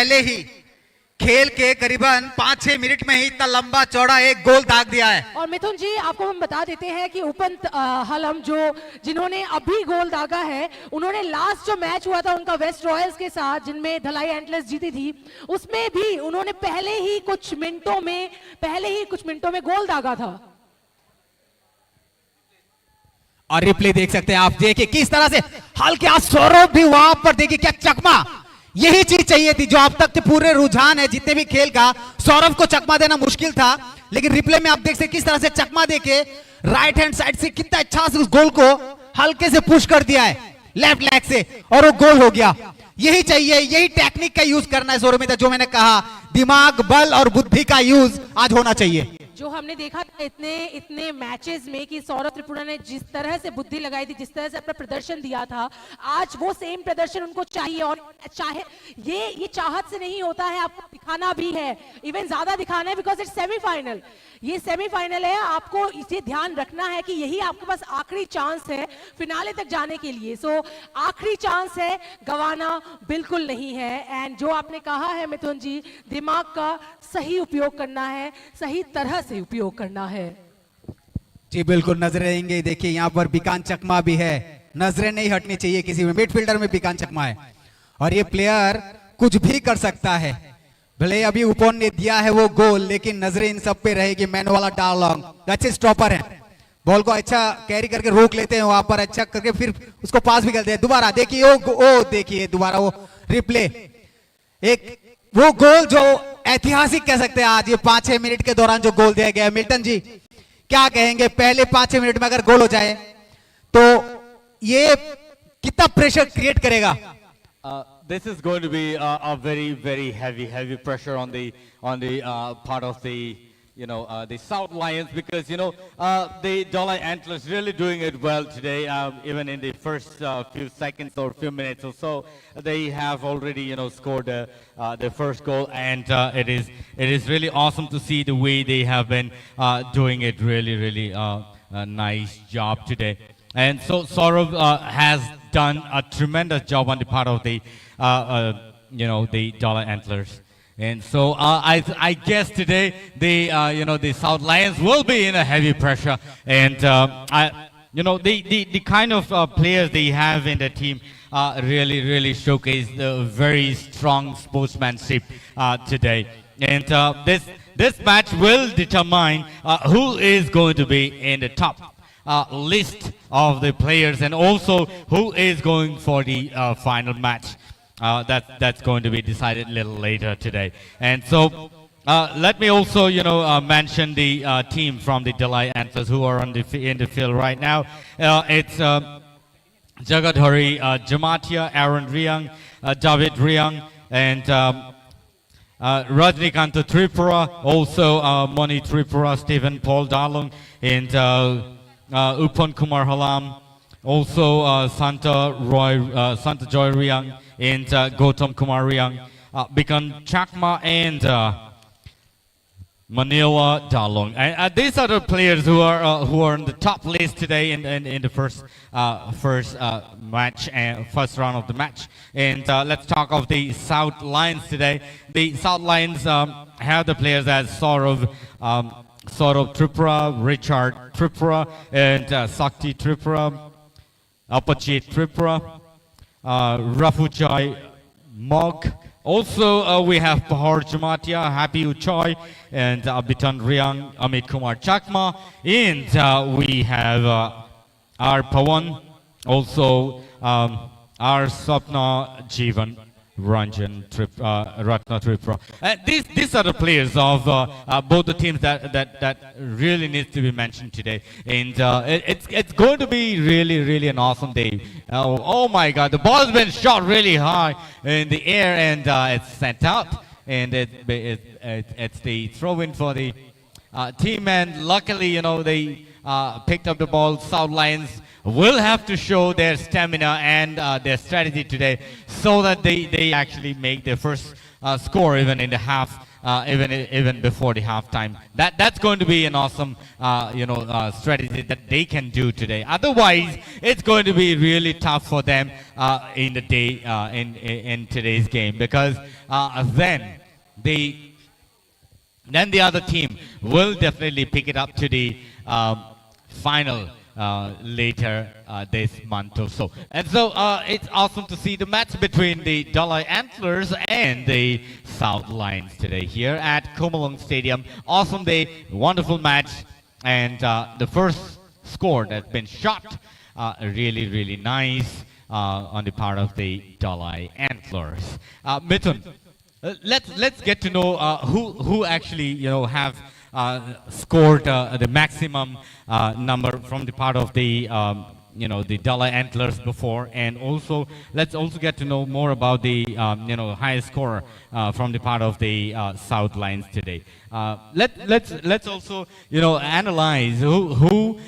पहले ही खेल के करीबन 5-6 मिनट में ही इतना लंबा चौड़ा एक गोल दाग दिया है। और मिथुन जी आपको हम बता देते हैं कि उपंत हलम जिन्होंने अभी गोल दागा है, उन्होंने लास्ट जो मैच हुआ था उनका वेस्ट रॉयल्स के साथ, जिनमें धलाई एंटलर्स जीती थी, उसमें भी उन्होंने पहले ही कुछ मिनटों में गोल दागा था। और रिप्ले देख सकते हैं आप, देखिए किस तरह से हल्के हाथ सौरभ भी वहां पर, देखिए क्या चकमा, यही चीज चाहिए थी जो अब तक पूरे रुझान है जितने भी खेल का, सौरभ को चकमा देना मुश्किल था, लेकिन रिप्ले में आप देख सकते किस तरह से चकमा देके राइट हैंड साइड से कितना अच्छा से उस गोल को हल्के से पुश कर दिया है लेफ्ट लेग से, और वो गोल हो गया। यही चाहिए, यही टेक्निक का यूज करना है सौरभ, जो मैंने कहा दिमाग, बल और बुद्धि का यूज आज होना चाहिए। जो हमने देखा था इतने मैचेस में कि सौरभ त्रिपुरा ने जिस तरह से बुद्धि लगाई थी, जिस तरह से अपना प्रदर्शन दिया था, आज वो सेम प्रदर्शन उनको चाहिए। और चाहे ये चाहत से नहीं होता है, आपको दिखाना भी है, इवन ज्यादा दिखाना है, बिकॉज इट्स सेमीफाइनल, ये सेमीफाइनल है। आपको इसे ध्यान रखना है कि यही आपके पास आखिरी चांस है फिनाले तक जाने के लिए। सो आखिरी चांस है, गवाना बिल्कुल नहीं है। एंड जो आपने कहा है मिथुन जी, दिमाग का सही उपयोग करना है, सही तरह से उपयोग करना है। जी बिल्कुल, नजरें रहेंगे। देखिए यहाँ पर बिकान चकमा भी है, नजरें नहीं हटनी चाहिए किसी में। मिडफील्डर में बिकान चकमा है और ये प्लेयर कुछ भी कर सकता है। भले अभी उपन ने दिया है वो गोल, लेकिन नजरें इन सब पे रहेगी। मैनो वाला डालॉन्ग अच्छे स्टॉपर है, बॉल को अच्छा कैरी करके रोक लेते हैं वहां पर, अच्छा करके फिर उसको पास भी करते हैं। दोबारा देखिए ओ देखिए दोबारा वो रिप्ले, एक वो गोल जो ऐतिहासिक कह सकते हैं आज, ये 5-6 मिनट के दौरान जो गोल दिया गया है। मिल्टन जी क्या कहेंगे, पहले 5-6 मिनट में अगर गोल हो जाए तो ये कितना प्रेशर क्रिएट करेगा? This is going to be a very heavy pressure on the part of the the South Lions, because the Dalai Antlers really doing it well today. Even in the first few seconds or few minutes or so, they have already scored their first goal, and it is really awesome to see the way they have been doing it. Really a nice job today. And so Saurav has done a tremendous job on the part of the the Dalai Antlers. And so I guess today the South Lions will be in a heavy pressure, and the kind of players they have in the team really showcase the very strong sportsmanship today. And this match will determine who is going to be in the top list of the players, and also who is going for the final match. That's going to be decided a little later today. And so let me also mention the team from the Dalai Antlers who are in the field right now. It's Jagadhari Jamatia, Aaron Riang, David Riang, and Rajnikanta Tripura, also Moni Tripura, Stephen Paul Dalung, and Upon Kumar Halam, also Santa Joy Riang, and Gautam Kumar Riang, Bikan Chakma, and Manila Dalong. And these are the players who are on the top list today in the first match and first round of the match. And let's talk of the South Lions today. The South Lions have the players as Saurav Tripura, Richard Tripura, and Sakti Tripura, Apachit Tripura, Rafujai Mog. Also, we have Pahar Jamatia, Happy Uchai, and Abitan Riang, Amit Kumar Chakma. And we have our Pawan, also our Sapna Jivan Ranjan Ratna Tripura. These are the players of both the teams that really needs to be mentioned today, and it's going to be really an awesome day. Oh my God, the ball has been shot really high in the air, and it's sent out, and it's the throw-in for the team, and luckily they picked up the ball. South Lions will have to show their stamina and their strategy today, so that they actually make their first score even in the half even before the halftime. That's going to be an awesome strategy that they can do today. Otherwise, it's going to be really tough for them in the day in today's game, because then the other team will definitely pick it up to the final later this month or so. And so it's awesome to see the match between the Dalai Antlers and the South Lions today here at Komalung Stadium. Awesome day, wonderful match, and the first score that's been shot really, really nice on the part of the Dalai Antlers. Mithun, let's get to know who actually have scored the maximum number from the part of the the Dalai Antlers before, and also let's also get to know more about the highest score from the part of the South Lions today. Let's also analyze who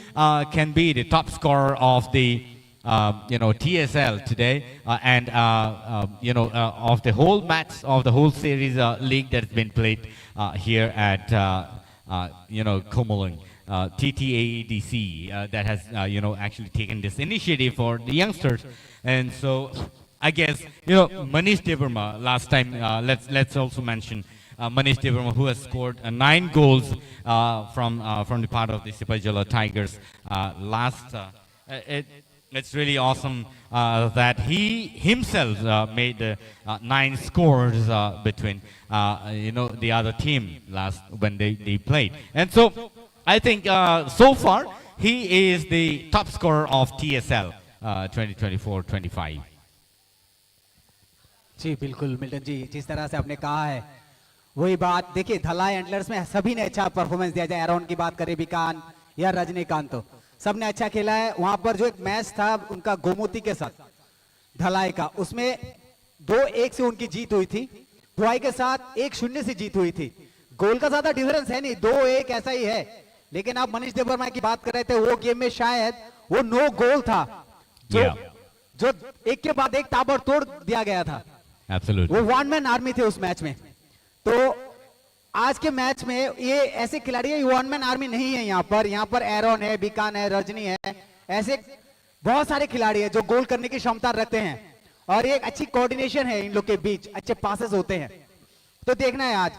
can be the top scorer of the TSL today, and of the whole match of the whole series league that's been played here at Komalung. TTAEDC that has actually taken this initiative for the youngsters. And so I guess Manish Devarma last time, let's also mention Manish Devarma, who has scored 9 goals from the part of the Sipajala Tigers last. It's really awesome that he himself made the 9 scores between the other team last when they played. And so I think so far he is the top scorer of TSL 2024-25. जी बिल्कुल Milton जी, जिस तरह से आपने कहा है वही बात। देखिए धलाई एंटलर्स में सभी ने अच्छा परफॉर्मेंस दिया, जाए एरोन की बात करें, विकान या रजनीकांत, तो सबने अच्छा खेला है। वहां पर जो एक मैच था उनका गोमती के साथ धलाई का, उसमें 2-1 से उनकी जीत हुई थी। बुआई के साथ 1-0 से जीत हुई थी। गोल का ज्यादा डिफरेंस है नहीं, 2-1 ऐसा ही है। लेकिन आप मनीष देवर्मा की बात कर रहे थे, वो गेम में शायद वो 9 गोल था जो एक के बाद एक ताबड़तोड़ दिया गया था। Absolutely. वो वन मैन आर्मी थे उस मैच में। तो आज के मैच में ये ऐसे खिलाड़ी है, वन मैन आर्मी नहीं है। यहाँ पर एरोन है, बीकान है, रजनी है, ऐसे बहुत सारे खिलाड़ी है जो गोल करने की क्षमता रखते हैं, और एक अच्छी कोऑर्डिनेशन है इन लोग के बीच, अच्छे पासेस होते हैं। तो देखना है आज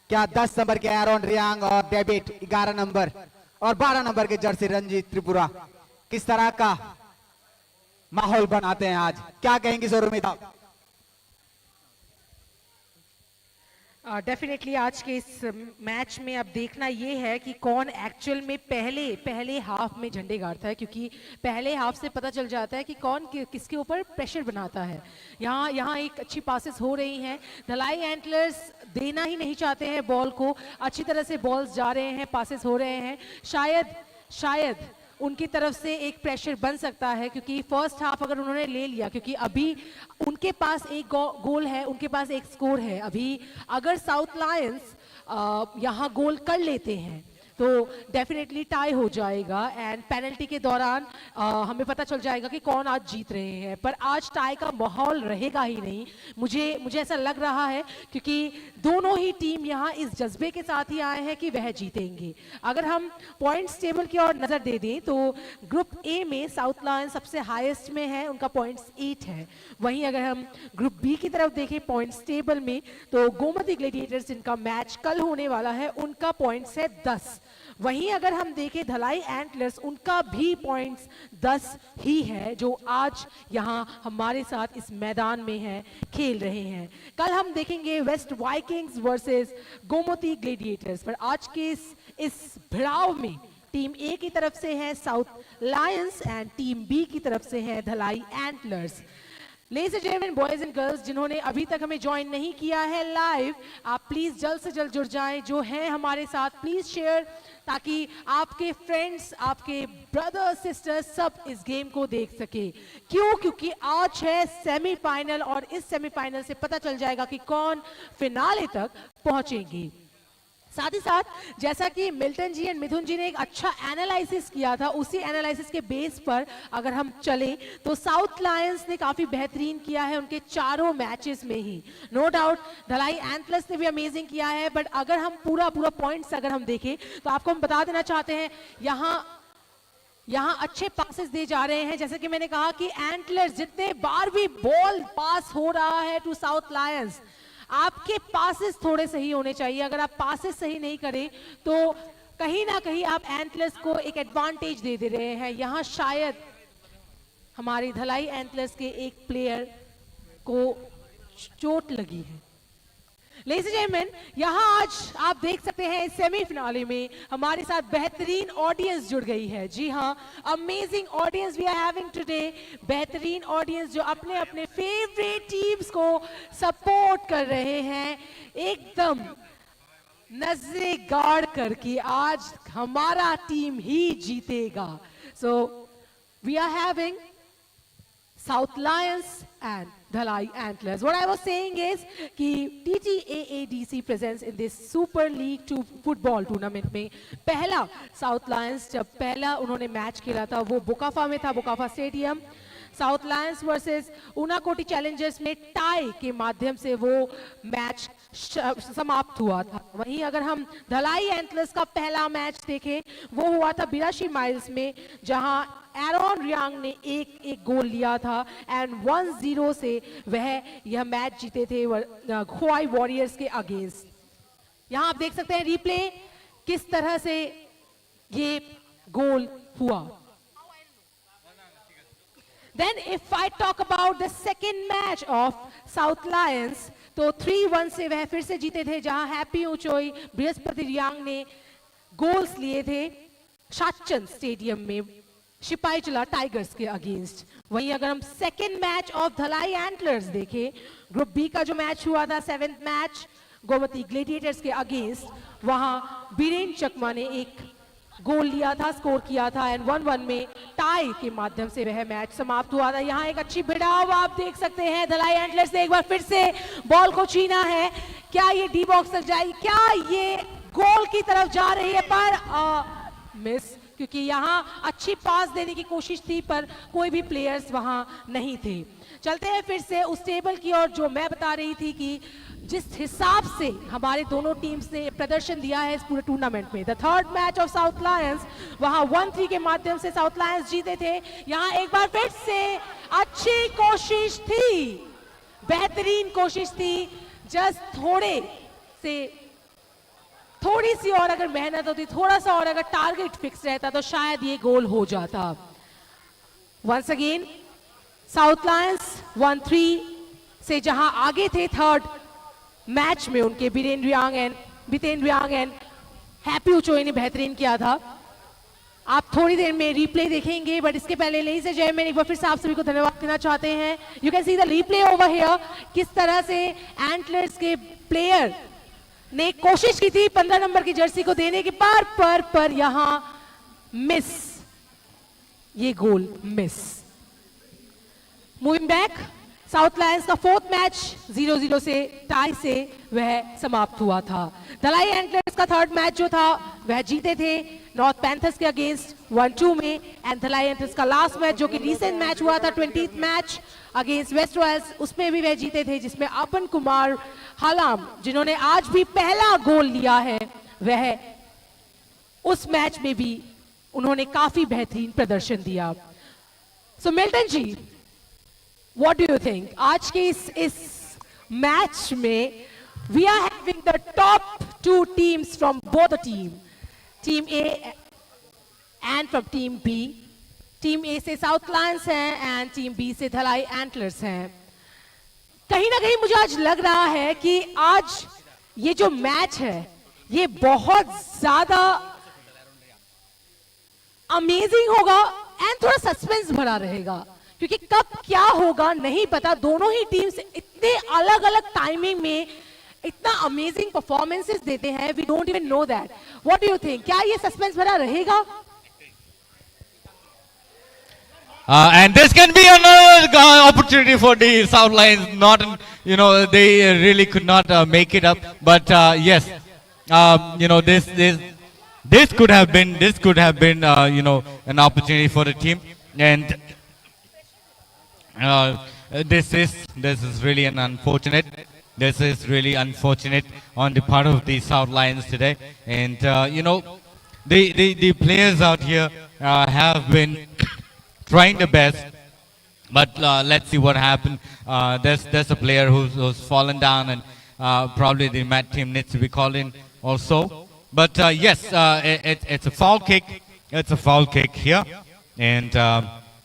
क्या 10 नंबर के एरोन रियांग और डेविड 11 नंबर और 12 नंबर के जर्सी रंजीत त्रिपुरा किस तरह का माहौल बनाते हैं आज। क्या कहेंगे सौरमिता? डेफिनेटली आज के इस मैच में अब देखना ये है कि कौन एक्चुअल में पहले हाफ में झंडे गाड़ता है, क्योंकि पहले हाफ से पता चल जाता है कि कौन किसके ऊपर प्रेशर बनाता है। यहाँ एक अच्छी पासेस हो रही हैं। धलाई एंटलर्स देना ही नहीं चाहते हैं बॉल को, अच्छी तरह से बॉल्स जा रहे हैं, पासेस हो रहे हैं। शायद उनकी तरफ से एक प्रेशर बन सकता है, क्योंकि फर्स्ट हाफ अगर उन्होंने ले लिया, क्योंकि अभी उनके पास एक गोल है, उनके पास एक स्कोर है। अभी अगर साउथ लायंस यहाँ गोल कर लेते हैं तो डेफिनेटली टाई हो जाएगा, एंड पेनल्टी के दौरान हमें पता चल जाएगा कि कौन आज जीत रहे हैं। पर आज टाई का माहौल रहेगा ही नहीं, मुझे ऐसा लग रहा है, क्योंकि दोनों ही टीम यहाँ इस जज्बे के साथ ही आए हैं कि वह जीतेंगे। अगर हम पॉइंट्स टेबल की ओर नजर दे दें तो ग्रुप ए में साउथ लायंस सबसे हाईएस्ट में है, उनका पॉइंट्स 8 है। वहीं अगर हम ग्रुप बी की तरफ देखें पॉइंट्स टेबल में, तो गोमती ग्लैडिएटर्स जिनका मैच कल होने वाला है, उनका पॉइंट्स है 10। वहीं अगर हम देखें धलाई एंटलर्स, उनका भी पॉइंट्स 10 ही है, जो आज यहाँ हमारे साथ इस मैदान में है, खेल रहे हैं। कल हम देखेंगे West Vikings versus Gomti Gladiators. पर आज के इस भिड़ाव में टीम ए की तरफ से है South Lions and team B की तरफ से है Dhalai Antlers. Ladies and gentleman, boys and girls, जिन्होंने अभी तक हमें ज्वाइन नहीं किया है लाइव, आप प्लीज जल्द से जल्द जुड़ जाएं। जो हैं हमारे साथ प्लीज शेयर, ताकि आपके फ्रेंड्स, आपके ब्रदर्स, सिस्टर्स सब इस गेम को देख सके। क्योंकि आज है सेमीफाइनल, और इस सेमीफाइनल से पता चल जाएगा कि कौन फिनाले तक पहुंचेंगे। साथ ही साथ जैसा कि मिल्टन जी एंड मिथुन जी ने एक अच्छा एनालिसिस किया था, उसी एनालिसिस के बेस पर अगर हम चलें तो साउथ लायंस ने काफी बेहतरीन किया है उनके चारों मैचेस में ही। नो डाउट धलाई एंथलर्स ने भी अमेजिंग किया है, बट अगर हम पूरा पॉइंट्स अगर हम देखें तो आपको हम बता देना चाहते हैं यहाँ अच्छे पासेस दे जा रहे हैं। जैसे कि मैंने कहा कि एंटलर्स जितने बार भी बॉल पास हो रहा है टू साउथ लायंस, आपके पासेस थोड़े सही होने चाहिए। अगर आप पासेस सही नहीं करें तो कहीं ना कहीं आप एंटलर्स को एक एडवांटेज दे रहे हैं। यहाँ शायद हमारी धलाई एंटलर्स के एक प्लेयर को चोट लगी है। लेडीज एंड जेंटलमैन, यहाँ आज आप देख सकते हैं इस सेमीफिनाले में हमारे साथ बेहतरीन ऑडियंस जुड़ गई है। जी हाँ, amazing audience we are having today. बेहतरीन ऑडियंस जो अपने अपने फेवरेट टीम्स को सपोर्ट कर रहे हैं, एकदम नजरें गाड़ करके आज हमारा टीम ही जीतेगा। So we are having South Lions and Dhalai Antlers. What I was saying is कि TTAADC presents in this Super League 2 football tournament में पहला South Lions जब पहला उन्होंने मैच खेला था वो बोकाफा में था, Bokafa stadium. South Lions versus Unakoti Challengers में टाई के माध्यम से वो मैच समाप्त हुआ था। वहीं अगर हम धलाई एंटलर्स का पहला मैच देखें वो हुआ था 82 माइल्स में, जहां एरॉन रियांग ने एक गोल लिया था एंड 1-0 से वह यह मैच जीते थे खोआई वॉरियर्स के अगेंस्ट। यहां आप देख सकते हैं रिप्ले किस तरह से ये गोल हुआ। Then if I talk about the second match of South Lions, तो 3-1 से वह फिर से जीते थे, जहां हैप्पी ऊंचोई बृहस्पति रियांग ने गोल्स लिए थे शाचन स्टेडियम में सिपाहीजला टाइगर्स के अगेंस्ट। वहीं अगर हम second match of Dhalai antlers देखें, ग्रुप बी का जो मैच हुआ था 7th मैच गोमती ग्लेडिएटर्स के अगेंस्ट, वहां बीरेन चकमा ने एक गोल लिया था, स्कोर किया था एंड 1-1 में टाई के माध्यम से वह मैच समाप्त हुआ था। यहाँ एक अच्छी भिड़ाव आप देख सकते हैं, धलाई एंटलर्स ने एक बार फिर से बॉल को छीना है। क्या ये डी बॉक्स तक जाएगी, क्या ये गोल की तरफ जा रही है, पर मिस, क्योंकि यहाँ अच्छी पास देने की कोशिश थी पर कोई भी प्लेयर्स वहां नहीं थे। चलते हैं फिर से उस टेबल की ओर जो मैं बता रही थी कि जिस हिसाब से हमारे दोनों टीम्स ने प्रदर्शन दिया है इस पूरे टूर्नामेंट में। The third match of south Lions, वहां 1-3 के माध्यम से साउथ लायंस जीते थे। यहाँ एक बार फिर से अच्छी कोशिश थी, बेहतरीन कोशिश थी, जस्ट थोड़ी सी और अगर मेहनत होती, थोड़ा सा और अगर टारगेट फिक्स रहता तो शायद ये गोल हो जाता। वंस अगेन साउथ लायंस 1-3 से जहां आगे थे थर्ड मैच में उनके बितेन रियांग एंड हैप्पी ऊंचोई ने बेहतरीन किया था। आप थोड़ी देर में रिप्ले देखेंगे, बट इसके पहले लेडीज एंड जेंटलमैन एक बार फिर से आप सभी को धन्यवाद देना चाहते हैं। You can see the replay over here, किस तरह से एंटलर्स के प्लेयर ने कोशिश की थी 15 नंबर की जर्सी को देने के पर यहां मिस, ये goal miss. Moving back, South Lions का फोर्थ मैच 0-0 से टाई से वह समाप्त हुआ था। धलाई एंटलर्स का थर्ड मैच जो था वह जीते थे नॉर्थ पैंथर्स के अगेंस्ट 1-2 में, एंड धलाई एंटलर्स का लास्ट मैच जो कि रिसेंट मैच हुआ था 20th match against West Royals, उसमें भी वह जीते थे, जिसमें अपन कुमार हालाम जिन्होंने आज भी पहला गोल लिया है, वह उस मैच में भी उन्होंने काफी बेहतरीन प्रदर्शन दिया। So Milton ji, What do you think? आज के इस मैच में we are having the top 2 teams from both the team A and from team B. Team A से साउथ लायंस हैं and team B से धलाई एंटलर्स हैं। कहीं ना कहीं मुझे आज लग रहा है कि आज ये जो मैच है ये बहुत ज्यादा अमेजिंग होगा एंड थोड़ा सस्पेंस भरा रहेगा, क्योंकि कब क्या होगा नहीं पता। दोनों ही टीम्स इतने अलग अलग टाइमिंग में इतना अमेजिंग परफॉर्मेंसेस देते हैं, we don't even know that. What do you think, क्या ये सस्पेंस भरा रहेगा? And this can be another opportunity for the South Lions. Not, they really could not make it up. But yes, this could have been an opportunity for the team, and this is really an unfortunate. This is really unfortunate on the part of the South Lions today, and the players out here have been trying the best. But let's see what happened. There's a player who's fallen down, and probably the mat team needs to be called in also. But yes, it's a foul kick. It's a foul kick here, and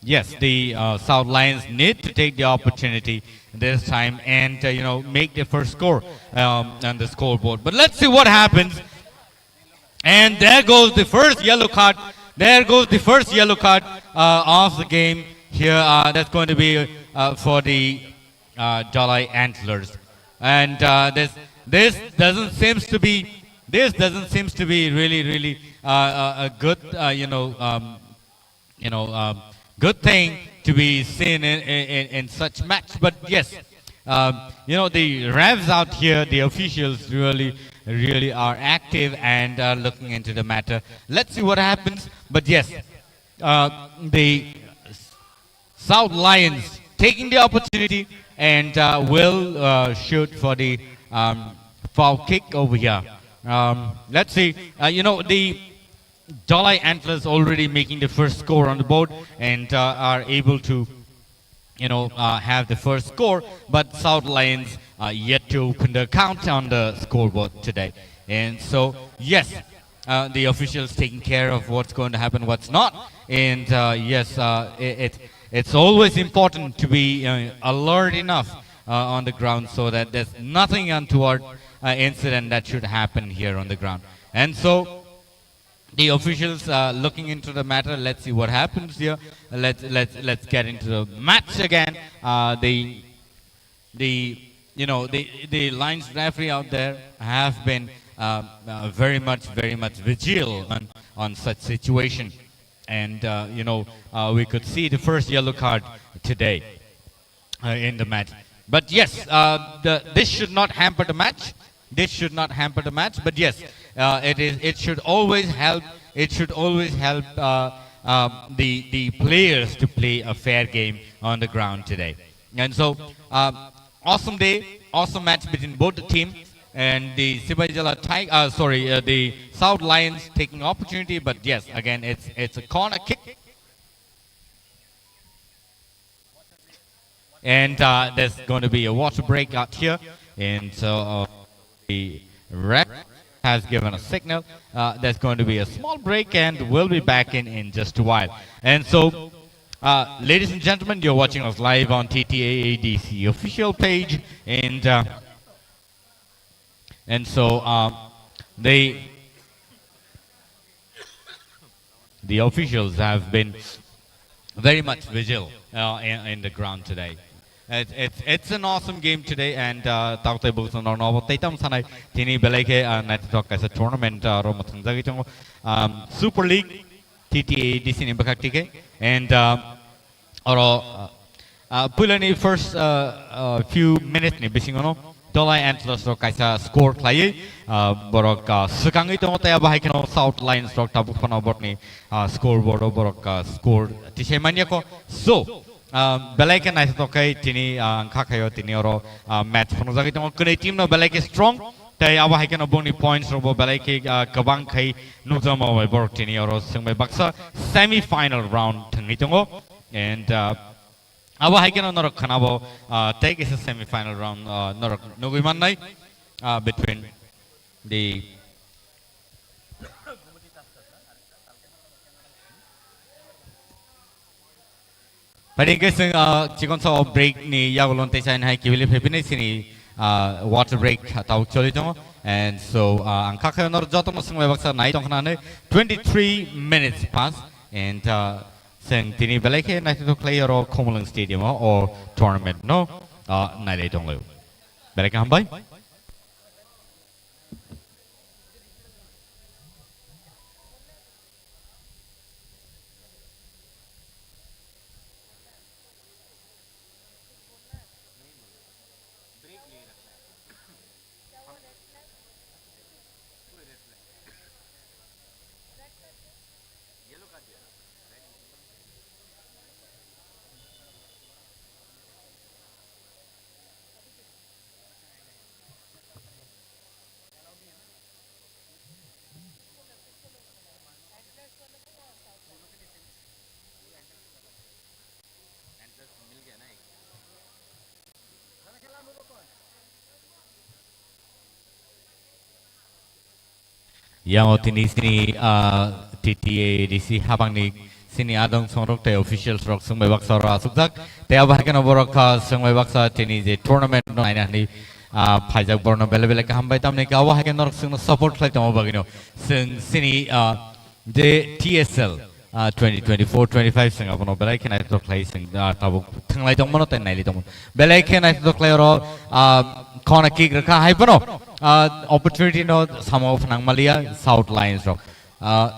yes, the South Lions need to take the opportunity this time and make their first score on the scoreboard. But let's see what happens. And there goes the first yellow card. There goes the first yellow card of the game here. That's going to be for the Dolly Antlers. And this doesn't seems to be really a good good thing to be seen in such match. But yes, the refs out here, the officials really are active and are looking into the matter. Let's see what happens. But yes, the South Lions taking the opportunity and will shoot for the foul kick over here. Let's see. The Dolly Antlers already making the first score on the board and are able to have the first score, but South Lions yet to open the count on the scoreboard today. And so yes, the officials taking care of what's going to happen, what's not. And yes, it's always important to be alert enough on the ground so that there's nothing untoward incident that should happen here on the ground. And so the officials looking into the matter. Let's see what happens here. Let's get into the match again. The Lions referee out there have been very much vigilant on such situation, and we could see the first yellow card today in the match. But yes, this should not hamper the match. This should not hamper the match. But yes, it should always help. It should always help the players to play a fair game on the ground today. And so, awesome day, awesome match between both the teams. And the Sibajala the South Lions taking opportunity. But yes, again, it's a corner kick. And there's going to be a water break out here. And so the ref has given a signal. There's going to be a small break, and we'll be back in just a while. And so, ladies and gentlemen, you're watching us live on TTAADC official page. And so the officials have been very much vigilant in the ground today. It's an awesome game today, and Tautay Busan or Novo Tatum Sanai Tini Beleke Natatok as a tournament Romatanzagito Super League TTA DC Nimbakatike and Pulani first few minutes ni Bisingono Dolly Antlers ro kaisa score klai borok sekangi to mata bahai keno South Lions ro tabuk pano botni scoreboard borok score tisemania ko so Beleke nice to kai tini angkakayo tini oro match pano zagi to kene team no Beleke strong tai bahai keno boni points ro Beleke kabang kai nuzama oi borok tini oro singme baksa semi final round thangi tongo and Aba Haikano Norok Kanabo take is a semi-final round Norok Nugumanai between the but in case Chikon saw break ni Yagolon Tesha and Haiki will happiness in water break Tau Cholito and so Ankaka Nor Jotomos Webaksa night on Hanane 23 minutes past and Seng tini beleke na to play or Comulang Stadium or tournament no nai don't live. Beleke hambay. yang tini sini TTA DC habangni sini adong songrok te official rok sungbai baksa ra sukjak te abahakan oborok sungbai baksa tini je tournament no aina ni phaijak borno bele bele ka hambai tamne ka abahakan norok sung support khlai tamo bagino sung sini je TSL 2024-25 sing apono belai kena to play sing tabuk thanglai tong mono ten naili tong belai kena to play ro corner kick rakha hai pano opportunity no samo phnang malia South Lions ro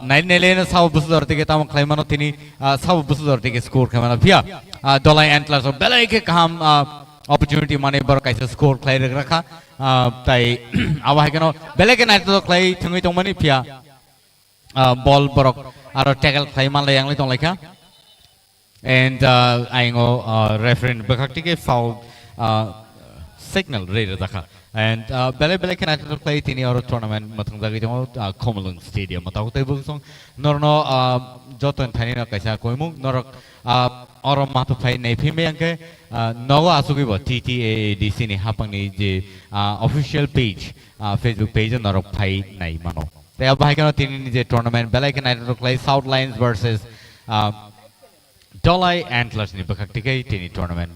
nail nele na sau busudor tike tam khlai mano tini sau busudor tike score khamana bia Dolai Antlers ro belai ke kam opportunity mane bar kaisa score khlai rakha tai awa keno belai kena to play thungui tong mani bia ball borok aro tackle play man layang litong leka and aingo referee bakakti ke foul signal ready dakha and bele bele can to play tini aro tournament matung jagi tong Komolung stadium matau te busong norno joton thani na kaisa koimung norok aro matu play nei phime angke nogo asugi bo TTA DC ni hapang ni je official page Facebook page norok play nai mano they are back in the tournament. Belaikan to play South Lions versus Dolai Antlers in the Bakakti tournament.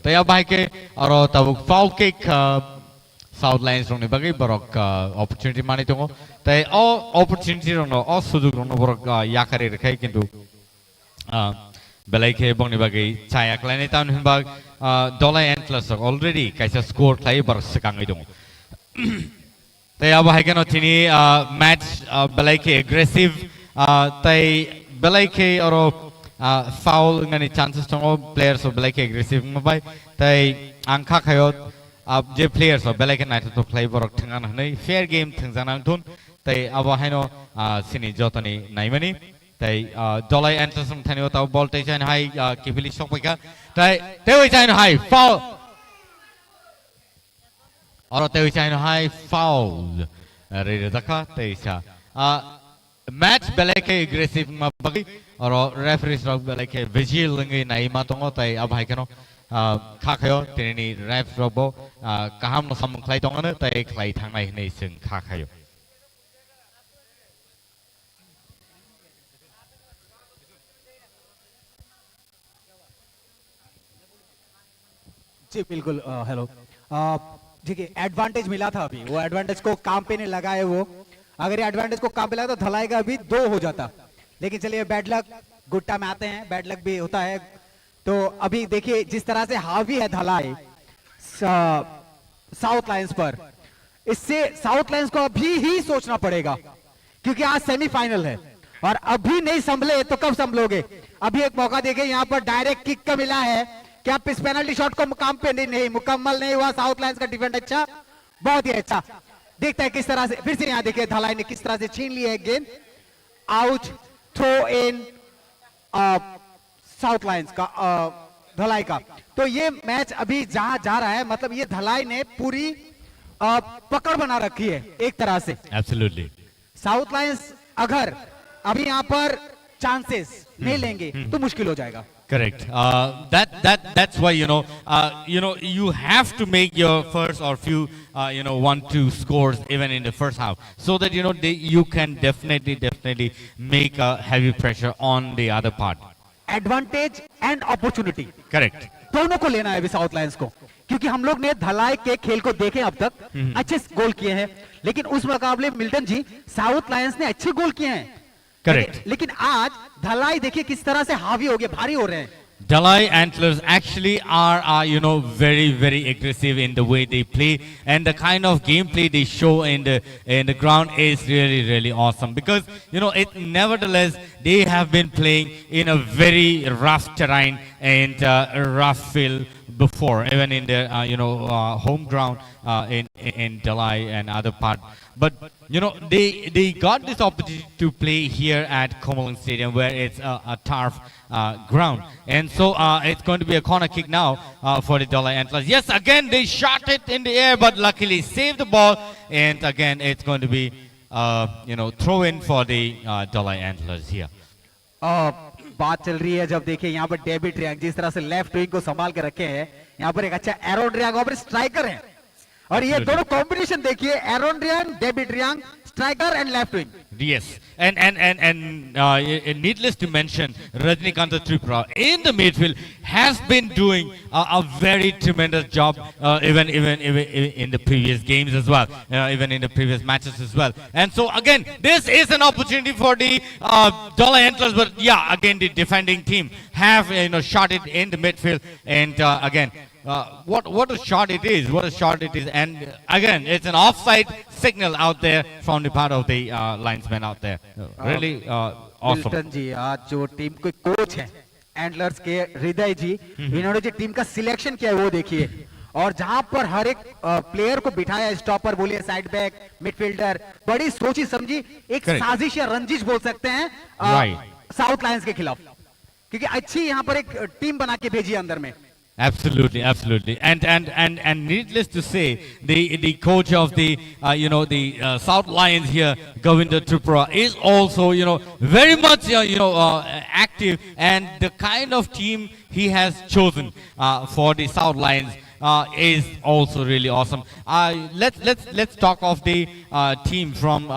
They are back or tabuk foul kick South Lions from the Bagi Barok opportunity money to go. They all opportunity on all Sudu Yakari cake into Belake Bonibagi, Chayak Lanitan Himbag, Dolai Antlers already Kaisa scored play Barsakangidong. They are bahagian tini match belai aggressive. They belai or foul ngani chances tong players of belai aggressive mabai. They angka kayot je players of belai night to play borok thengan hanai fair game thengjanang thun. They abahino sini jotani naimani. They Dolai Antlers thani otau ball te chain high kipili sokpika. They chain high foul. और ते विचार high foul red देखा ते इच्छा match बेले के aggressive मबगी और referees rock बेले के विजिल लंगे नहीं मातोंगो ते अब हाई कनो खाखयो तेनी रेफ रॉबो कहाम नो सम खलाई तोंगन ते खलाई थांग नहीं नहीं सिंग खाखयो जी बिल्कुल हेलो देखिए एडवांटेज मिला था अभी वो एडवांटेज को काम पे नहीं लगाए वो अगर ये एडवांटेज को काम पे लगा तो धलाई का अभी 2 हो जाता लेकिन चलिए बैड लक गुड टाइम आते हैं बैड लक भी होता है तो अभी देखिए जिस तरह से हावी है धलाई साउथ लायंस पर इससे साउथ लायंस को अभी ही सोचना पड़ेगा क्योंकि आज सेमीफाइनल है और अभी नहीं संभले तो कब संभलोगे अभी एक मौका देखिए यहाँ पर डायरेक्ट किक का मिला है क्या इस पेनल्टी शॉट को काम पे नहीं मुकम्मल नहीं हुआ साउथ लायंस का डिफेंड अच्छा बहुत ही अच्छा देखते हैं किस तरह से फिर से यहाँ देखिए धलाई ने किस तरह से छीन ली है गेंद out throw in South Lions का धलाई का तो ये मैच अभी जहां जा रहा है मतलब ये धलाई ने पूरी पकड़ बना रखी है एक तरह से एब्सोल्युटली साउथ लायंस अगर अभी यहाँ पर चांसेस नहीं लेंगे तो मुश्किल हो जाएगा Correct. That's why you have to make your first or few 1-2 scores even in the first half, so that you can definitely make a heavy pressure on the other part. Advantage and opportunity Correct. दोनों को लेना है अभी south Lions को क्योंकि हम लोग ने धलाई के खेल को देखे अब तक अच्छे गोल किए हैं लेकिन उस मुकाबले मिल्टन जी साउथ लायंस ने अच्छे गोल किए हैं Correct. लेकिन आज धलाई देखिए किस तरह से हावी हो गए भारी हो रहे हैं Dolai Antlers actually are very aggressive in the way they play, and the kind of gameplay they show in the ground is really awesome because it nevertheless they have been playing in a very rough terrain and rough field before, even in their home ground in Dolai and other part. But they got this opportunity to play here at Komolung Stadium where it's a turf ground, and so it's going to be a corner kick now for the Dolai Antlers. Yes, again they shot it in the air, but luckily saved the ball, and again it's going to be throw in for the Dolai Antlers here. बात चल रही है जब देखिए यहाँ पर David Reang जिस तरह से लेफ्ट विंग को संभाल के रखे हैं यहाँ पर एक अच्छा एरोन रियांग और स्ट्राइकर है और ये दोनों कॉम्बिनेशन देखिए Aaron Reang David Reang striker and left wing. Yes, and needless to mention, Rajnikanta Tripura in the midfield has been doing a very tremendous job, even in the previous games as well, even in the previous matches as well. And so again, this is an opportunity for the Dollar Antlers, but yeah, again the defending team have shot it in the midfield, and again. What a shot it is! What a shot it is! And again, it's an offside signal out there from the part of the linesman out there. Really awesome. Milton ji, आज जो team के coach हैं antlers के हृदय जी, इन्होंने जो team का selection किया है वो देखिए, और जहां पर हर एक प्लेयर को बिठाया, स्टॉपर बोलिए, साइड बैक, मिडफील्डर, बड़ी सोची समझी एक Correct. साजिश या रंजिश बोल सकते हैं साउथ लायंस के खिलाफ, क्योंकि अच्छी यहां पर एक टीम बना के भेजी अंदर में. Absolutely, absolutely, and needless to say, the coach of the the South Lions here, Govinda Tripura, is also very much active, and the kind of team he has chosen for the South Lions is also really awesome. Let's talk of the team from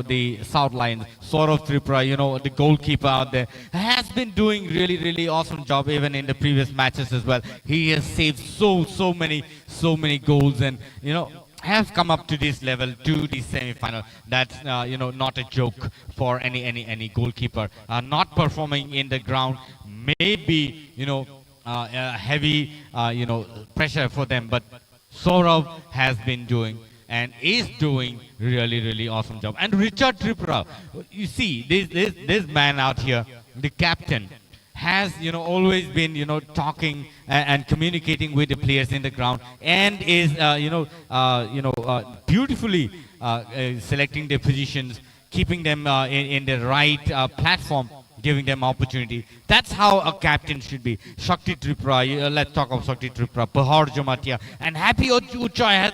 the South Lions. Saurav Tripura, the goalkeeper out there, has been doing really awesome job even in the previous matches as well. He has saved so many goals, and have come up to this level, to the semi-final. That's not a joke for any goalkeeper. Not performing in the ground, maybe heavy pressure for them, but Saurav has been doing and is doing really awesome job. And Richard Tripura, you see this man out here, the captain, has always been talking and communicating with the players in the ground, and is beautifully selecting their positions, keeping them in the right platform, giving them opportunity. That's how a captain should be. Shakti Tripura, let's talk of Shakti Tripura, Pahar Jamatia, and Happy Uchai has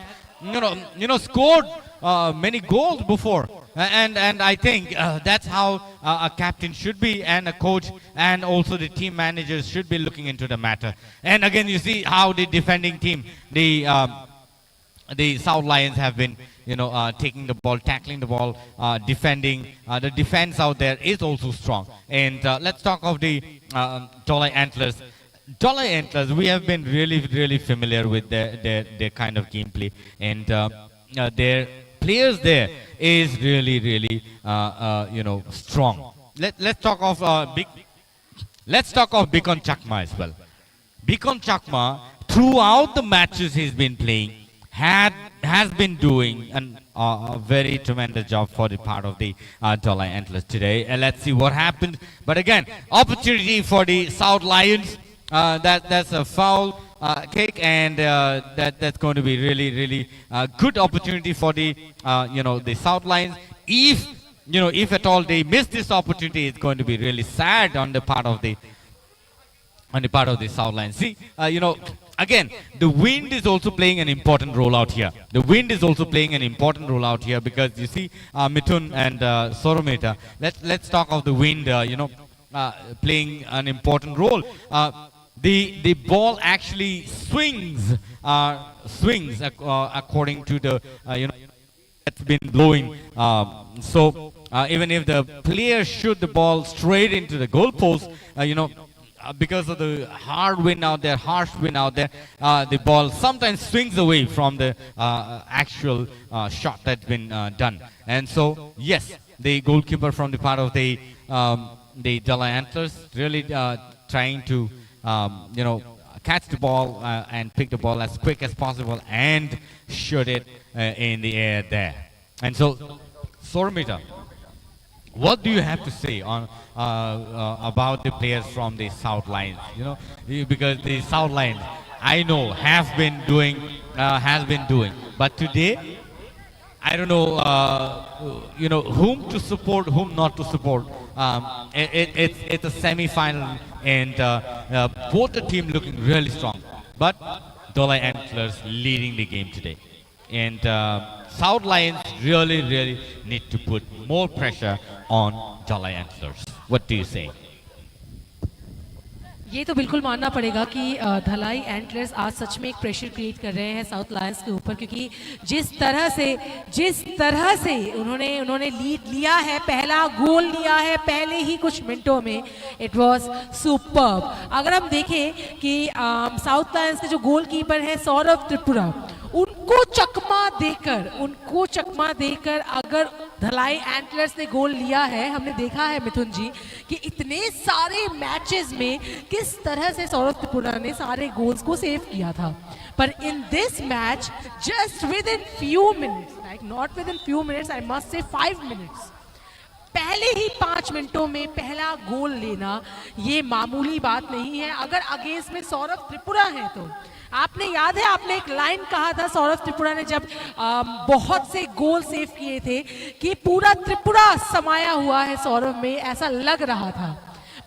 scored many goals before, and I think that's how a captain should be, and a coach and also the team managers should be looking into the matter. And again, you see how the defending team, the South Lions, have been taking the ball, tackling the ball, defending. The defense out there is also strong. And let's talk of the Dollar Antlers. Dollar Antlers, we have been really familiar with their kind of gameplay, and their players there is really strong. Let's talk of Bikon Chakma as well. Bikon Chakma, throughout the matches he's been playing, has been doing a very tremendous job for the part of the Dollar Antlers today. Let's see what happens. But again, opportunity for the South Lions. That's a foul kick, and that's going to be really good opportunity for the the South Lions. If at all they miss this opportunity, it's going to be really sad on the part of the South Lions. See, again, the wind is also playing an important role out here. The wind is also playing an important role out here, because you see Mithun and Sorometa. Let's talk of the wind. Playing an important role. The ball actually swings according to the that's been blowing. So even if the player shoot the ball straight into the goalpost, because of the hard wind out there, harsh wind out there, the ball sometimes swings away from the actual shot that's been done. And so yes, the goalkeeper from the part of the Dollar Antlers really trying to catch the ball and pick the ball as quick as possible and shoot it in the air there. And so, Sormita, what do you have to say on about the players from the South Lions? Because the South Lions, I know, has been doing, but today, I don't know, whom to support, whom not to support. It's a semi-final, and both the team looking really strong. But Dollar Antlers leading the game today, and South Lions really need to put more pressure on Dollar Antlers. What do you say? ये तो बिल्कुल मानना पड़ेगा कि धलाई antlers आज सच में एक pressure create कर रहे हैं साउथ लायंस के ऊपर, क्योंकि जिस तरह से उन्होंने लीड लिया है, पहला गोल लिया है पहले ही कुछ मिनटों में, इट वाज सुपर्ब। अगर हम देखें कि साउथ लायंस के जो गोलकीपर है सौरभ त्रिपुरा, उनको चकमा देकर अगर धलाई एंटलर्स ने गोल लिया है, हमने देखा है मिथुन जी कि इतने सारे मैचेस में किस तरह से सौरभ त्रिपुरा ने सारे गोल्स को सेव किया था, पर in this match just with in few minutes, like not with in few minutes, I must से 5 मिनट्स, पहले ही 5 मिनटों में पहला गोल लेना ये मामूली बात नहीं है। अगर अगेंस्ट में सौरभ त्रिपुरा है तो आपने याद है, आपने एक लाइन कहा था सौरभ त्रिपुरा ने जब बहुत से गोल सेव किए थे कि पूरा त्रिपुरा समाया हुआ है सौरभ में, ऐसा लग रहा था।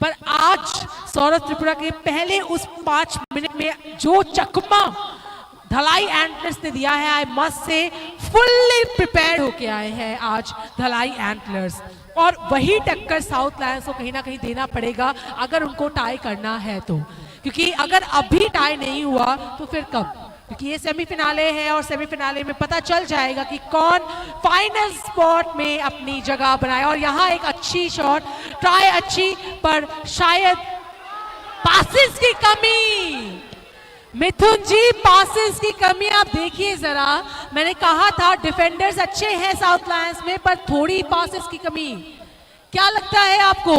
पर आज सौरभ त्रिपुरा के पहले उस 5 मिनट में जो चकमा धलाई एंटलर्स ने दिया है, आई मस्ट से फुल्ली प्रिपेयर्ड होके आए हैं आज धलाई एंटलर्स, और वही टक्कर साउथ लायंस को कहीं ना कहीं देना पड़ेगा अगर उनको टाई करना है तो, क्योंकि अगर अभी टाई नहीं हुआ तो फिर कब, क्योंकि ये सेमीफिनाले है और सेमीफिनाले में पता चल जाएगा कि कौन फाइनल स्पॉट में अपनी जगह बनाए। और यहाँ एक अच्छी शॉट, ट्राई अच्छी, पर शायद पासेस की कमी, मिथुन जी पासेस की कमी। आप देखिए जरा, मैंने कहा था डिफेंडर्स अच्छे हैं साउथ लायंस में, पर थोड़ी पासेस की कमी, क्या लगता है आपको?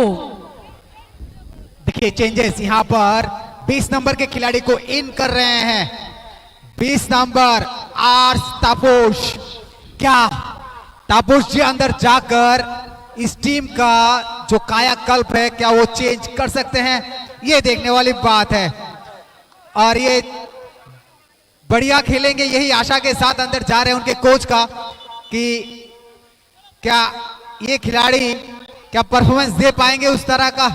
देखिए चेंजेस यहाँ पर 20 नंबर के खिलाड़ी को इन कर रहे हैं, 20 नंबर आर्स तापोश। क्या तापोश जी अंदर जाकर इस टीम का जो कायाकल्प है क्या वो चेंज कर सकते हैं, ये देखने वाली बात है। और ये बढ़िया खेलेंगे, यही आशा के साथ अंदर जा रहे हैं उनके कोच का कि क्या ये खिलाड़ी क्या परफॉर्मेंस दे पाएंगे उस तरह का।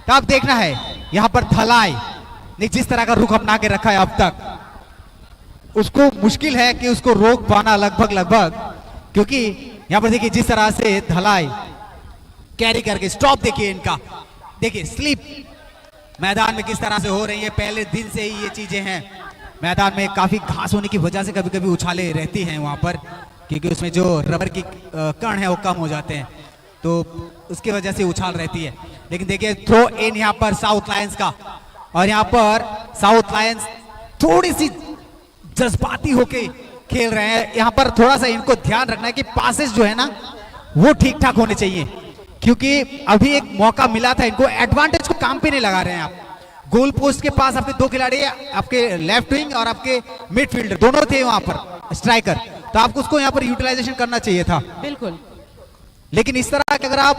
तो अब देखना है यहां पर धलाई ने जिस तरह का रुख अपना के रखा है अब तक, उसको मुश्किल है कि उसको रोक पाना लगभग, क्योंकि यहां पर देखिए जिस तरह से धलाई कैरी करके, स्टॉप देखिए इनका, देखिए स्लिप मैदान में किस तरह से हो रही है। पहले दिन से ही ये चीजें हैं, मैदान में काफी घास होने की वजह से कभी कभी उछाले रहती हैं वहां पर, क्योंकि उसमें जो रबर की कण है वो कम हो जाते हैं, तो उसकी वजह से उछाल रहती है। लेकिन देखिए थ्रो इन यहाँ पर साउथ लायंस का, और यहाँ पर साउथ लायंस थोड़ी सी जज्बाती होके खेल रहे हैं। यहाँ पर थोड़ा सा इनको ध्यान रखना है कि पासेस जो है ना वो ठीक ठाक होने चाहिए, क्योंकि अभी एक मौका मिला था इनको, एडवांटेज को काम पे नहीं लगा रहे हैं आप। गोल पोस्ट के पास आपके 2 खिलाड़ी, आपके लेफ्ट विंग और आपके मिडफील्डर दोनों थे वहां पर, स्ट्राइकर, तो आपको उसको यहाँ पर यूटिलाइजेशन करना चाहिए था। बिल्कुल, लेकिन इस तरह के अगर आप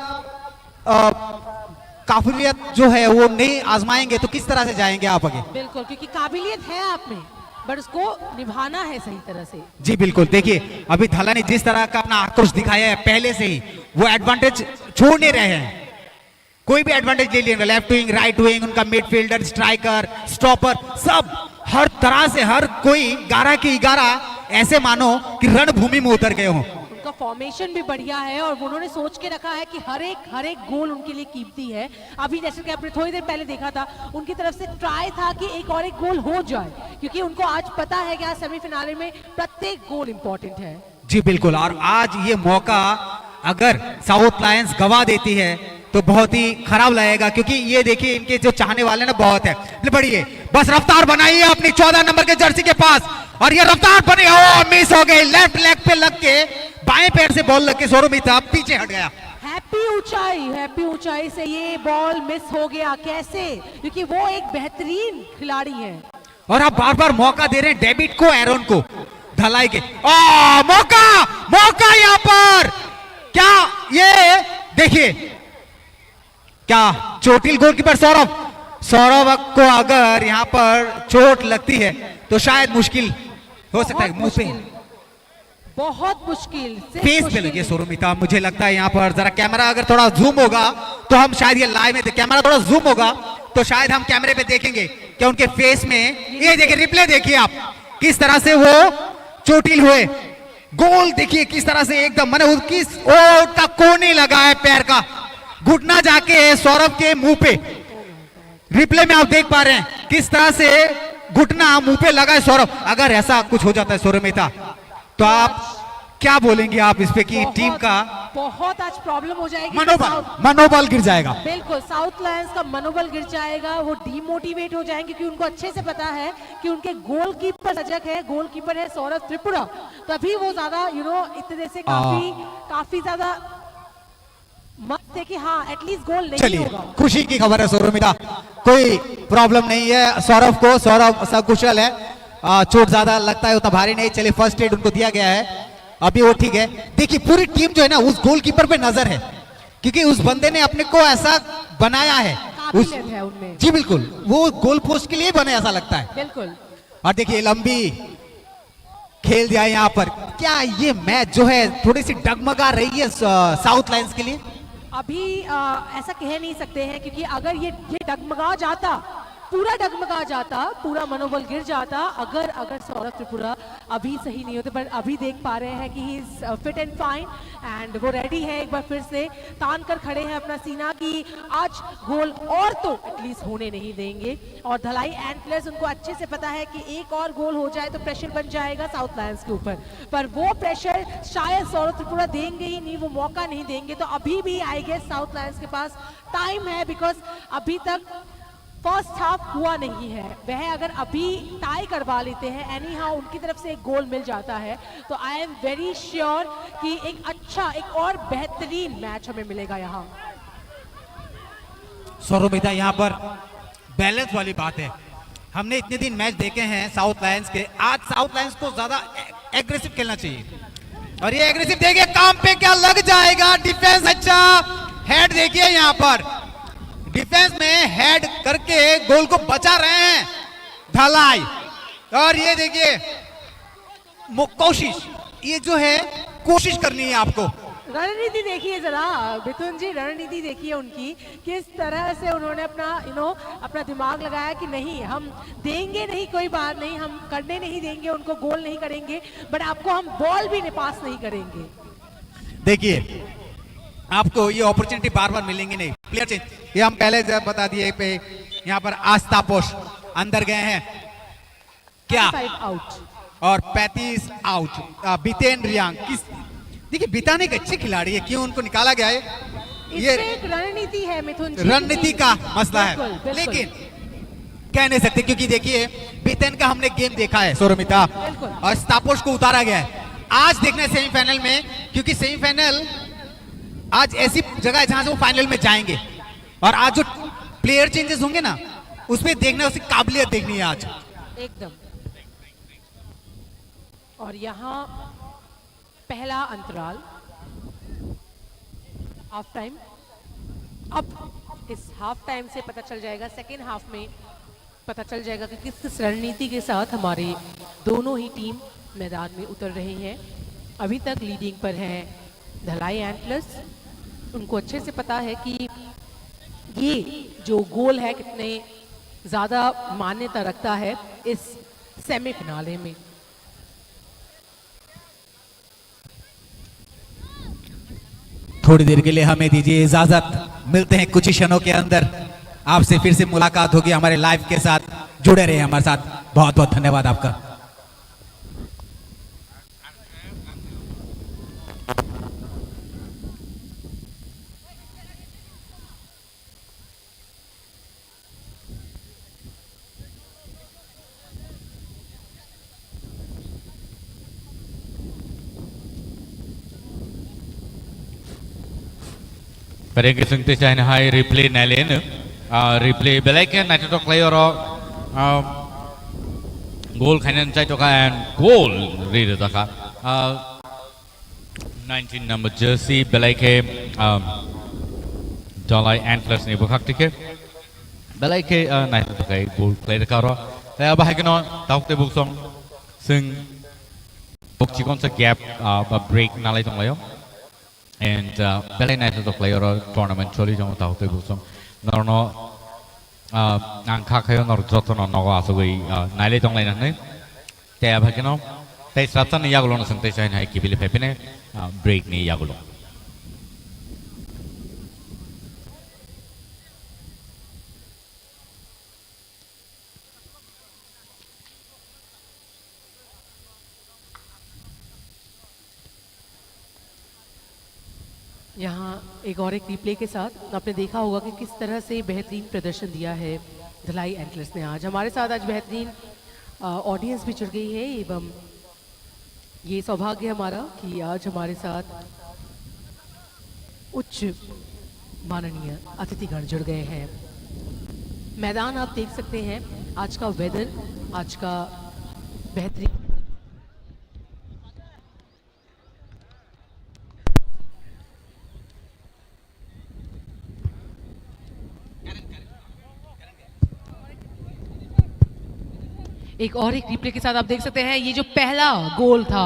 काबिलियत जो है वो नहीं आजमाएंगे तो किस तरह से जाएंगे आप आगे। बिल्कुल, क्योंकि काबिलियत है आप में, बट उसको निभाना है सही तरह से। जी बिल्कुल, देखिए अभी धला ने जिस तरह का अपना आक्रोश दिखाया है पहले से ही, वो एडवांटेज छोड़ नहीं रहे हैं, कोई भी एडवांटेज ले लिएगा, लेफ्ट विंग, राइट विंग, उनका मिडफील्डर, स्ट्राइकर, स्टॉपर, सब हर तरह से हर कोई 11 के 11 ऐसे मानो कि रणभूमि में उतर गए हों। उनका फॉर्मेशन भी बढ़िया है और उन्होंने सोच के रखा है कि हर एक गोल उनके लिए कीमती है। अभी जैसे कि आपने थोड़ी देर पहले देखा था, उनकी तरफ से ट्राई था कि एक और एक गोल हो जाए, क्योंकि उनको आज पता है कि आज सेमीफिनाले में प्रत्येक गोल इंपॉर्टेंट है। जी बिल्कुल, और आज ये मौका अगर साउथ लायंस गवा देती है तो बहुत ही खराब लगेगा, क्योंकि ये देखिए इनके जो चाहने वाले ना बहुत है। बढ़िए, बस रफ्तार बनाइए अपनी 14 नंबर के जर्सी के पास, और ये रफ्तार बनी, मिस हो गई, लेफ्ट लेग पे लग के बाएं पैर से बॉल लग के सौरभिता पीछे हट गया। हैप्पी ऊंचाई से ये बॉल मिस हो गया, कैसे? क्योंकि वो एक बेहतरीन खिलाड़ी है और आप बार बार मौका दे रहे हैं डेविड को, एरोन को, धलाई के। मौका यहाँ पर, क्या ये देखिए, क्या चोटिल गोलकीपर सौरभ को अगर यहाँ पर चोट लगती है तो शायद मुश्किल हो सकता है, मुंह पे, बहुत मुश्किल, फेस पे लगी सौरभिता। मुझे लगता है यहाँ पर जरा कैमरा अगर थोड़ा जूम होगा तो हम शायद ये लाइव में, कैमरा थोड़ा जूम होगा तो शायद हम कैमरे पे देखेंगे कि उनके फेस में, ये देखिए रिप्ले देखिए आप, किस तरह से वो चोटिल हुए। गोल देखिए किस तरह से एकदम मैंने किस कोने लगा है पैर का, घुटना जाके सौरभ के मुंह पे, रिप्ले में आप देख पा रहे हैं किस तरह से घुटना मुंह पे लगा है सौरभ। अगर ऐसा कुछ हो जाता है सौरभ मेहता तो आप क्या बोलेंगे आप इस पे कि टीम का बहुत आज प्रॉब्लम हो जाएगी। मनोबल गिर जाएगा। बिल्कुल, साउथ लायंस का मनोबल गिर जाएगा, वो डीमोटिवेट हो जाएंगे क्योंकि उनको अच्छे से पता है कि उनके गोलकीपर सजग है, गोलकीपर है सौरभ त्रिपुरा। तभी वो ज्यादा इतने देर से काफी ज्यादा मस्त है कि हाँ एटलीस्ट गोल नहीं चलिए होगा। खुशी की खबर है सौरभ मेहता, कोई प्रॉब्लम नहीं है सौरभ को, सौरभ सकुशल है, चोट ज्यादा लगता है उतना भारी नहीं। चलिए फर्स्ट एड उनको दिया गया है, अभी वो ठीक है। देखिए पूरी टीम जो है ना उस गोलकीपर पे नजर है क्योंकि उस बंदे ने अपने को ऐसा बनाया है, काबिलियत है उनमें। जी बिल्कुल, वो गोल पोस्ट के लिए बने ऐसा लगता है। बिल्कुल। और देखिए लंबी खेल दिया यहाँ पर। क्या ये मैच जो है थोड़ी सी डगमगा रही है साउथ लायंस के लिए? अभी ऐसा कह नहीं सकते हैं क्योंकि अगर ये डगमगा जाता, पूरा डगमगा जाता, पूरा मनोबल गिर जाता अगर सौरभ त्रिपुरा अभी सही नहीं होते। पर अभी देख पा रहे हैं कि he is fit and fine and वो रेडी है, एक बार फिर से तान कर खड़े हैं अपना सीना की आज गोल और तो एटलीस्ट होने नहीं देंगे। और धलाई एंटलर्स उनको अच्छे से पता है कि एक और गोल हो जाए तो प्रेशर बन जाएगा साउथ लायंस के ऊपर, पर वो प्रेशर शायद सौरभ त्रिपुरा देंगे ही नहीं, वो मौका नहीं देंगे। तो अभी भी आई गेस साउथ लायंस के पास टाइम है बिकॉज अभी तक फर्स्ट हाफ हुआ नहीं है। वह अगर अभी टाई करवा लेते हैं एनी हाउ उनकी तरफ से एक गोल मिल जाता है तो आई एम वेरी श्योर कि एक और बेहतरीन मैच हमें मिलेगा यहाँ। सौरभ मेहता यहाँ पर बैलेंस वाली बात है। हमने इतने दिन मैच देखे हैं साउथ लायंस के, आज साउथ लायंस को ज्यादा एग्रेसिव खेलना चाहिए और ये एग्रेसिव देखिए काम पे क्या लग जाएगा। डिफेंस अच्छा, हेड देखिए यहाँ पर डिफेंस में हेड करके गोल को बचा रहे हैं धलाई। और ये देखिए कोशिश, ये जो है कोशिश करनी है आपको। रणनीति देखिए जरा मिथुन जी, रणनीति देखिए उनकी, किस तरह से उन्होंने अपना दिमाग लगाया कि नहीं हम देंगे नहीं, कोई बात नहीं, हम करने नहीं देंगे, उनको गोल नहीं करेंगे, बट आपको हम बॉल भी पास नहीं करेंगे। देखिए आपको ये अपॉर्चुनिटी बार बार मिलेंगी नहीं। प्लेयर चेंज ये हम पहले जब बता दिए पे यहाँ पर आस्तापोश अंदर गए हैं क्या आउट और 35 आउट। बितेन रियांग किस, देखिए बितान एक अच्छे खिलाड़ी है, क्यों उनको निकाला गया है ये एक रणनीति है मिथुन जी, रणनीति का मसला है। बिल्कुल, बिल्कुल। लेकिन कह नहीं सकते क्योंकि देखिए बितेन का हमने गेम देखा है सौरमिता और स्तापोश को उतारा गया है। आज देखना है सेमीफाइनल में, क्योंकि सेमीफाइनल आज ऐसी जगह है जहां से वो फाइनल में जाएंगे और आज जो प्लेयर चेंजेस होंगे ना उसमें देखना है, उसकी काबिलियत देखनी है आज एकदम। और यहाँ पहला अंतराल हाफ टाइम, अब इस हाफ टाइम से पता चल जाएगा, सेकेंड हाफ में पता चल जाएगा कि किस रणनीति के साथ हमारे दोनों ही टीम मैदान में उतर रही हैं। अभी तक लीडिंग पर हैं धलाई एंटलर्स, उनको अच्छे से पता है कि ये जो गोल है कितने ज़्यादा मान्यता रखता है इस सेमीफिनाले में। थोड़ी देर के लिए हमें दीजिए इजाजत, मिलते हैं कुछ ही क्षणों के अंदर, आपसे फिर से मुलाकात होगी हमारे लाइव के साथ। जुड़े रहे हमारे साथ, बहुत बहुत धन्यवाद आपका। Barangay sungti sa high replay nalin, replay belakan na ito player goal kanan sa ito ka and goal rito ta ka 19 number jersey belake Dalai Antlers ni bukak tike belake na ito kay goal play ta ka ro kaya bahay kano tawag te buksong sing bukchikon sa gap break nalay tong layo and belai na ito player tournament choli jong tawag te buksong norno angka kayo nor joto no nogo asugay nalay tong layo nang kaya bahay kano tay sratan ni yagulo na sangtay sa inay kibili pepine break ni yagulo. यहाँ एक और एक replay के साथ आपने देखा होगा कि किस तरह से बेहतरीन प्रदर्शन दिया है धलाई एंटलर्स ने। आज हमारे साथ आज बेहतरीन ऑडियंस भी जुड़ गई है एवं ये सौभाग्य हमारा कि आज हमारे साथ उच्च माननीय अतिथिगण जुड़ गए हैं। मैदान आप देख सकते हैं, आज का वेदर, आज का बेहतरीन एक और एक रिप्ले के साथ आप देख सकते हैं ये जो पहला गोल था,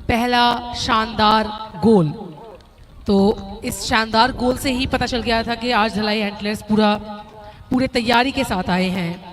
पहला शानदार गोल, तो इस शानदार गोल से ही पता चल गया था कि आज धलाई एंटलर्स पूरे तैयारी के साथ आए हैं।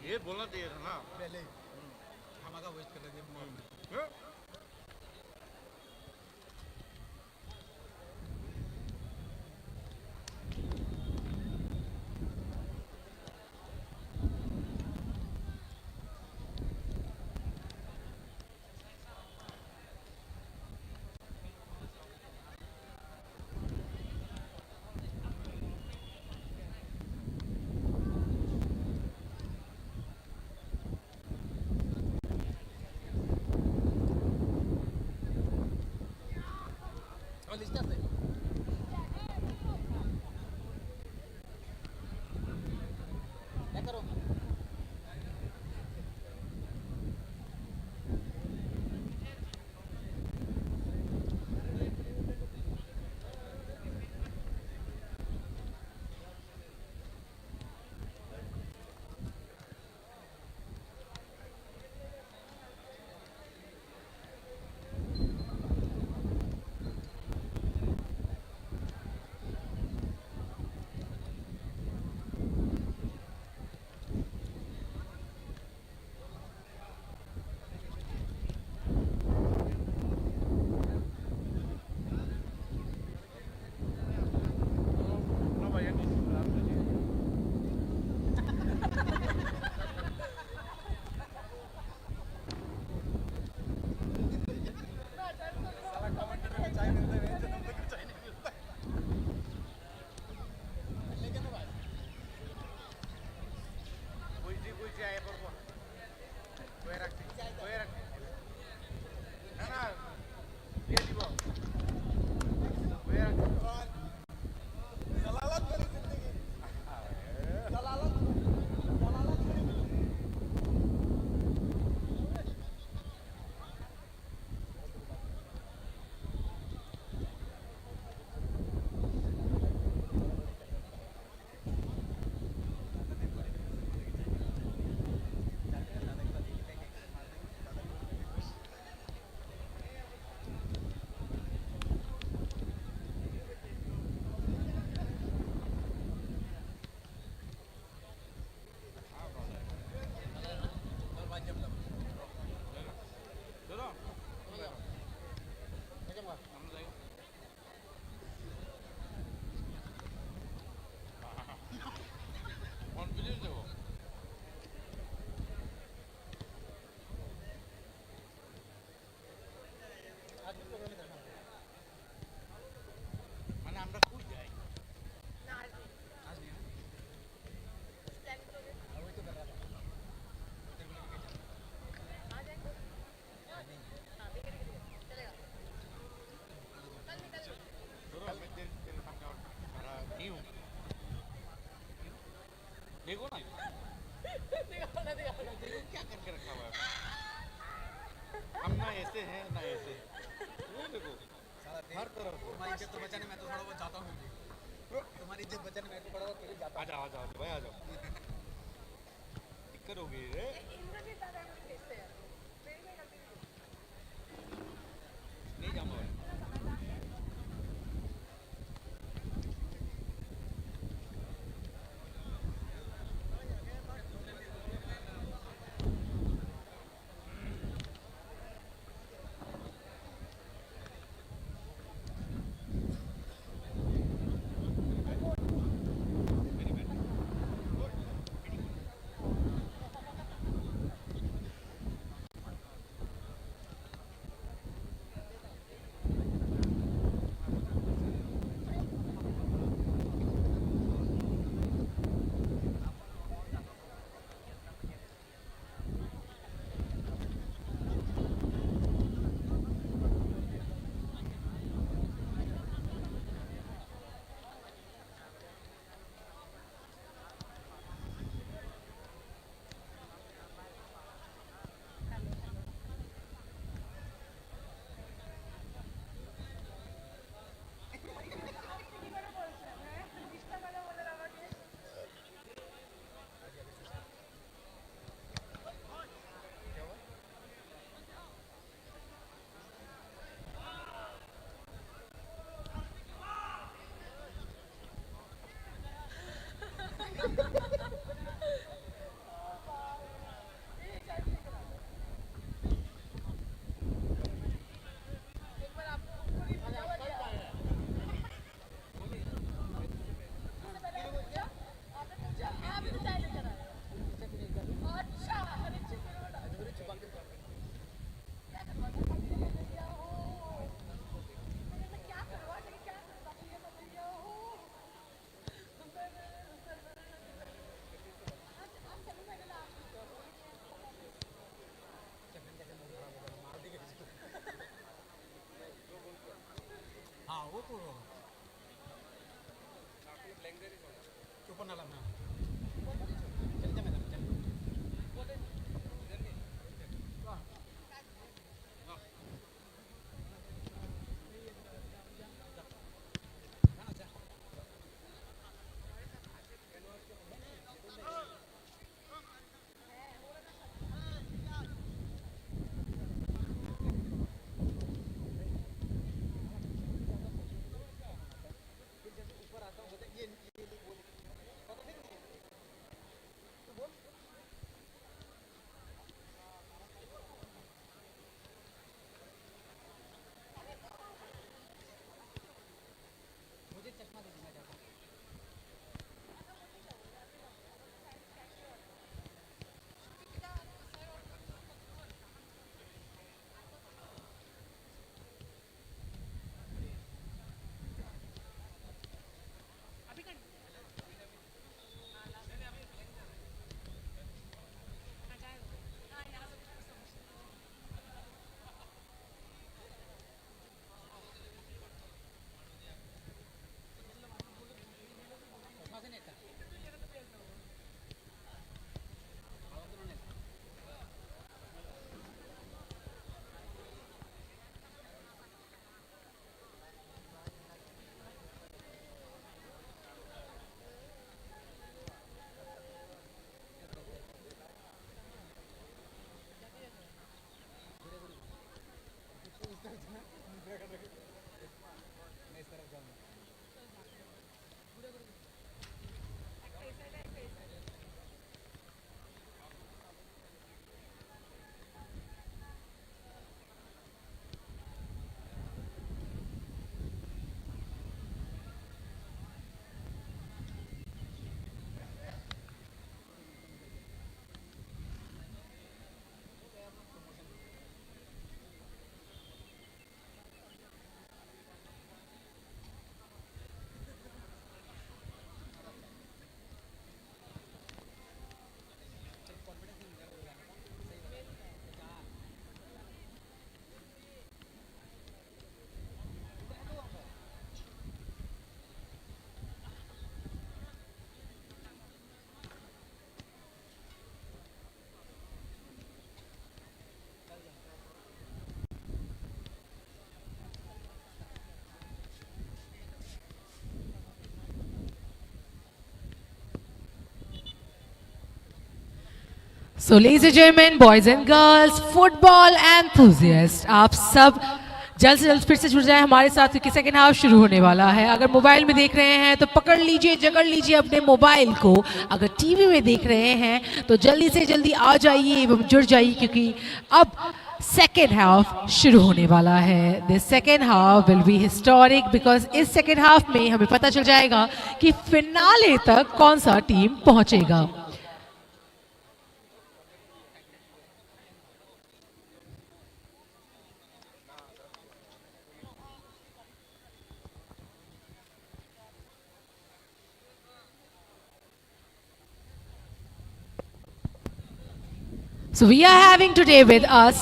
ये बोलना चाहिए था ना पहले हमारा वेट कर रहे थे। क्या करके रखा हुआ है हम ना ऐसे हैं ना ऐसे ये देखो हर तरफ तुम्हारी इज्जत तो बचाने मैं तो थोड़ा बहुत जाता हूँ तुम्हारी इज्जत बचाने मैं तो थोड़ा बहुत जाता आ जाओ भाई आ जाओ दिक्कत हो गई रे नहीं जाऊंगा भाई So, ladies and gentlemen, boys and girls, football enthusiasts, आप सब जल्द से जल्द फिर से जुड़ जाएं हमारे साथ क्योंकि सेकेंड हाफ शुरू होने वाला है। अगर मोबाइल में देख रहे हैं तो पकड़ लीजिए, जकड़ लीजिए अपने मोबाइल को। अगर टीवी में देख रहे हैं तो जल्दी से जल्दी आ जाइए एवं जुड़ जाइए क्योंकि अब सेकेंड हाफ शुरू होने वाला है। This second half will be historic because इस सेकेंड हाफ में हमें पता चल जाएगा कि फिनाले तक कौन सा टीम पहुंचेगा। So we are having today with us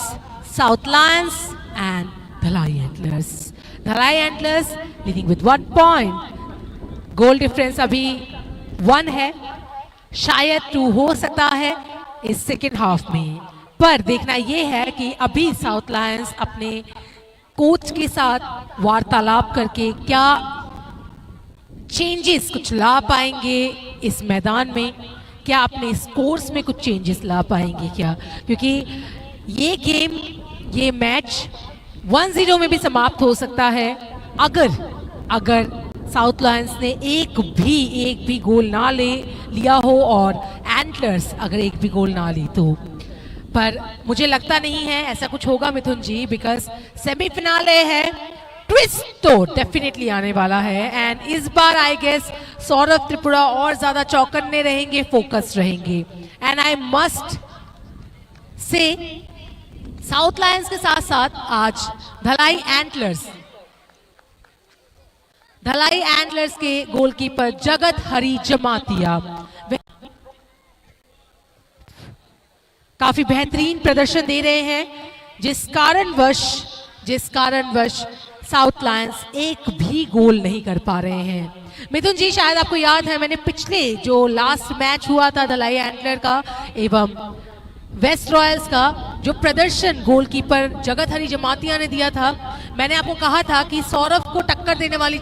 South Lions and Dhalai Antlers. Dhalai Antlers leading with 1 point. Goal difference अभी 1 है, शायद 2 हो सकता है इस सेकेंड हाफ में, पर देखना ये है कि अभी साउथ लायंस अपने कोच के साथ वार्तालाप करके क्या चेंजेस कुछ ला पाएंगे इस मैदान में, क्या अपने स्कोर्स में कुछ चेंजेस ला पाएंगे क्या, क्योंकि ये गेम ये मैच 1-0 में भी समाप्त हो सकता है अगर साउथ लायंस ने एक भी गोल ना लिया हो और एंटलर्स अगर एक भी गोल ना ली तो। पर मुझे लगता नहीं है ऐसा कुछ होगा मिथुन जी, बिकॉज सेमीफिनाले है, ट्विस्ट तो डेफिनेटली आने वाला है एंड इस बार आई गेस सौरभ त्रिपुरा और ज्यादा चौकन्ने रहेंगे, फोकस रहेंगे। एंड आई मस्ट से साउथ लायंस के साथ साथ आज धलाई एंटलर्स के गोलकीपर जगत हरी जमातिया काफी बेहतरीन प्रदर्शन दे रहे हैं, जिस कारणवश साउथ लायंस एक भी गोल नहीं कर पा रहे हैं। मिथुन जी शायद आपको याद है मैंने पिछले जो लास्ट मैच हुआ था धलाई एंटलर का एवं वेस्ट रॉयल्स का जो प्रदर्शन गोलकीपर जगत हरी जमातिया ने दिया था, मैंने आपको कहा था कि सौरभ को टक्कर देने वाली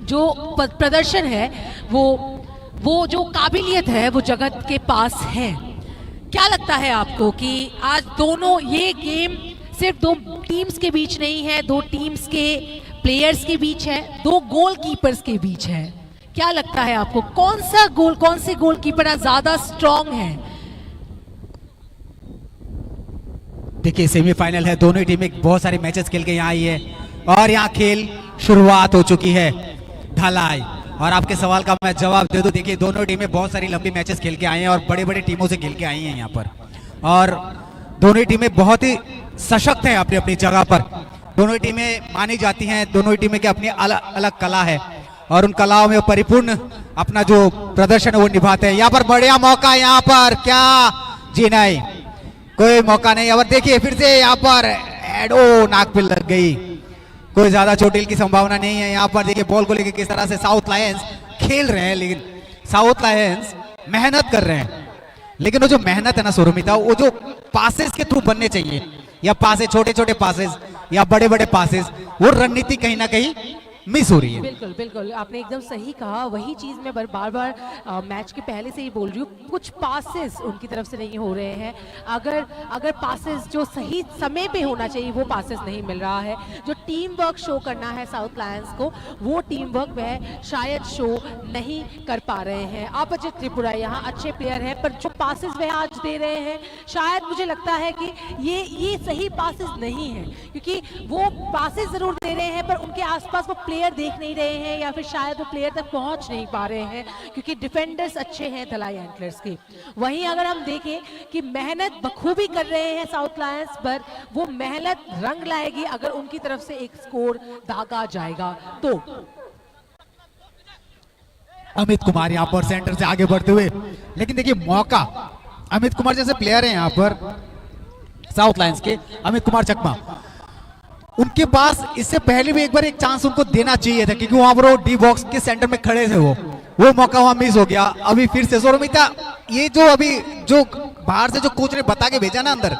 जो प्रदर्शन है वो जो काबिलियत है वो जगत के पास है। क्या लगता है आपको कि आज दोनों ये गेम सिर्फ 2 टीम्स के बीच नहीं है, 2 टीम्स के प्लेयर्स के बीच है, 2 गोलकीपर्स के बीच है। क्या लगता है आपको कौन से गोलकीपर ज्यादा स्ट्रॉन्ग है? देखिए सेमीफाइनल है, दोनों टीमें बहुत सारे मैचेस खेल के यहाँ आई है और यहाँ खेल शुरुआत हो चुकी है धलाई। और आपके सवाल का मैं जवाब दे दूं, देखिए दोनों टीमें बहुत सारी लंबी मैचेस खेल के आई हैं और बड़े बड़े टीमों से खेल के आई हैं यहाँ पर, और दोनों टीमें बहुत ही सशक्त हैं अपनी अपनी जगह पर। दोनों टीमें मानी जाती हैं, दोनों टीमें की अपनी अलग अलग कला है और उन कलाओं में परिपूर्ण अपना जो प्रदर्शन है वो निभाते हैं। यहाँ पर बढ़िया मौका, यहाँ पर क्या जी नहीं, कोई मौका नहीं। और देखिए फिर से यहाँ पर एडो नाक पे लग गई, कोई ज्यादा चोटिल की संभावना नहीं है। यहाँ पर देखिए बॉल को लेकर किस तरह से साउथ लायंस खेल रहे हैं, लेकिन साउथ लायंस मेहनत कर रहे हैं, लेकिन वो जो मेहनत है ना सुरमिता, वो जो पासेस के थ्रू बनने चाहिए, या पासेस छोटे छोटे पासेस या बड़े बड़े पासेस, वो रणनीति कहीं ना कहीं मिस हो रही है। बिल्कुल बिल्कुल आपने एकदम सही कहा, वही चीज मैं बार बार मैच के पहले से ही बोल रही हूँ, कुछ पासेस उनकी तरफ से नहीं हो रहे हैं। अगर पासेस जो सही समय पे होना चाहिए वो पासेस नहीं मिल रहा है। जो टीम वर्क शो करना है साउथ लायंस को, वो टीम वर्क वह शायद शो नहीं कर पा रहे हैं। अभिजीत त्रिपुरा यहाँ अच्छे प्लेयर हैं, पर जो पासेस वह आज दे रहे हैं शायद मुझे लगता है कि ये सही पासेस नहीं है, क्योंकि वो पासेस जरूर दे रहे हैं पर उनके आसपास वो प्लेयर देख नहीं रहे हैं या फिर शायद वो प्लेयर तक पहुंच नहीं पा रहे हैं, क्योंकि डिफेंडर्स अच्छे हैं धलाई एंटलर्स के। वहीं अगर हम देखें कि मेहनत बखूबी कर रहे हैं साउथ लायंस, पर वो मेहनत रंग लाएगी अगर उनकी तरफ से एक स्कोर दागा जाएगा तो। अमित कुमार यहाँ पर सेंटर से आगे बढ़ते हुए, लेकिन देखिए मौका, अमित कुमार जैसे प्लेयर हैं यहाँ पर साउथ लायंस के, अमित कुमार चकमा, उनके पास इससे पहले भी एक बार एक चांस उनको देना चाहिए था, क्योंकि वहां पर वो डी बॉक्स के सेंटर में खड़े थे, वो मौका वहां मिस हो गया। अभी फिर से सोरमिता, ये जो अभी जो बाहर से जो कोच ने बता के भेजा ना अंदर,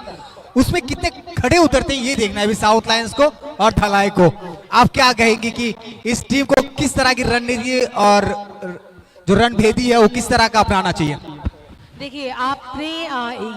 उसमें कितने खड़े उतरते हैं ये देखना है अभी साउथ लायंस को और धलाई को। आप क्या कहेंगे कि इस टीम को किस तरह की रणनीति और जो रणभेदी है वो किस तरह का अपनाना चाहिए? देखिए आपने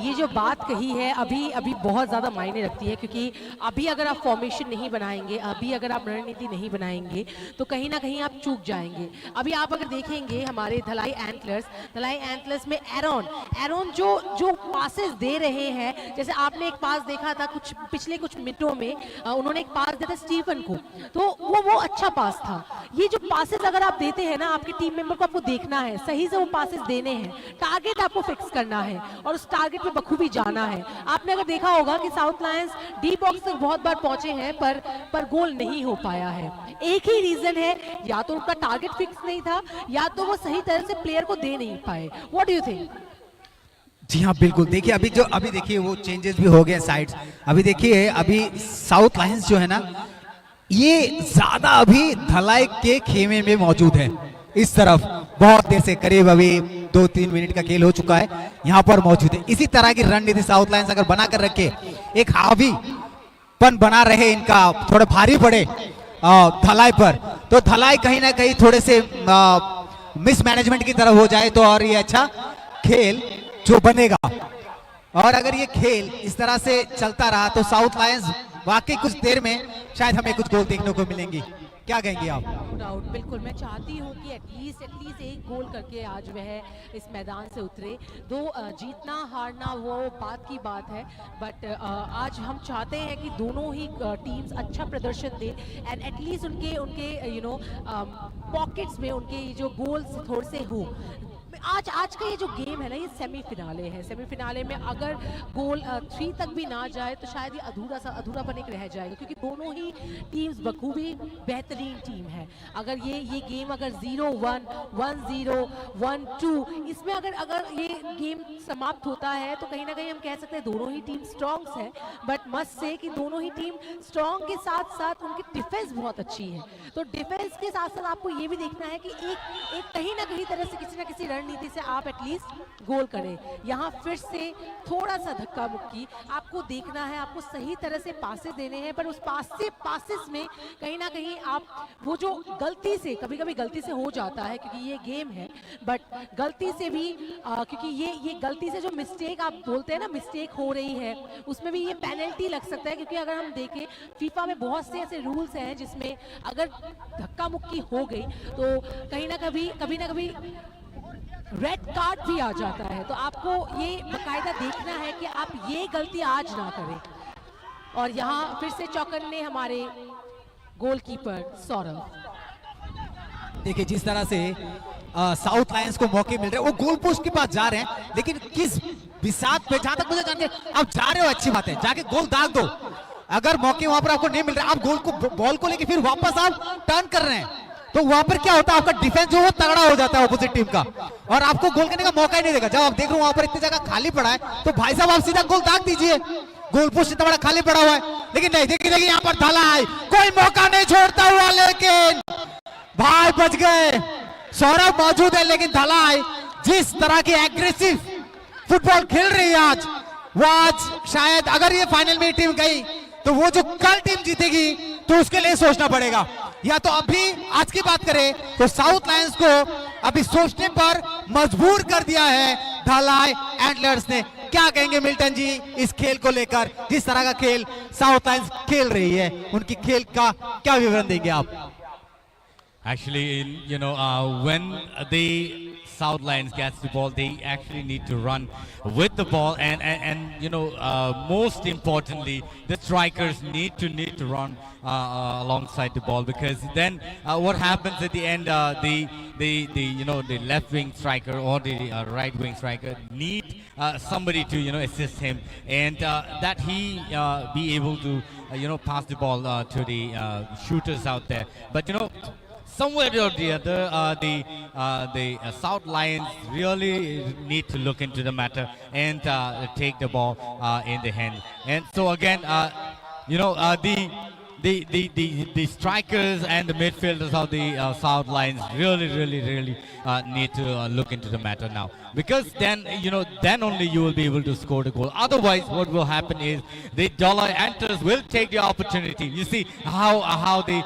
ये जो बात कही है अभी अभी बहुत ज़्यादा मायने रखती है, क्योंकि अभी अगर आप फॉर्मेशन नहीं बनाएंगे, अभी अगर आप रणनीति नहीं बनाएंगे तो कहीं ना कहीं आप चूक जाएंगे। अभी आप अगर देखेंगे हमारे धलाई एंटलर्स में एरोन जो पासेस दे रहे हैं, जैसे आपने एक पास देखा था पिछले कुछ मिनटों में, उन्होंने एक पास दिया था स्टीफन को, तो वो अच्छा पास था। ये जो पासेस अगर आप देते हैं ना, आपके टीम मेंबर को आपको देखना है, सही से वो पासेस देने हैं, टारगेट आपको फिक्स करना है और उस टारगेट पे बखूबी जाना है। आपने अगर देखा होगा कि साउथ लायंस डी बॉक्स तक बहुत बार पहुंचे हैं पर गोल नहीं हो पाया है। एक ही रीजन है, या तो उनका टारगेट फिक्स नहीं था या तो वो सही तरह से प्लेयर को दे नहीं पाए। What do you think? जी हाँ बिल्कुल, देखिए अभी देखिए वो चेंजेस भी हो गए साइड्स। अभी देखिए अभी साउथ लायंस जो है ना, ये ज्यादा अभी धलाई के खेमे में मौजूद है। इस तरफ बहुत देर से, करीब अभी 2-3 मिनट का खेल हो चुका है, यहाँ पर मौजूद है। इसी तरह की रणनीति साउथ लायंस अगर बना कर रखे, एक हावीपन बना रहे, इनका थोड़ा भारी पड़े धलाई पर, तो धलाई कहीं ना कहीं थोड़े से मिसमैनेजमेंट की तरफ हो जाए तो और ये अच्छा खेल जो बनेगा। और अगर ये खेल इस तरह से चलता रहा तो साउथ लायंस वाकई कुछ देर में शायद हमें कुछ गोल देखने को मिलेंगी। क्या कहेंगे आप? नो डाउट, बिल्कुल मैं चाहती हूँ कि एटलीस्ट एक गोल करके आज वह इस मैदान से उतरे। दो जीतना हारना वो बात की बात है, बट आज हम चाहते हैं कि दोनों ही टीम्स अच्छा प्रदर्शन दें एंड एटलीस्ट उनके पॉकेट्स में उनके जो गोल्स थोड़े से हो। आज का ये जो गेम है ना, ये सेमीफिनाले है। सेमीफिनाले में अगर गोल 3 तक भी ना जाए तो शायद ये अधूरापन एक रह जाएगा, क्योंकि दोनों ही टीम्स बखूबी बेहतरीन टीम है। अगर ये गेम अगर 0-1, 1-0, 1-2 इसमें अगर ये गेम समाप्त होता है तो कहीं ना कहीं हम कह सकते हैं दोनों ही टीम स्ट्रॉन्ग्स है। बट मस्ट से कि दोनों ही टीम स्ट्रॉन्ग के साथ साथ उनकी डिफेंस बहुत अच्छी है। तो डिफेंस के साथ साथ आपको ये भी देखना है कि एक कहीं ना कहीं तरह से किसी ना किसी रणनीति से आप एटलीस्ट गोल करें। यहाँ फिर से थोड़ा सा धक्का मुक्की आपको देखना है, आपको सही तरह से पासे देने हैं, पर उस पासेस में कहीं ना कहीं आप वो जो गलती से कभी गलती से हो जाता है, क्योंकि ये गेम है, बट गलती से भी क्योंकि ये गलती से जो मिस्टेक आप बोलते हैं ना, मिस्टेक हो रही है, उसमें भी ये पेनल्टी लग सकता है। क्योंकि अगर हम देखें फीफा में बहुत से ऐसे रूल्स हैं जिसमें अगर धक्का मुक्की हो गई तो कहीं ना कभी रेड कार्ड भी आ जाता है। तो आपको ये बकायदा देखना है कि आप ये गलती आज ना करें। और यहाँ फिर से चौकन्ने हमारे गोलकीपर सौरभ। देखिए जिस तरह से साउथ लायंस को मौके मिल रहे हैं, वो गोल पोस्ट के पास जा रहे हैं, लेकिन किस बिसात पे, जहां तक मुझे जान के आप जा रहे हो अच्छी बात है, जाके गोल दाग दो। अगर मौके वहां पर आपको नहीं मिल रहे, आप बॉल को लेके फिर वापस आप टर्न कर रहे हैं, तो वहां पर क्या होता है, आपका डिफेंस जो है तगड़ा हो जाता है अपोजिट टीम का, और आपको गोल करने का मौका ही नहीं देगा। जब आप देख रहे हो वहां पर इतनी जगह खाली पड़ा है, तो भाई साहब आप सीधा गोल दाग दीजिए। गोल पोस्ट इतना बड़ा खाली पड़ा हुआ है, लेकिन नहीं, देखिए यहाँ पर धलाई, कोई मौका नहीं छोड़ता हुआ, लेकिन भाई बच गए। सौरभ मौजूद है, लेकिन धलाई जिस तरह की एग्रेसिव फुटबॉल खेल रही है आज, वो आज शायद अगर ये फाइनल में टीम गई तो वो जो कल टीम जीतेगी तो उसके लिए सोचना पड़ेगा। या तो अभी आज की बात करें तो साउथ लायंस को अभी सोचने पर मजबूर कर दिया है धलाई एंटलर्स ने। क्या कहेंगे मिल्टन जी इस खेल को लेकर, जिस तरह का खेल साउथ लायंस खेल रही है, उनकी खेल का क्या विवरण देंगे आप? Actually, when the South Lions gets the ball, they actually need to run with the ball, and most importantly, the strikers need to run alongside the ball, because then what happens at the end, the left wing striker or the right wing striker need somebody to assist him, and that he be able to pass the ball to the shooters out there. But somewhere or the other, the South Lions really need to look into the matter and take the ball in the hand. And so again, the strikers and the midfielders of the South Lions really need to look into the matter now, because then then only you will be able to score the goal. Otherwise, what will happen is the Dollar Antlers will take the opportunity. You see how the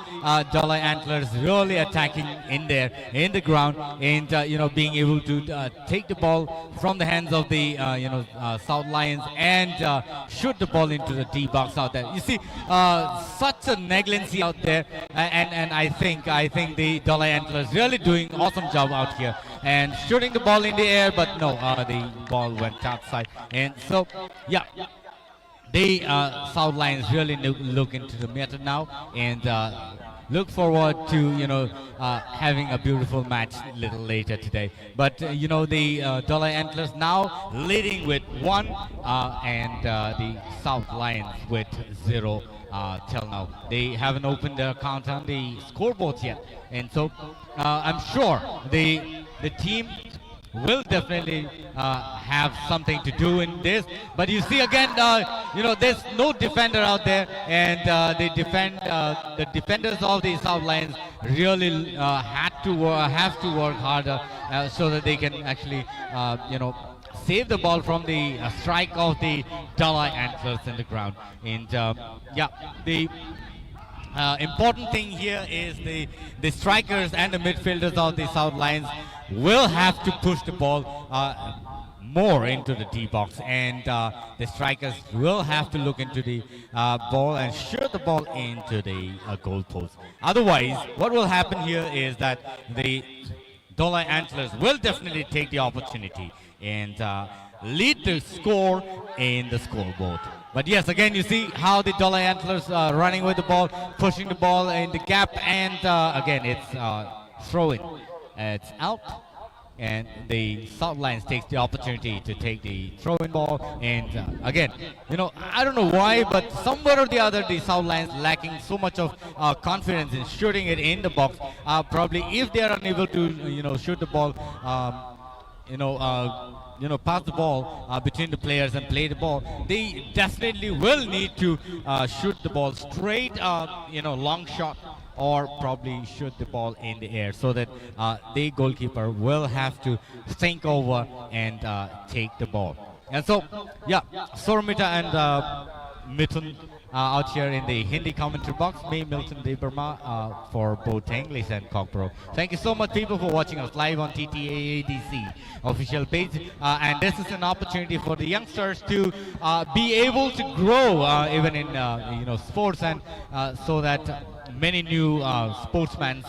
Dollar Antlers really attacking in there in the ground, and being able to take the ball from the hands of the South Lions and shoot the ball into the D box out there. You see such a negligency out there, and I think the Dollar Antlers really doing awesome job out here and shooting the ball in the air, but no, the ball went outside. And so yeah, the South Lions really look into the matter now, and look forward to having a beautiful match a little later today. But the Dollar Antlers now leading with 1, and the South Lions with 0 till now. They haven't opened their account on the scoreboard yet, and so I'm sure the team will definitely have something to do in this. But you see again, there's no defender out there, and the defenders of the South Lions really have to work harder so that they can actually save the ball from the strike of the Dollar Antlers in the ground. And the important thing here is the strikers and the midfielders of the South Lions will have to push the ball more into the D box, and the strikers will have to look into the ball and shoot the ball into the goal post. Otherwise, what will happen here is that the Dollar Antlers will definitely take the opportunity and lead the score in the scoreboard. But yes, again, you see how the Dollar Antlers are running with the ball, pushing the ball in the gap, and again, it's throw-in. It's out, and the South Lions takes the opportunity to take the throw-in ball. And again, I don't know why, but somewhere or the other, the South Lions lacking so much of confidence in shooting it in the box. Probably if they are unable to, shoot the ball, pass the ball between the players and play the ball, they definitely will need to shoot the ball straight, long shot, or probably shoot the ball in the air, so that the goalkeeper will have to think over and take the ball. And so, yeah, Soramita and Mithun out here in the Hindi commentary box. Me, Milton Debarma, for both English and Cockpro. Thank you so much, people, for watching us live on TTAADC official page. And this is an opportunity for the youngsters to be able to grow even in sports, and so that many new sportsmen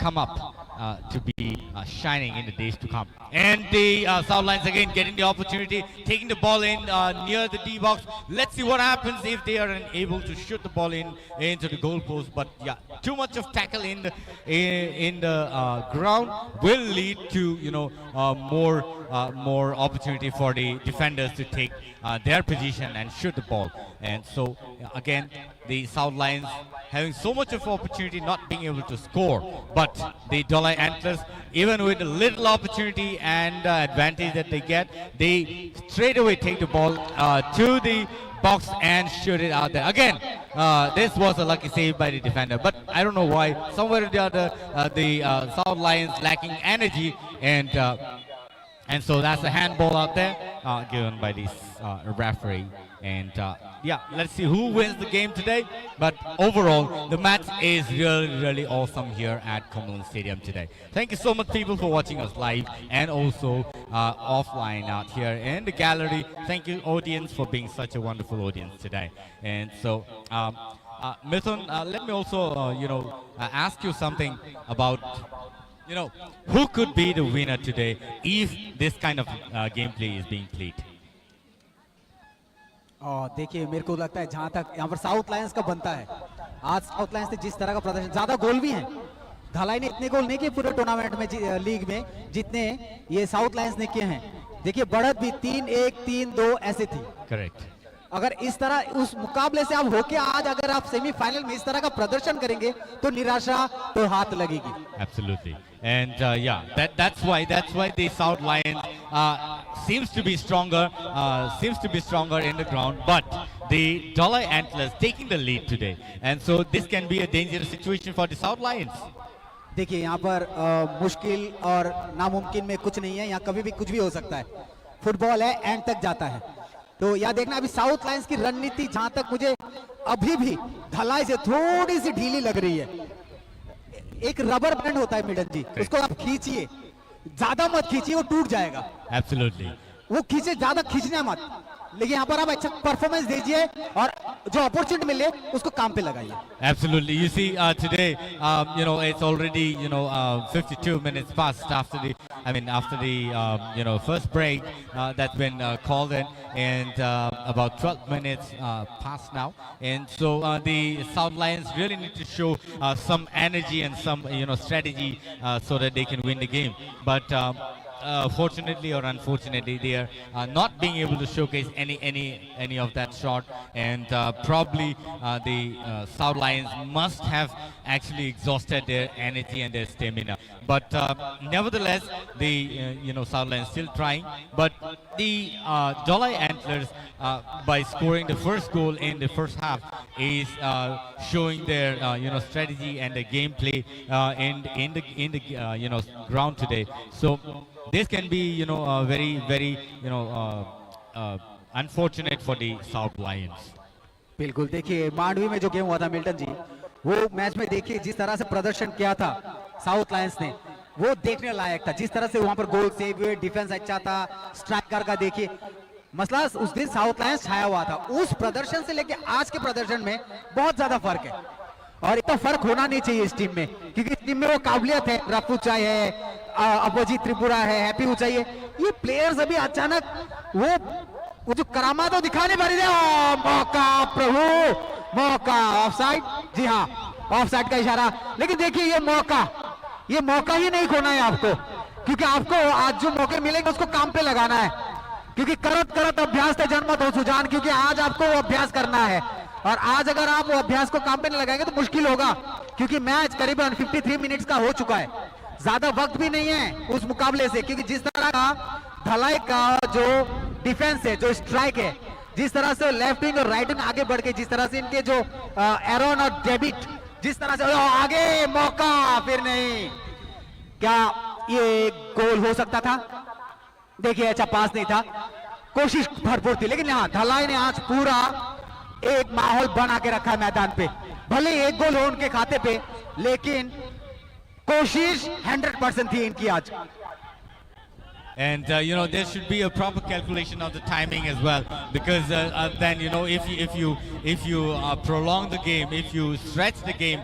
come up to be shining in the days to come. And the South Lions again getting the opportunity, taking the ball in near the D box. Let's see what happens if they are unable to shoot the ball into the goal post. But yeah, too much of tackle in the ground will lead to more opportunity for the defenders to take their position and shoot the ball. And so again, the South Lions having so much of opportunity, not being able to score, but the Dollar Antlers, even with a little opportunity and advantage that they get, they straight away take the ball to the box and shoot it out there. Again, this was a lucky save by the defender, but I don't know why. Somewhere or the other, the South Lions lacking energy, and so that's a handball out there given by this referee. And yeah, let's see who wins the game today. But overall, the match is really awesome here at Kowloon Stadium today. Thank you so much, people, for watching us live and also offline out here in the gallery. Thank you, audience, for being such a wonderful audience today. And so, Mithun, let me also, ask you something about, who could be the winner today if this kind of gameplay is being played? देखिए, मेरे को लगता है जहां तक यहाँ पर south Lions का बनता है, आज साउथ लायंस ने जिस तरह का प्रदर्शन, ज्यादा गोल भी हैं, धलाई ने इतने गोल नहीं किए पूरे टूर्नामेंट में लीग में जितने ये साउथ लायंस ने किए हैं. देखिए, बढ़त भी 3-1 3-2 ऐसे थी. करेक्ट. अगर इस तरह उस मुकाबले से आप होके आज अगर आप सेमीफाइनल में इस तरह का प्रदर्शन करेंगे तो निराशा तो हाथ लगेगी. Absolutely. And yeah, that's why the South Lions seems to be stronger in the ground. But the Dollar Antlers taking the lead today. And so this can be a dangerous situation for the South Lions. देखिए यहाँ पर मुश्किल और नामुमकिन में कुछ नहीं है, यहाँ कभी भी कुछ भी हो सकता है। फुटबॉल है, एंड तक जाता है। तो यहाँ देखना अभी साउथ लायंस की रणनीति जहां तक मुझे अभी भी ढलाई से थोड़ी सी ढीली लग रही है। एक रबर बैंड होता है मिडन जी, उसको आप खींचिए, ज्यादा मत खींचिए, वो टूट जाएगा। Absolutely. वो खींचे, ज्यादा खींचना मत, लेकिन यहाँ पर आप अच्छा परफॉर्मेंस दीजिए और जो अपॉर्चुनिटी मिले उसको काम पे लगाइए। Absolutely. You see, today, it's already, 52 minutes past after the first break that's been called in, and about 12 minutes past now. And so the South Lions really need to show some energy and some, strategy so that they can win the game. But fortunately or unfortunately, they are not being able to showcase any of that shot, and probably the South Lions must have actually exhausted their energy and their stamina. But nevertheless, the South Lions still trying. But the Dollar Antlers, by scoring the first goal in the first half, is showing their strategy and the gameplay in the ground today. So this can be very very unfortunate for the South Lions. बिल्कुल, देखिए मांडवी में जो game हुआ था Milton जी, वो match में देखिए जिस तरह से प्रदर्शन किया था साउथ लायंस ने, वो देखने लायक था। जिस तरह से वहां पर गोल सेव हुए, डिफेंस अच्छा था, स्ट्राइकर का देखिए मसला, उस दिन साउथ लायंस छाया हुआ था। उस प्रदर्शन से लेके आज के प्रदर्शन में बहुत ज्यादा फर्क है, और इतना फर्क होना नहीं चाहिए इस टीम में, क्योंकि इस टीम में वो काबिलियत है। रफू चाय है, अपोजिट त्रिपुरा है, हैप्पी ऊंचाई है, ये प्लेयर्स अभी अचानक वो जो करामात तो दिखाने भरी है। मौका प्रभु, मौका ऑफसाइड, जी हाँ ऑफसाइड का इशारा। लेकिन देखिए ये मौका ही नहीं खोना है आपको, क्योंकि आपको आज जो मौके मिलेंगे उसको काम पे लगाना है, क्योंकि करत करत अभ्यास ते जन्मत हो सुजान, क्योंकि आज आपको वो अभ्यास करना है, और आज अगर आप वो अभ्यास को काम पे नहीं लगाएंगे तो मुश्किल होगा, क्योंकि मैच करीबन 53 मिनट्स का हो चुका है। ज्यादा वक्त भी नहीं है उस मुकाबले से, क्योंकि जिस तरह का ढलाई का जो डिफेंस है, जो स्ट्राइक है, जिस तरह से लेफ्ट विंग और राइट विंग आगे बढ़ के, जिस तरह से इनके जो एरोन और डेबिट, जिस तरह से आगे मौका, फिर नहीं, क्या ये गोल हो सकता था? देखिए अच्छा पास नहीं था, कोशिश भरपूर थी, लेकिन हाँ ढलाई ने आज पूरा एक माहौल बना के रखा है मैदान पे। भले एक गोल हो उनके खाते पे, लेकिन कोशिश 100% थी इनकी आज। And there should be a proper calculation of the timing as well, because then if you prolong the game, if you stretch the game,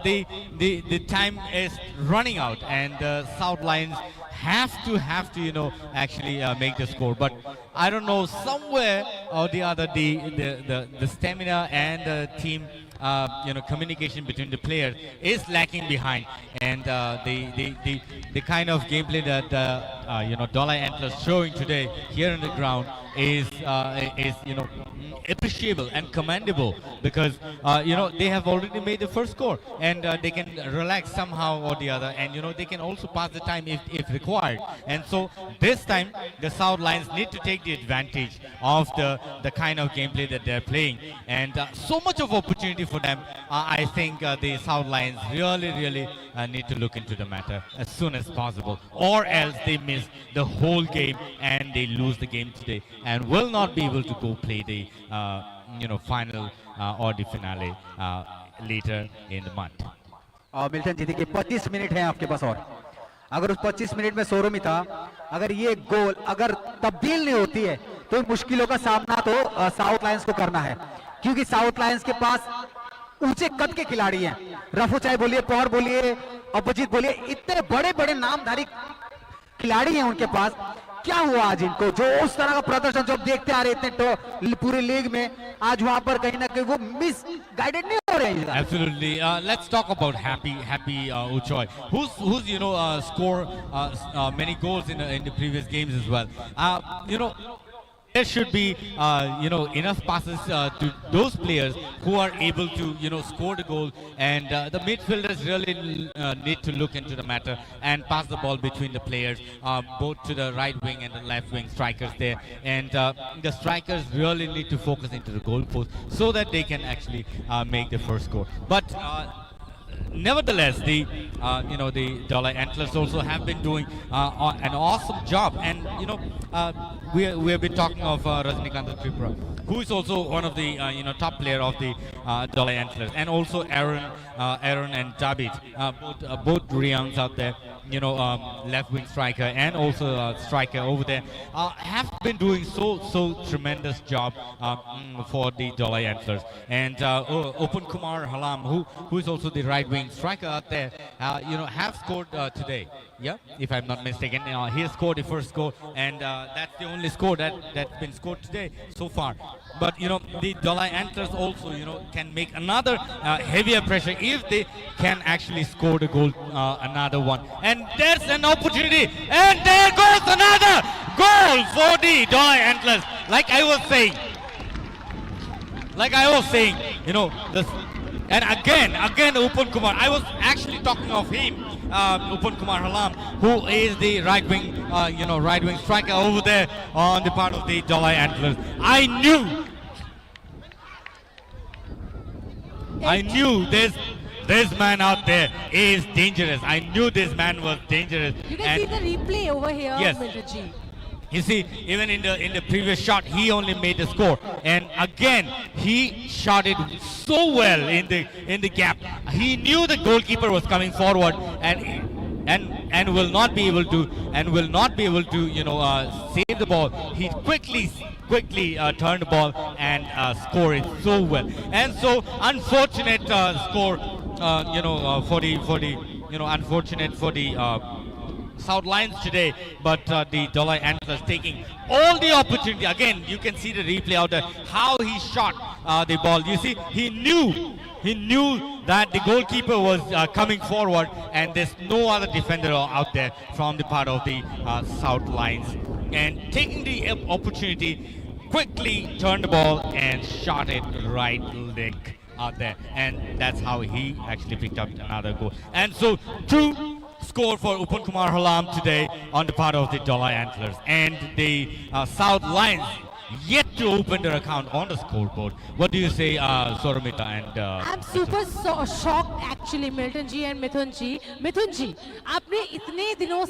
the time is running out, and South Lions have to actually make the score. But I don't know, somewhere or the other, the stamina and the team communication between the players is lacking behind, and the kind of gameplay that Dollar Antlers showing today here on the ground is appreciable and commendable, because they have already made the first score, and they can relax somehow or the other, and they can also pass the time if required. And so this time the South Lions need to take the advantage of the kind of gameplay that they're playing, and so much of opportunity for them. I think the South Lions really need to look into the matter as soon as possible, or else they miss the whole game and they lose the game today and will not be able to go play the final or the finale later in the month. Milton ji देखिए 25 minute है आपके पास, और अगर उस 25 minute में सोरोमी था, अगर ये गोल अगर तब्दील नहीं होती है तो मुश्किलों का सामना तो साउथ लायंस को करना है, क्योंकि साउथ लायंस के पास ऊंचे कद के खिलाड़ी हैं। रफू चाहे बोलिए, पौर बोलिए, अपोजिट बोलिए, इतने बड़े बड़े नामधारी खिलाड़ी हैं उनके पास। क्या हुआ आज इनको, जो उस तरह का प्रदर्शन जो देखते आ रहे इतने पूरे लीग में, आज वहां पर कहीं ना कहीं वो मिस गाइडेड नहीं हो रहे हैं। Absolutely. Let's talk about Happy Uchoy, who's scored many goals in the previous games as well. there should be, enough passes to those players who are able to, score the goal. And the midfielders really need to look into the matter and pass the ball between the players, both to the right wing and the left wing strikers there. And the strikers really need to focus into the goal post so that they can actually make the first goal. But nevertheless, the Dalai Antlers also have been doing an awesome job, and we have been talking of Rajinikanth Tripura, who is also one of the top player of the Dalai Antlers, and also Aaron and David, both Rians out there, left wing striker and also striker over there, have been doing so tremendous job for the Dalai Antlers. And Open Kumar Halam, who is also the right wing striker out there, have scored today. Yeah, if I'm not mistaken, he has scored the first goal, and that's the only score that's been scored today so far. But the Dalai Antlers also can make another heavier pressure if they can actually score the goal, another one. And there's an opportunity, and there goes another goal for the Dalai Antlers. Like I was saying, this. And again, Upan Kumar. I was actually talking of him, Upan Kumar Halam, who is the right wing striker over there on the part of the Dalai Antlers. I knew this man out there is dangerous. I knew this man was dangerous. You can see the replay over here, Yes. Milton Ji. You see, even in the previous shot, he only made the score, and again he shot it so well in the gap. He knew the goalkeeper was coming forward, and will not be able to save the ball. He quickly turned the ball and scored it so well. And so unfortunate score, unfortunate for the South Lions today, but the Dalai Antlers taking all the opportunity. Again, you can see the replay out there, how he shot the ball. You see, he knew that the goalkeeper was coming forward, and there's no other defender out there from the part of the South Lions. And taking the opportunity, quickly turned the ball and shot it right leg out there. And that's how he actually picked up another goal. And so, true score for Upan Kumar Halam today on the part of the Dalai Antlers. And the South Lions yet to open their account on the scoreboard. What do you say, Soramita and... I'm super shocked actually, Milton ji and मिथुन जी. मिथुन जी, आपने इतने दिनों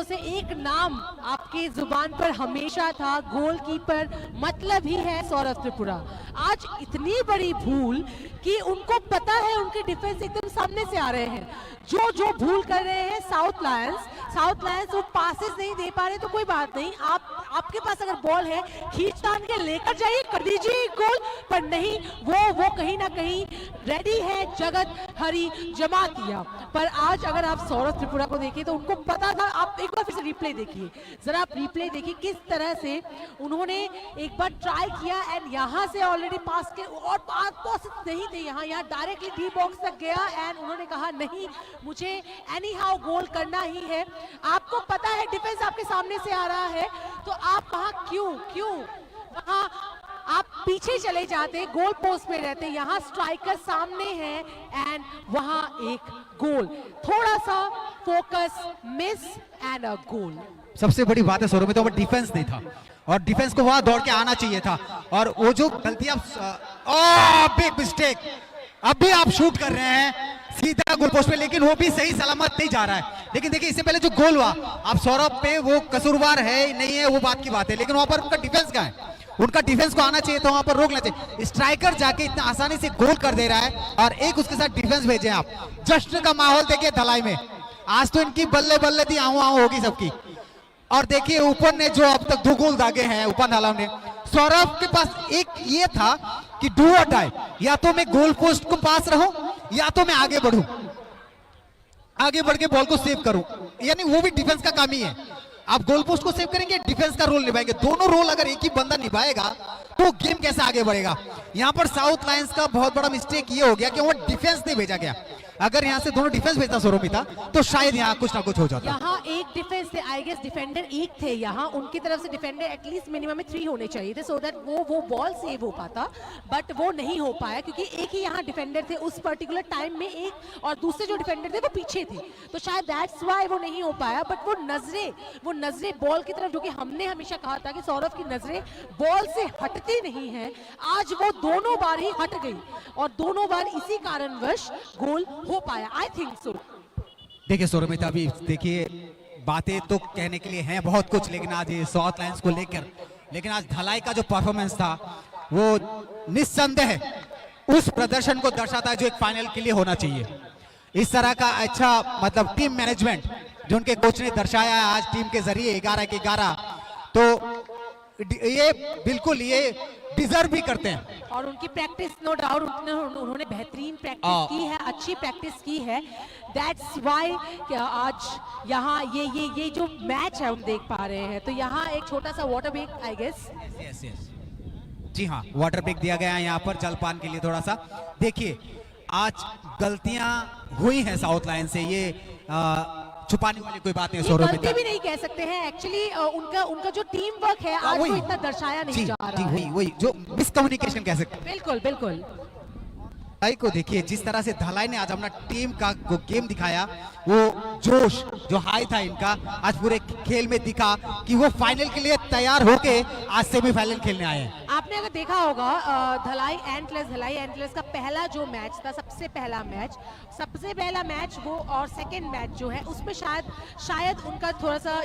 से एक नाम आपके जुबान पर हमेशा था, गोलकीपर मतलब ही है सौरभ त्रिपुरा. आज इतनी बड़ी भूल कि उनको पता है उनके डिफेंस एकदम सामने से आ रहे हैं. जो भूल कर रहे हैं साउथ लायंस वो पासेस नहीं दे पा रहे तो कोई बात नहीं, आपके पास अगर बॉल है खींच तान के लेकर जाइए, कर दीजिए गोल. पर नहीं, वो कहीं ना कहीं रेडी है जगत हरी जमातिया. पर आज अगर आप सौरभ त्रिपुरा को देखिए तो उनको पता था. आप एक बार फिर से रिप्ले देखिए, जरा आप रिप्ले देखिए किस तरह से उन्होंने एक बार ट्राई किया एंड यहाँ से ऑलरेडी पास के और पास नहीं थे, यहाँ डायरेक्टली डी बॉक्स तक गया एंड उन्होंने कहा नहीं, मुझे एनी हाउ गोल करना ही है. आपको पता है डिफेंस आपके सामने से आ रहा है तो आप वहां क्यों वहां आप पीछे चले जाते, गोल पोस्ट पे रहते. यहाँ स्ट्राइकर सामने है एंड वहां एक गोल. थोड़ा सा फोकस मिस एंड अ गोल. सबसे बड़ी बात है सौरभ में तो डिफेंस नहीं था, और डिफेंस को वहां दौड़ के आना चाहिए था. और वो जो गलती आप बिग मिस्टेक, अब भी आप शूट कर रहे हैं सीधा गोल पोस्ट पे, लेकिन वो भी सही सलामत नहीं जा रहा है. लेकिन देखिए इससे पहले जो गोल हुआ, आप सौरभ पे वो कसूरवार है नहीं है वो बात की बात है, लेकिन वहां पर उनका डिफेंस का है, उनका डिफेंस को आना चाहिए था, वहां पर रोकना चाहिए. स्ट्राइकर जाके इतना आसानी से गोल कर दे रहा है और एक उसके साथ डिफेंस भेजे आप. जश्न का माहौल देखिए धलाई में, आज तो इनकी बल्ले बल्ले थी, आहू होगी सबकी. और देखिए ऊपर ने जो अब तक 2 गोल दागे हैं ऊपर हालाम ने. सौरभ के पास एक ये था कि डू और डाई, या तो मैं गोल पोस्ट को पास रहूं या तो मैं आगे बढ़ूं, आगे बढ़ के बॉल को सेव करूं. यानी वो भी डिफेंस का काम ही है. आप गोल पोस्ट को सेव करेंगे, डिफेंस का रोल निभाएंगे. दोनों रोल अगर एक ही बंदा निभाएगा तो गेम कैसे आगे बढ़ेगा. यहां पर साउथ लायंस का बहुत बड़ा मिस्टेक ये हो गया कि वो डिफेंस नहीं भेजा गया. अगर यहाँ से दोनों डिफेंस भेजता सोरोमिता तो शायद यहाँ कुछ ना कुछ हो जाता। यहाँ एक डिफेंस थे, आई गेस डिफेंडर एक थे यहाँ, उनकी तरफ से डिफेंडर एटलीस्ट मिनिमम में 3 होने चाहिए थे, सो दैट वो बॉल सेव हो पाता, बट वो नहीं हो पाया क्योंकि एक ही यहाँ डिफेंडर थे उस पर्टिकुलर टाइम में, एक और दूसरे जो डिफेंडर थे वो पीछे थे, तो शायद दैट्स व्हाई वो नहीं हो पाया। बट वो नजरें बॉल की तरफ, जो कि हमने हमेशा कहा था कि सौरभ की नजरें बॉल से हटती नहीं है, आज वो दोनों बार ही हट गई और दोनों बार इसी कारणवश गोल हो पाया, आई थिंक सो। देखिए सोरोमिता, अभी देखिए बातें तो कहने के लिए हैं बहुत कुछ, लेकिन आज ये साउथ लायंस को लेकर, लेकिन आज धलाई का जो परफॉर्मेंस था वो निस्संदेह उस प्रदर्शन को दर्शाता है जो एक फाइनल के लिए होना चाहिए। इस तरह का अच्छा मतलब टीम मैनेजमेंट जो उनके कोच ने दर्शाया है आज टीम के जरिए 11 के 11, तो ये बिल्कुल ये डिजर्व भी करते हैं। और उनकी प्रैक्टिस नो डाउट उन्होंने बेहतरीन प्रैक्टिस की है, अच्छी प्रैक्टिस की है, दैट्स व्हाई आज यहाँ ये जो मैच है हम देख पा रहे हैं। तो यहाँ एक छोटा सा water break I guess, yes yes, जी हाँ, वाटर ब्रेक दिया गया है यहाँ पर जलपान के लिए थोड़ा सा। देखिए आज गलतियां हुई हैं साउथ लाइन से, ये छुपाने वाली कोई बात नहीं है। ये सौरभ गलती भी नहीं कह सकते हैं एक्चुअली, उनका जो टीम वर्क है आज वो इतना दर्शाया नहीं जा रहा है। वही जो मिसकम्युनिकेशन कह सकते हैं। बिल्कुल बिल्कुल। धलाई को देखिए जिस तरह से धलाई ने आज अपना टीम का गेम दिखाया, वो जोश जो हाई था इनका आज पूरे खेल में दिखा कि वो फाइनल के लिए तैयार होके आज सेमीफाइनल खेलने आए हैं। आपने अगर देखा होगा धलाई एंटलर्स का पहला जो मैच था, सबसे पहला मैच वो और सेकंड मैच जो है उसमें शायद उनका थोड़ा सा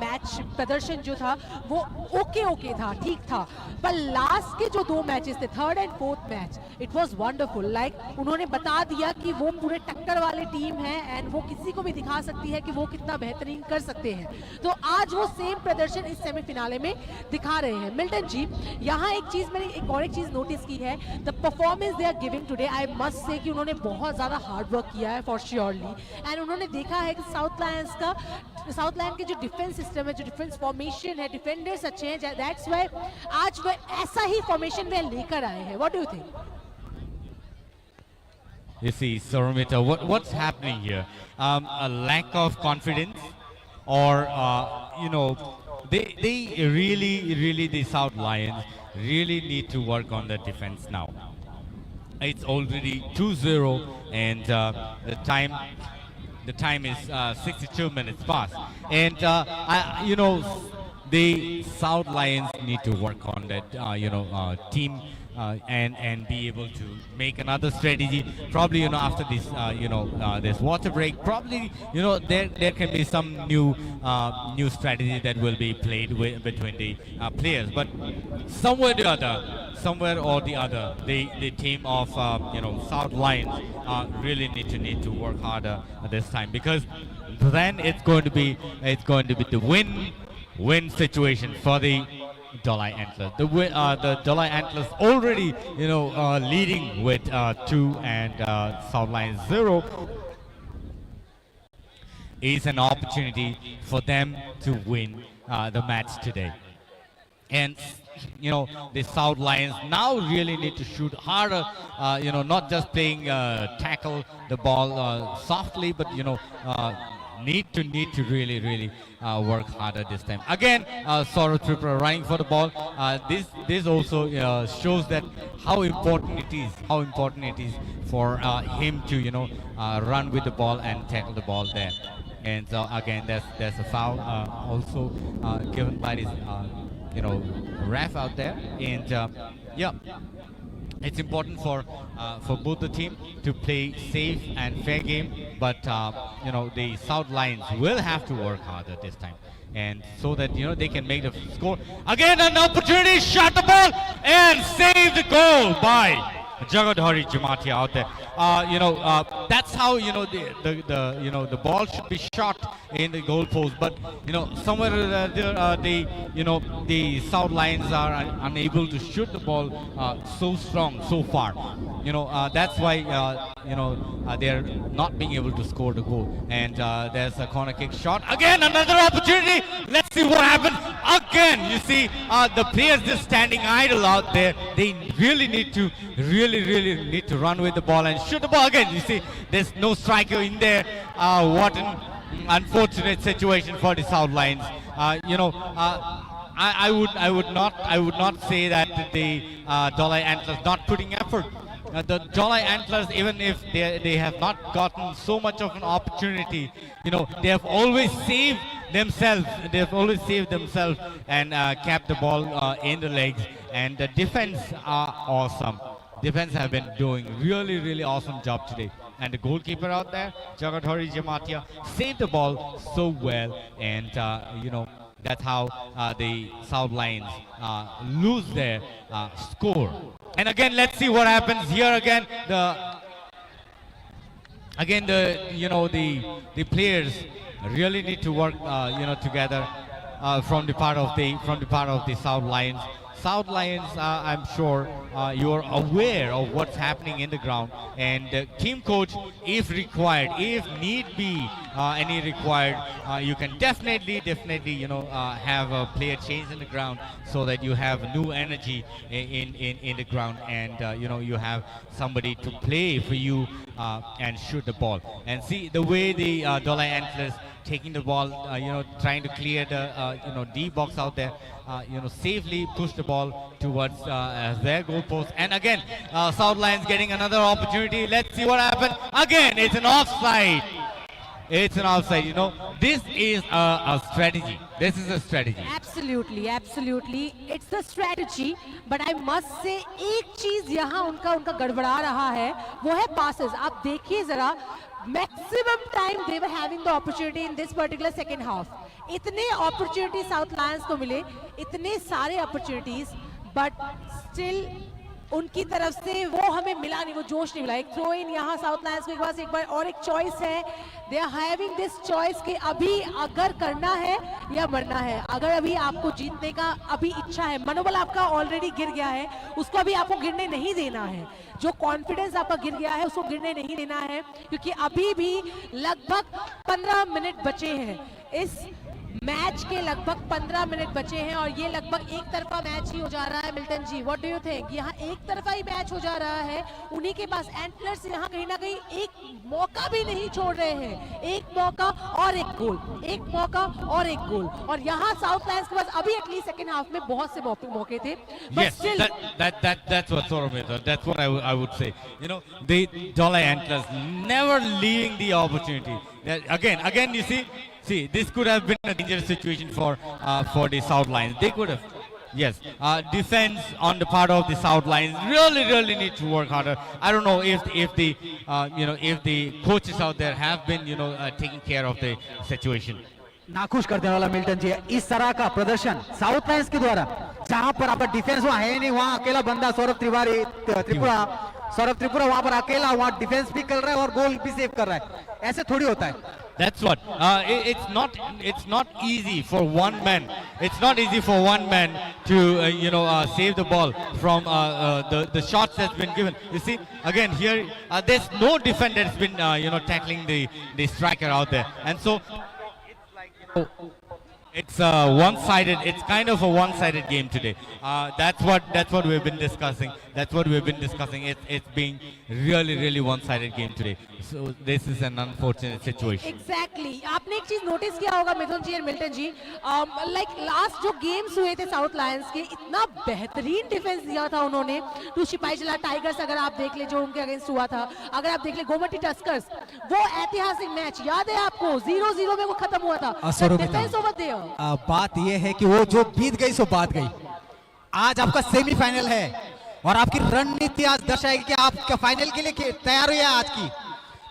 मैच प्रदर्शन जो था वो ओके था, ठीक था, पर लास्ट के जो 2 मैचेस थे, third and fourth match, it was wonderful. Like उन्होंने बता दिया कि वो पूरे टक्कर वाले टीम है एंड वो किसी को भी दिखा सकती है कि वो कितना बेहतरीन कर सकते हैं। तो आज वो सेम प्रदर्शन इस सेमीफिनाले में दिखा रहे हैं। मिल्टन जी, यहाँ मैंने एक और चीज नोटिस की है, the performance they are giving today, I must say कि उन्होंने बहुत ज्यादा हार्ड वर्क किया है फॉर श्योरली, एंड उन्होंने देखा है कि साउथ लायन के जो डिफेंस सिस्टम है, जो डिफेंस फॉर्मेशन है, डिफेंडर्स अच्छे हैं, दैट्स व्हाई आज वो ऐसा ही फॉर्मेशन वे लेकर आए हैं। What do you think? You see, Saurabhita, what's happening here? A lack of confidence, or they really the South Lions really need to work on the defense now. It's already 2-0, and the time is 62 minutes past, and the South Lions need to work on that team. And be able to make another strategy. Probably after this this water break, probably there can be some new strategy that will be played between the players. But somewhere or the other, the team of South Lions really need to work harder this time, because then it's going to be the win situation for the Dalai Antlers. The Dalai Antlers already leading with 2 and South Lions 0. Is an opportunity for them to win the match today. And the South Lions now really need to shoot harder, not just playing tackle the ball softly, but need to really work harder this time. Again, Saurav Tripura running for the ball. This also shows that how important it is for him to run with the ball and tackle the ball there. And so again, there's a foul also given by this ref out there. And it's important for both the team to play safe and fair game, but the South Lions will have to work harder this time, and so that they can make the score. Again, an opportunity, shot the ball and save the goal by Jagadhari Jamatia out there. That's how the ball should be shot in the goal post, but somewhere the South Lions are unable to shoot the ball so strong so far. That's why they're not being able to score the goal. And there's a corner kick shot. Again, another opportunity. Let's see what happens. Again, you see the players just standing idle out there. They really need to run with the ball and shoot the ball again. You see, there's no striker in there. What an unfortunate situation for the South Lions. I would not say that the Dolai Antlers not putting effort. The Dolai Antlers, even if they have not gotten so much of an opportunity, they have always saved themselves. They have always saved themselves and kept the ball in the legs. And the defense are awesome. Defense have been doing really awesome job today. And the goalkeeper out there, Jagadhari Jamatia, saved the ball so well. And that's how the South Lions lose their score. And again, let's see what happens here. Again, the players really need to work, together from the part of the South Lions. South Lions, I'm sure you are aware of what's happening in the ground, and team coach, if required, if need be any required, you can definitely have a player change in the ground so that you have new energy in the ground, and you have somebody to play for you and shoot the ball. And see the way the Dolai Antlers taking the ball, trying to clear the D box out there. Safely push the ball towards their goal post. And again, South Lions getting another opportunity. Let's see what happens. Again, it's an offside. It's an offside. This is a strategy. This is a strategy. Absolutely. It's the strategy. But I must say, एक चीज यहाँ उनका गड़बड़ा रहा है, वो है passes. आप देखिए जरा, maximum time they were having the opportunity in this particular second half. इतने अपॉर्चुनिटी साउथ लायंस को मिले, इतने सारे अपॉर्चुनिटीज, बट स्टिल उनकी तरफ से वो हमें मिला नहीं, वो जोश नहीं मिला. एक थ्रो इन यहाँ साउथ लायंस के पास एक बार और एक चॉइस है. They are having this choice कि अभी अगर करना है या मरना है. अगर अभी आपको जीतने का अभी इच्छा है, मनोबल आपका ऑलरेडी गिर गया है, उसको अभी आपको गिरने नहीं देना है. जो कॉन्फिडेंस आपका गिर गया है उसको गिरने नहीं देना है, क्योंकि अभी भी लगभग 15 मिनट बचे हैं. इस मैच के लगभग 15 मिनट बचे हैं और ये लगभग एक तरफा मैच ही हो जा रहा है. Milton ji, what do you think? यहाँ एक तरफा ही मैच हो जा रहा है. उन्हीं के पास एंटलर्स यहाँ कहीं ना कहीं एक मौका भी नहीं छोड़ रहे हैं. एक मौका और एक गोल, एक मौका और एक गोल. और यहाँ साउथ लायंस के पास अभी एटलीस्ट सेकंड हाफ में बहुत से मौके थे. Yes, that's what Saurabh, that's what I would say. The Dolai Antlers never leaving the opportunity. Again, you see, this could have been a dangerous situation for the South Lions. They could have. Yes, defense on the part of the South Lions really need to work harder. I don't know if the coaches out there have been taking care of the situation. नाखुश कर देने वाला Milton जी, इस तरह का प्रदर्शन south Lions के द्वारा, जहां पर आपका डिफेंस वहां है नहीं, वहां अकेला बंदा सौरभ त्रिपुरा वहां पर अकेला, वहां डिफेंस भी कर रहा है और गोल भी सेव कर रहा है. ऐसे थोड़ी होता है. That's what. It's not easy for one man. It's not easy for one man to save the ball from the shots that's been given. You see, again here, there's no defender that's been tackling the striker out there, and so it's one-sided. It's kind of a one-sided game today. That's what we've been discussing. It's being really one-sided game today. So this is an unfortunate situation. Exactly. आपने एक चीज notice किया होगा मिथुन जी और Milton जी, like last जो games हुए थे south Lions के, इतना बेहतरीन डिफेंस दिया था उन्होंने टू सिपाही जला टाइगर्स. अगर आप देख ले जो उनके अगेंस्ट हुआ था, अगर आप देख ले गोमती टस्कर्स, वो ऐतिहासिक मैच याद है आपको, 0-0 में वो खत्म हुआ था. Defence over there. बात ये है कि वो जो बीत गई सो बात गई. आज आपका सेमीफाइनल है और आपकी रणनीति आज दर्शाएगी कि आप फाइनल के लिए तैयार हुए आज की.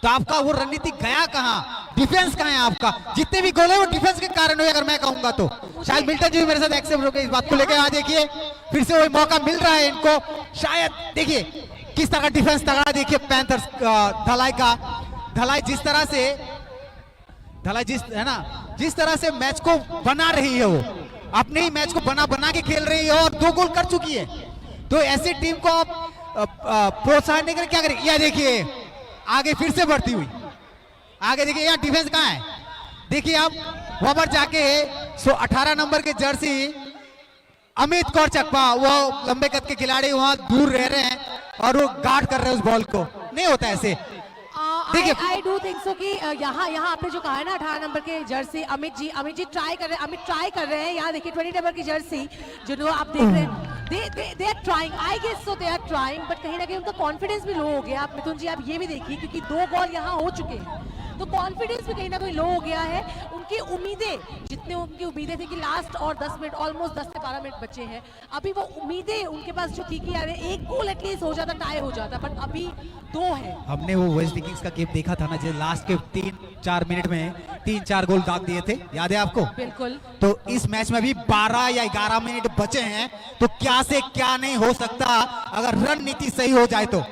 तो आपका वो रणनीति गया कहां, डिफेंस कहां है आपका? जितने भी गोल है वो डिफेंस के कारण हुए, अगर मैं कहूंगा तो. शायद मिल्टन जी भी मेरे साथ एक्सेप्ट हो गए इस बात को लेकर. यहाँ देखिए फिर से वही मौका मिल रहा है इनको. शायद देखिए किस तरह का डिफेंस तगड़ा. देखिए पैंथर्स धलाई जिस तरह से मैच को बना रही है, वो अपने ही मैच को बना के खेल रही है और 2 गोल कर चुकी है. तो ऐसी टीम को आप प्रोत्साहन नहीं करें, क्या करें? यह देखिए आगे फिर से बढ़ती हुई, आगे देखिए यहाँ डिफेंस कहाँ है, देखिए आप वहां पर जाके 18 नंबर के जर्सी अमित कौर चकमा, वो लंबे कद के खिलाड़ी वहां दूर रह रहे हैं और वो गार्ड कर रहे हैं उस बॉल को। नहीं होता ऐसे। देखिए आई डू थिंक सो कि यहाँ आपने जो कहा है ना 18 नंबर के जर्सी अमित जी ट्राई कर रहे हैं। यहाँ देखिए 20 नंबर की जर्सी जो आप देख रहे हैं, they are trying, I guess so they are trying, but कहीं ना कहीं उनका कॉन्फिडेंस भी लो हो गया। आप मिथुन जी आप ये भी देखिए, क्योंकि 2 बॉल यहाँ हो चुके हैं तो कॉन्फिडेंस भी कहीं ना कहीं लो हो गया है। उनकी उम्मीदें थी कि लास्ट और 10 मिनट, ऑलमोस्ट 10 से 12 मिनट बचे हैं, अभी वो उम्मीदें उनके पास जो थी कि यार एक गोल एटलीस्ट हो जाता, टाई हो जाता, बट अभी 2 है। हमने वो वेस्ट इंडीज का गेम देखा था ना, जो लास्ट के 3-4 मिनट में 3-4 गोल दाग दिए थे, याद है आपको? बिल्कुल। तो इस मैच में भी 12 या 11 मिनट बचे हैं, तो क्या से क्या नहीं हो सकता अगर रणनीति सही हो जाए तो।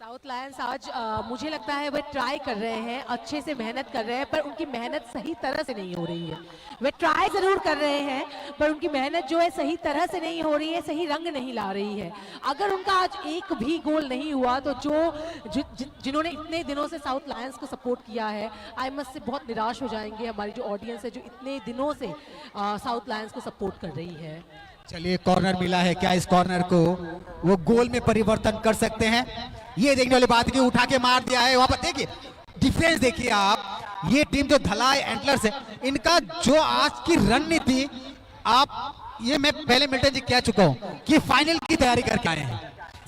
साउथ लायंस आज मुझे लगता है वे ट्राई कर रहे हैं, अच्छे से मेहनत कर रहे हैं, पर उनकी मेहनत सही तरह से नहीं हो रही है। वे ट्राई जरूर कर रहे हैं पर उनकी मेहनत जो है सही तरह से नहीं हो रही है, सही रंग नहीं ला रही है। अगर उनका आज एक भी गोल नहीं हुआ तो जिन्होंने इतने दिनों से साउथ लायंस को सपोर्ट किया है, आई मस्ट से बहुत निराश हो जाएंगे। हमारी जो ऑडियंस है जो इतने दिनों से साउथ लायंस को सपोर्ट कर रही है। चलिए कॉर्नर मिला है, क्या इस कॉर्नर को वो गोल में परिवर्तन कर सकते हैं? ये देखने वाली बात है कि उठा के मार दिया है। वहां पर देखिए डिफरेंस देखिए आप, ये टीम जो धलाई एंटलर्स है, इनका जो आज की रणनीति, आप ये मैं पहले मिल्टन जी कह चुका हूं कि फाइनल की तैयारी करके आए हैं,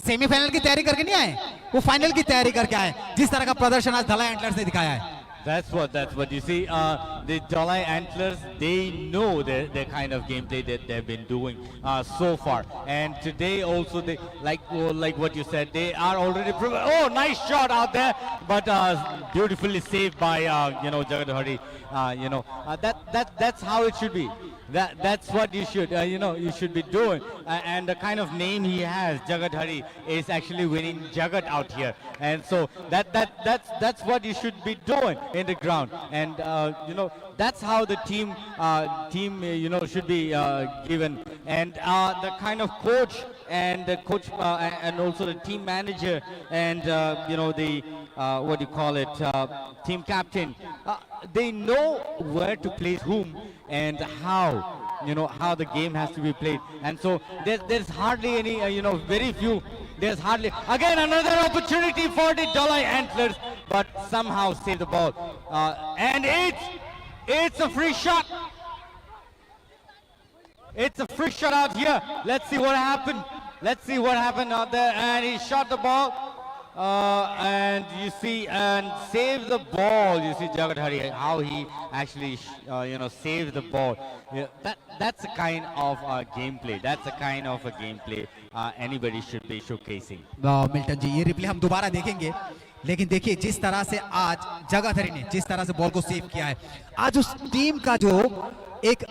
सेमीफाइनल की तैयारी करके नहीं आए, वो फाइनल की तैयारी करके आए। जिस तरह का प्रदर्शन आज धलाई एंटलर्स ने दिखाया है, That's what you see. The Dalai Antlers, they know the kind of gameplay that they've been doing so far, and today also they like what you said, they are already proven. Oh, nice shot out there, but beautifully saved by Jagat Hari. That's how it should be. That's what you should you should be doing, and the kind of name he has, Jagat Hari, is actually winning Jagat out here, and so that's what you should be doing in the ground, and that's how the team should be given, and the kind of coach and the coach and also the team manager and the what do you call it, team captain, they know where to place whom and how the game has to be played, and so there's hardly any very few. There's hardly again another opportunity for the Dalai Antlers, but somehow save the ball, and it's a free shot. It's a free shot out here. Let's see what happened. Let's see what happened out there, and he shot the ball. And you see, and save the ball. You see Jagat Hari, how he actually, saved the ball. Yeah, that's a kind of gameplay. That's a kind of a gameplay anybody should be showcasing. Milton ji, ये replay हम दोबारा देखेंगे, लेकिन देखिए जिस तरह से आज जगत हरी ने जिस तरह से बॉल को सेव किया है, आज उस टीम का जो एक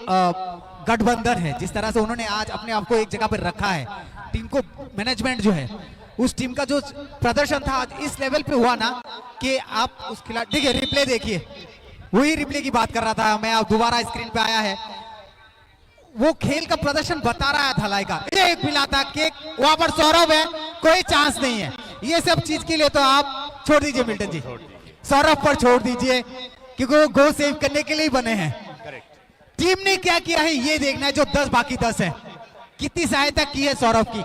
गठबंधन है, जिस तरह से उन्होंने आज अपने आप को एक जगह पर रखा है, टीम को मैनेजमेंट जो है, उस टीम का जो प्रदर्शन था आज इस लेवल पे हुआ ना कि आप उस खिलाड़ी, देखिए रिप्ले देखिए, वही रिप्ले की बात कर रहा था मैं, अब दोबारा स्क्रीन पे आया है, वो खेल का प्रदर्शन बता रहा है धलाई का। एक मिला था कि वहां पर सौरभ है, कोई चांस नहीं है। ये सब चीज के लिए तो आप छोड़ दीजिए मिल्टन जी, सौरभ पर छोड़ दीजिए, क्योंकि वो गोल सेव करने के लिए बने हैं। टीम ने क्या किया है ये देखना है, जो 10 बाकी 10 है, कितनी सहायता की है सौरभ की।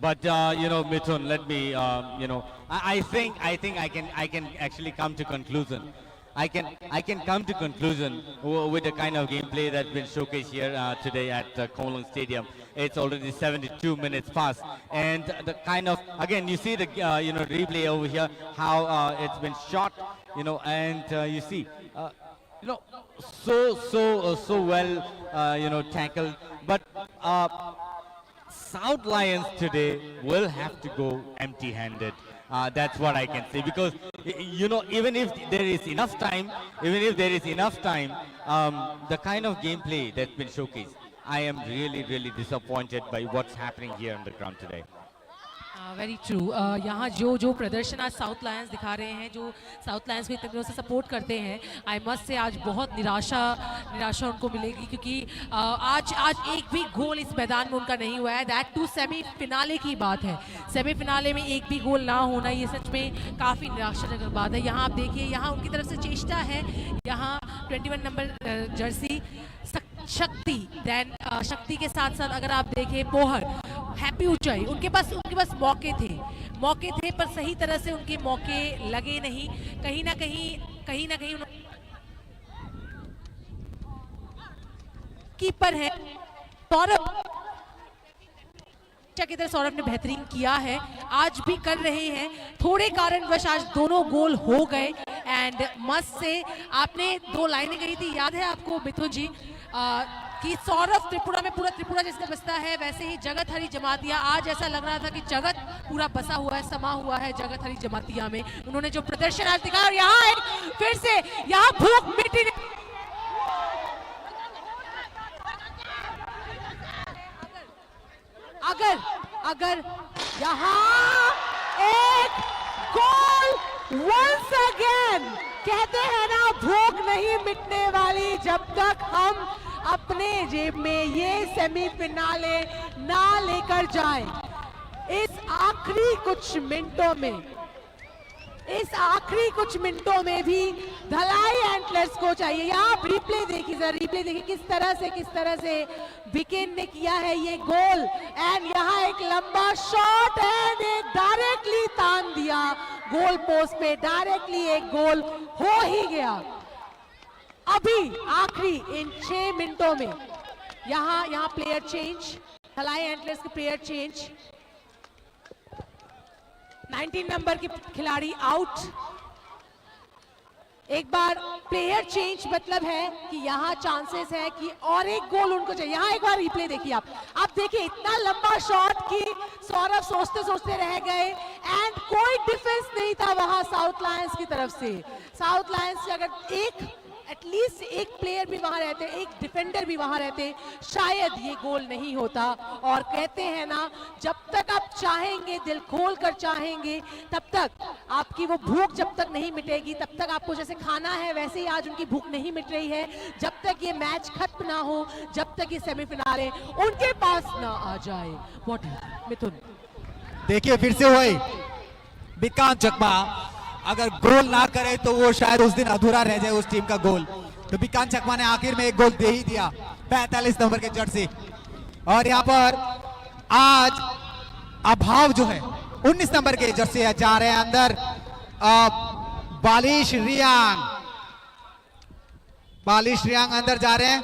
But Mithun, let me I think I can actually come to conclusion. I can come to conclusion with the kind of gameplay that's been showcased here today at Kowloon Stadium. It's already 72 minutes past, and the kind of, again, you see the replay over here, how it's been shot, and you see so well tackled, but South Lions today will have to go empty-handed. That's what I can say, because even if there is enough time, the kind of gameplay that's been showcased, I am really disappointed by what's happening here on the ground today. Very true. यहाँ जो प्रदर्शन आज south Lions दिखा रहे हैं, जो south Lions को इतने दिनों से सपोर्ट करते हैं, आई मस्ट से आज बहुत निराशा उनको मिलेगी, क्योंकि आज एक भी गोल इस मैदान में उनका नहीं हुआ है। दैट टू सेमीफिनाले की बात है। सेमीफिनाले में एक भी गोल ना होना ये सच में काफ़ी निराशाजनक बात है। यहाँ आप देखिए, यहाँ उनकी तरफ से चेष्टा है, यहाँ 21 नंबर जर्सी शक्ति, देन शक्ति के साथ साथ अगर आप देखें पोहर, हैप्पी ऊंचाई, उनके पास मौके थे पर सही तरह से उनके मौके लगे नहीं। कहीं ना कहीं कीपर है सौरभ की तरह सौरभ ने बेहतरीन किया है, आज भी कर रहे हैं। थोड़े कारणवश आज दोनों गोल हो गए एंड मस्त से आपने 2 लाइनें कही थी, याद है आपको मिथुन जी, कि सौरभ त्रिपुरा में, पूरा त्रिपुरा जिसका बसता है वैसे ही जगत हरी जमातिया। आज ऐसा लग रहा था कि जगत पूरा बसा हुआ है, समा हुआ है जगत हरी जमातिया में। उन्होंने जो प्रदर्शन आज दिखाया, और यहाँ फिर से यहाँ भूख मिट्टी अगर यहाँ एक गोल वंस अगेन, कहते हैं ना भूख नहीं मिटने वाली जब तक हम अपने जेब में ये सेमीफिनाले ना लेकर जाएं। इस आखिरी कुछ मिनटों में भी धलाई एंटलर्स को चाहिए। यहाँ आप रिप्ले देखिए किस तरह से विकेन ने किया है ये गोल, एंड यहाँ एक लंबा शॉट एंड एक डायरेक्टली तान दिया गोल पोस्ट पे, डायरेक्टली एक गोल हो ही गया। अभी आखिरी इन 6 मिनटों में यहाँ प्लेयर चेंज, धलाई एंटलर्स के प्लेयर चेंज, 19 नंबर के खिलाड़ी आउट। एक बार प्लेयर चेंज मतलब है कि यहाँ चांसेस है कि और एक गोल उनको चाहिए। यहाँ एक बार रिप्ले देखिए आप देखिए इतना लंबा शॉट कि सौरभ सोचते रह गए एंड कोई डिफेंस नहीं था वहां साउथ लायंस की तरफ से। साउथ लायंस से अगर एटलीस्ट एक प्लेयर भी वहां रहते, एक डिफेंडर भी वहां रहते, शायद ये गोल नहीं होता। और कहते हैं ना, जब तक आप चाहेंगे, दिल खोल कर चाहेंगे, तब तक आपकी वो भूख जब तक नहीं मिटेगी, तब तक आपको जैसे खाना है वैसे ही आज उनकी भूख नहीं मिट रही है। जब तक ये मैच खत्म ना हो, जब तक ये सेमीफिनाले उनके पास ना आ जाए। व्हाट मिथुन, देखिए फिर से वही विकांत चकमा, अगर गोल ना करे तो वो शायद उस दिन अधूरा रह जाए उस टीम का गोल। तो विकांत चकमा ने आखिर में एक गोल दे ही दिया, 45 नंबर के जर्सी। और यहाँ पर आज अभाव जो है 19 नंबर के जर्सी जा रहे हैं अंदर, बालिश रियांग अंदर जा रहे हैं,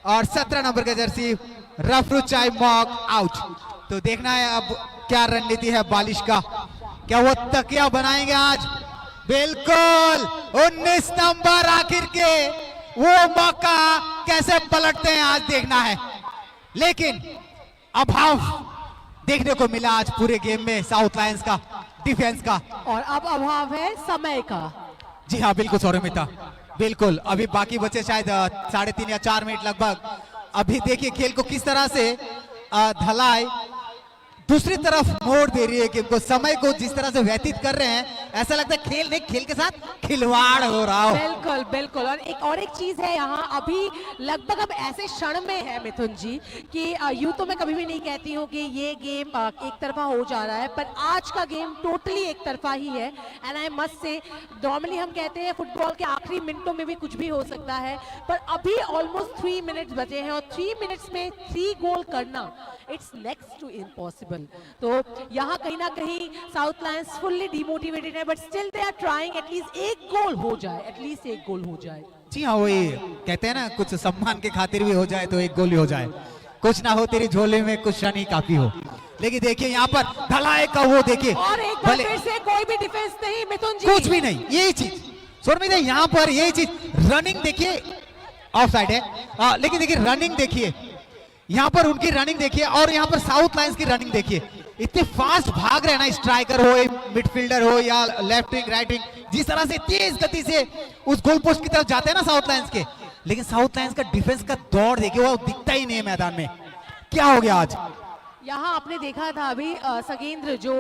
और 17 नंबर के जर्सी रफरुचाई मॉक आउट। तो देखना है अब क्या रणनीति है बालिश का, क्या वो तकिया बनाएंगे आज? बिल्कुल 19 नंबर आखिर के वो मौका कैसे पलटते हैं आज देखना है। लेकिन अभाव देखने को मिला आज पूरे गेम में साउथ लायंस का डिफेंस का, और अब अभाव है समय का। जी हाँ बिल्कुल सौरमिता, बिल्कुल अभी बाकी बचे शायद 3.5 या 4 मिनट लगभग। अभी देखिए खेल को किस तरह से धलाई दूसरी तरफ मोड़ दे रही है कि उनको समय को जिस तरह से व्यतीत कर रहे हैं, ऐसा लगता है खेल नहीं, खेल के साथ खिलवाड़ हो रहा हो। बिल्कुल बिल्कुल। और एक चीज है यहाँ, अभी लगभग अब ऐसे क्षण में है मिथुन जी कि यूं तो मैं कभी भी नहीं कहती हूँ कि ये गेम एक तरफा हो जा रहा है, पर आज का गेम टोटली एक तरफा ही है। एंड आई मस्ट से, नॉर्मली हम कहते हैं फुटबॉल के आखिरी मिनटों में भी कुछ भी हो सकता है, पर अभी ऑलमोस्ट 3 मिनट्स बचे हैं और 3 मिनट्स में 3 गोल करना, इट्स नेक्स्ट टू इम्पॉसिबल। तो यहाँ कहीं ना कहीं साउथ लायंस फुल्ली डिमोटिवेटेड है, but still they are trying, at least एक गोल हो जाए। जी हाँ, वही कहते हैं ना, कुछ सम्मान के खातिर भी हो जाए तो एक गोल ही हो जाए, कुछ ना हो तेरी झोले में कुछ शनि काफी हो। लेकिन देखिए यहाँ पर धलाई का वो देखिए, और एक बार फिर से कोई भी डिफेंस नहीं मिथुन जी, कुछ भी नहीं, यही चीज शर्मिदा यहाँ पर यही चीज। रनिंग देखिए ऑफ साइड है, लेकिन देखिए रनिंग देखिए यहाँ पर, उनकी रनिंग देखिए, और यहाँ पर साउथ लायंस की रनिंग देखिए, इतने फास्ट भाग रहे हैं ना, स्ट्राइकर हो, मिडफील्डर हो या लेफ्ट विंग राइट विंग, जिस तरह से तेज गति से उस गोल पोस्ट की तरफ जाते हैं ना साउथ लायंस के। लेकिन साउथ लायंस का डिफेंस का दौड़ देखिए, वो दिखता ही नहीं है मैदान में। क्या हो गया आज? यहाँ आपने देखा था अभी सगेंद्र जो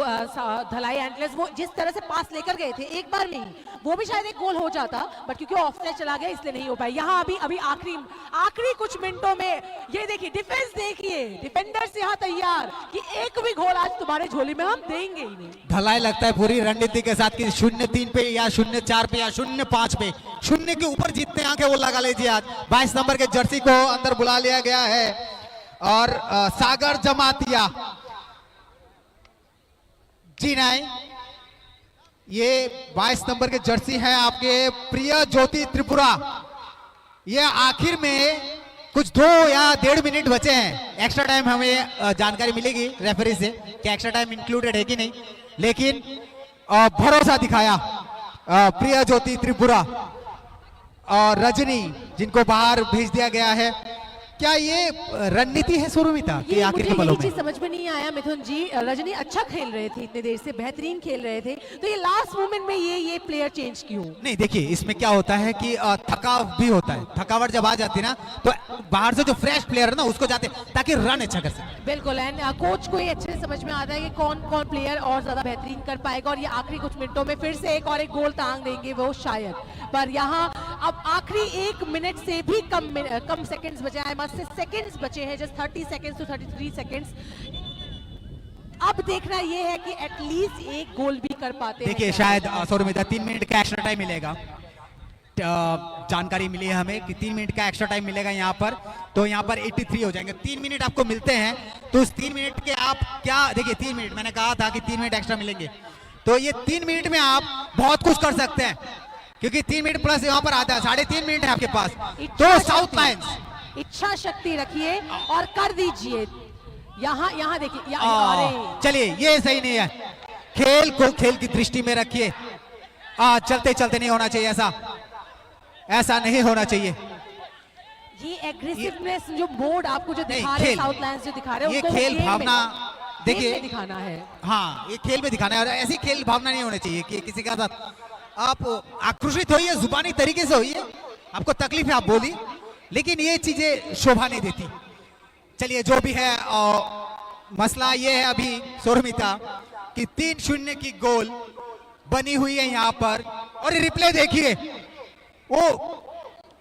धलाई एंटलर्स वो जिस तरह से पास लेकर गए थे एक बार नहीं, वो भी शायद एक गोल हो जाता, बट क्योंकि ऑफसाइड चला गया इसलिए नहीं हो पाया। यहाँ अभी आखिरी कुछ मिनटों में ये देखिए डिफेंस, देखिए डिफेंडर्स यहाँ तैयार कि एक भी गोल आज तुम्हारे झोली में हम देंगे ही नहीं। ढलाई लगता है पूरी रणनीति के साथ कि 0-3 पे या 0-4 पे या 0-5 पे, 0 के ऊपर जीतते आंखें वो लगा लीजिए। आज 22 नंबर के जर्सी को अंदर बुला लिया गया है और सागर जमातिया जी नहीं, ये 22 नंबर के जर्सी है आपके प्रिय ज्योति त्रिपुरा। ये आखिर में कुछ 2 या 1.5 मिनट बचे हैं, एक्स्ट्रा टाइम हमें जानकारी मिलेगी रेफरी से कि एक्स्ट्रा टाइम इंक्लूडेड है कि नहीं, लेकिन भरोसा दिखाया प्रिय ज्योति त्रिपुरा और रजनी जिनको बाहर भेज दिया गया है। क्या ये रणनीति है सुरमिता कि आखिर के पलों में? चीज समझ में नहीं आया मिथुन जी, रजनी अच्छा खेल रहे थे, इतने देर से बेहतरीन खेल रहे थे, तो ये लास्ट मोमेंट में ये प्लेयर चेंज क्यों? नहीं देखिए, इसमें क्या होता है कि थकाव भी होता है, थकावट जब आ जाती है ना तो बाहर से जो फ्रेश प्लेयर है ना उसको जाते ताकि रन अच्छा कर सके। बिल्कुल, एंड कोच को ये अच्छे से समझ में आता है कि कौन कौन प्लेयर और ज्यादा बेहतरीन कर पाएगा और ये आखिरी कुछ मिनटों में फिर से एक गोल टांग देंगे वो शायद। पर यहाँ अब आखिरी 1 मिनट से भी कम सेकंड्स बचे हैं, मत से सेकंड्स बचे हैं, जस्ट 30 सेकंड्स टू 33 सेकंड्स। अब देखना ये है कि एटलीस्ट एक गोल भी कर पाते हैं। देखिए शायद सुरमिता 3 मिनट का एक्स्ट्रा टाइम मिलेगा, जानकारी मिली है हमें कि 3 मिनट का एक्स्ट्रा टाइम मिलेगा यहाँ पर, तो यहाँ पर 83 हो जाएंगे। 3 मिनट आपको मिलते हैं तो उस 3 मिनट के आप क्या देखिए, 3 मिनट मैंने कहा था कि 3 मिनट एक्स्ट्रा मिलेंगे, तो ये 3 मिनट में आप बहुत कुछ कर सकते हैं क्योंकि 3 मिनट प्लस यहाँ पर आता है, 3.5 मिनट है आपके पास। तो साउथ लायंस इच्छा शक्ति रखिए और कर दीजिए। यहाँ देखिए, चलिए ये सही नहीं है, खेल को खेल की दृष्टि में रखिए, चलते चलते नहीं होना चाहिए, ऐसा नहीं होना चाहिए। ये एग्रेसिवनेस जो मोड आपको जो दिखा रहे हैं साउथ लायंस जो दिखा रहे हैं, ये खेल भावना देखिए दिखाना है। हाँ, ये खेल में दिखाना है और ऐसी खेल भावना नहीं होनी चाहिए कि किसी के साथ आप आक्रोशित होइए, जुबानी तरीके से होइए, आपको तकलीफ है आप बोली, लेकिन ये चीजें शोभा नहीं देती। चलिए जो भी है, मसला ये है अभी सुरमिता कि 3-0 की गोल बनी हुई है यहाँ पर, और रिप्ले देखिए वो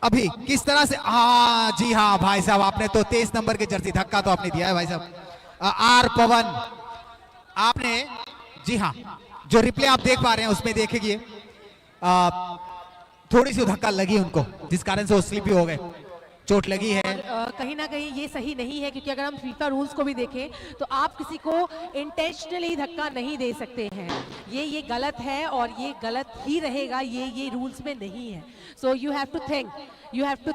अभी किस तरह से। हाँ जी हाँ भाई साहब, आपने तो 23 नंबर के जर्सी, धक्का तो आपने दिया है भाई साहब। आर पवन आपने, जी हाँ, जो रिप्ले आप देख पा रहे हैं उसमें देखिए थोड़ी सी धक्का लगी उनको, जिस कारण से वो स्लिपी हो गए, चोट लगी है। कहीं ना कहीं ये सही नहीं है क्योंकि अगर हम फीफा रूल्स को भी देखें तो आप किसी को इंटेंशनली धक्का नहीं दे सकते हैं, ये गलत है और ये गलत ही रहेगा, ये रूल्स में नहीं है। So you have to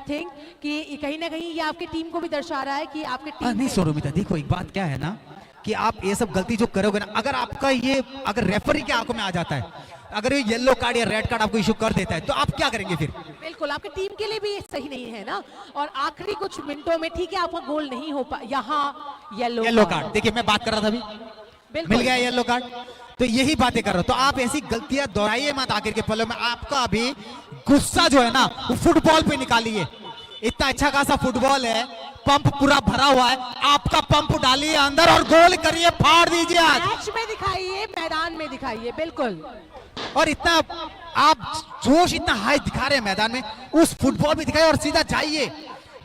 think कि कहीं ना कहीं ये आपकी टीम को भी दर्शा रहा है कि आपके टीम नहीं सुरमिता, देखो एक बात क्या है ना कि आप ये सब गलती जो करोगे ना, अगर आपका ये अगर रेफरी के आंखों में आ जाता है, अगर ये येलो कार्ड या रेड कार्ड आपको इशू कर देता है तो आप क्या करेंगे फिर? बिल्कुल, आपकी टीम के लिए भी ये सही नहीं है ना। और आखिरी कुछ मिनटों में ठीक है आपका गोल नहीं हो पा, यहाँ येलो कार्ड। देखिए मैं बात कर रहा था अभी, मिल गया येलो कार्ड, तो यही बातें कर रहा हूं। तो आप ऐसी गलतियां दोहराइए मत आखिर के पलों में। आपका अभी गुस्सा जो है ना वो फुटबॉल पे निकालिए, इतना अच्छा खासा फुटबॉल है, पंप पूरा भरा हुआ है, आपका पंप डालिए अंदर और गोल करिए, फाड़ दीजिए। आज मैच में दिखाइए, मैदान में दिखाइए, बिल्कुल। और इतना आप जोश इतना हाई दिखा रहे हैं मैदान में, उस फुटबॉल भी दिखाइए और सीधा जाइए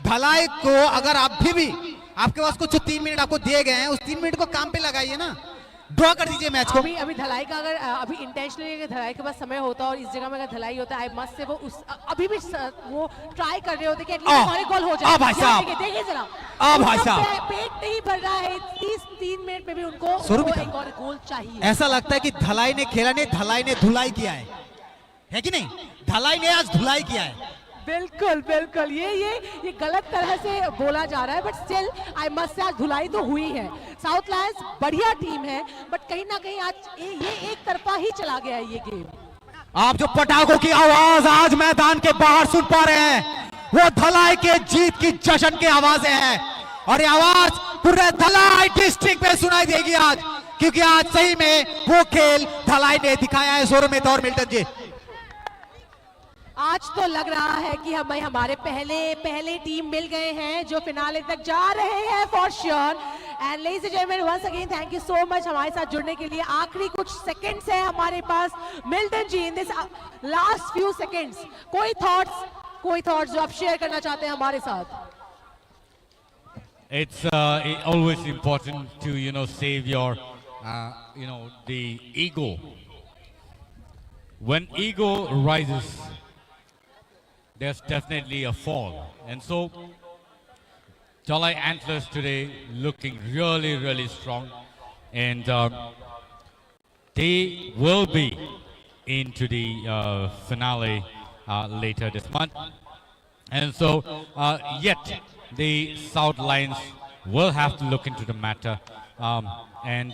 ढलाई को। अगर आप भी आपके पास कुछ 3 मिनट आपको दिए गए हैं, उस 3 मिनट को काम पे लगाइए ना, ड्रॉ कर दीजिए मैच को। अभी धलाई का अगर अभी इंटेंशनली अगर धलाई के पास समय होता और इस जगह में अगर धलाई होता, आई मस्ट से वो अभी भी वो ट्राई कर रहे होते कि एटलीस्ट हमारे गोल हो जाए। भाई साहब, देखिए जरा, भाई साहब पेट नहीं भर रहा है, 3 मिनट में भी उनको एक और गोल चाहिए। ऐसा लगता है कि धलाई ने खेला नहीं, धलाई ने धुलाई किया है कि नहीं? धलाई ने आज धुलाई किया है। बिल्कुल, ये गलत तरह से बोला जा रहा है, बट स्टिल आई मस्ट से आज धुलाई तो हुई है। साउथ लायंस बढ़िया टीम है, बट कहीं ना कहीं आज ये एक तरफा ही चला गया है ये गेम। आप जो पटाखों की आवाज आज मैदान के बाहर सुन पा रहे हैं, वो धलाई के जीत की जश्न की आवाजें हैं, और ये आवाज पूरे धलाई डिस्ट्रिक्ट में सुनाई देगी आज, क्योंकि आज सही में वो खेल धलाई ने दिखाया है। सुरमित और मिल्टन जी, आज तो लग रहा है कि हमारे पहले टीम मिल गए हैं जो फिनाले तक जा रहे हैं for sure. And ladies and gentlemen once again thank you so much हमारे साथ जुड़ने के लिए। आखिरी कुछ सेकंड्स है हमारे पास। Milton ji in this last few seconds कोई थॉट्स जो आप शेयर करना चाहते हैं हमारे साथ? It's always important to, save your, the ego. When ego rises, there's definitely a fall. And so, Dalai Antlers today looking really, really strong. And they will be into the finale later this month. And so, yet, the South Lions will have to look into the matter. And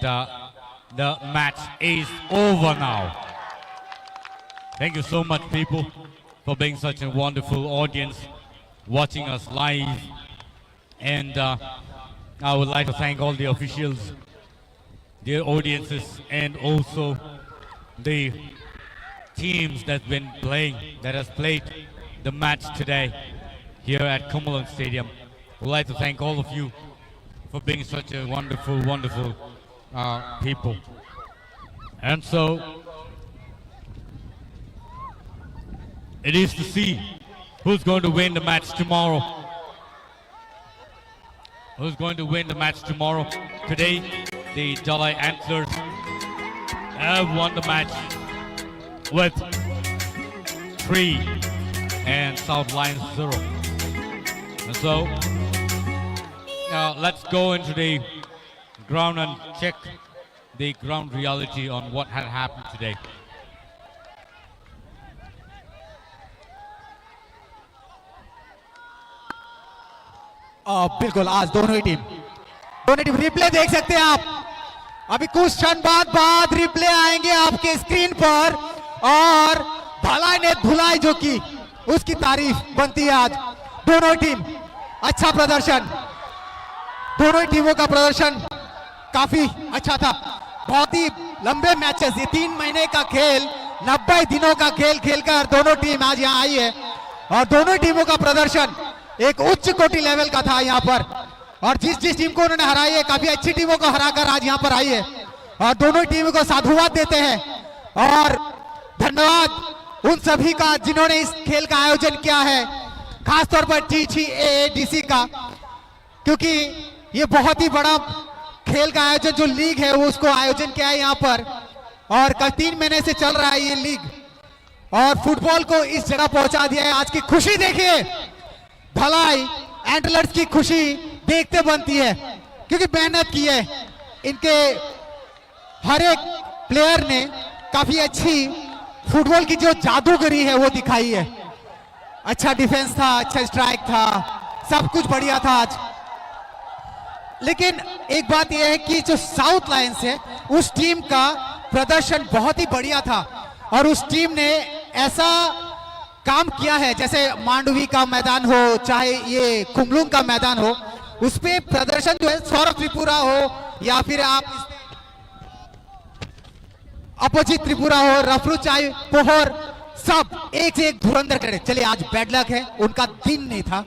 the match is over now. Thank you so much, people, for being such a wonderful audience, watching us live. And I would like to thank all the officials, their audiences, and also the teams that's been playing, that has played the match today here at Cumberland Stadium. We'd like to thank all of you for being such a wonderful, wonderful people. And so, it is to see who's going to win the match tomorrow. Who's going to win the match tomorrow? Today, the Dalai Antlers have won the match with 3 and South Lions 0. And so, let's go into the ground and check the ground reality on what had happened today. बिल्कुल आज दोनों team replay देख सकते हैं आप। अभी कुछ क्षण बाद रिप्ले आएंगे आपके स्क्रीन पर और धलाई ने धुलाई जो की उसकी तारीफ बनती है आज। दोनों टीम अच्छा प्रदर्शन, दोनों टीमों का प्रदर्शन काफी अच्छा था। बहुत ही लंबे मैचेस, ये 3 महीने का खेल, 90 दिनों का खेल खेलकर दोनों टीम आज यहाँ आई है और दोनों टीमों का प्रदर्शन एक उच्च कोटि लेवल का था यहाँ पर। और जिस टीम को उन्होंने हराई है, काफी अच्छी टीमों को हराकर आज यहाँ पर आई है और दोनों टीमों को साधुवाद देते हैं और धन्यवाद उन सभी का जिन्होंने इस खेल का आयोजन किया है, खासतौर पर TCAADC का, क्योंकि ये बहुत ही बड़ा खेल का आयोजन जो लीग है वो उसको आयोजन किया है यहाँ पर और कल 3 महीने से चल रहा है ये लीग और फुटबॉल को इस जगह पहुंचा दिया है। आज की खुशी देखिए, धलाई एंटलर्स की खुशी देखते बनती है क्योंकि मेहनत की है इनके हर एक प्लेयर ने, काफी अच्छी फुटबॉल की जो जादूगरी है वो दिखाई है। अच्छा डिफेंस था, अच्छा स्ट्राइक था, सब कुछ बढ़िया था आज। लेकिन एक बात यह है कि जो साउथ लायंस है उस टीम का प्रदर्शन बहुत ही बढ़िया था और उस टीम ने ऐसा काम किया है, जैसे मांडवी का मैदान हो चाहे ये कुमलुंग का मैदान हो, उस पे प्रदर्शन जो है सौरभ त्रिपुरा हो या फिर आप अपोजिट त्रिपुरा हो, रफरुचाई पोहर, सब एक से एक धुरंधर करे। चलिए आज बैड लक है, उनका दिन नहीं था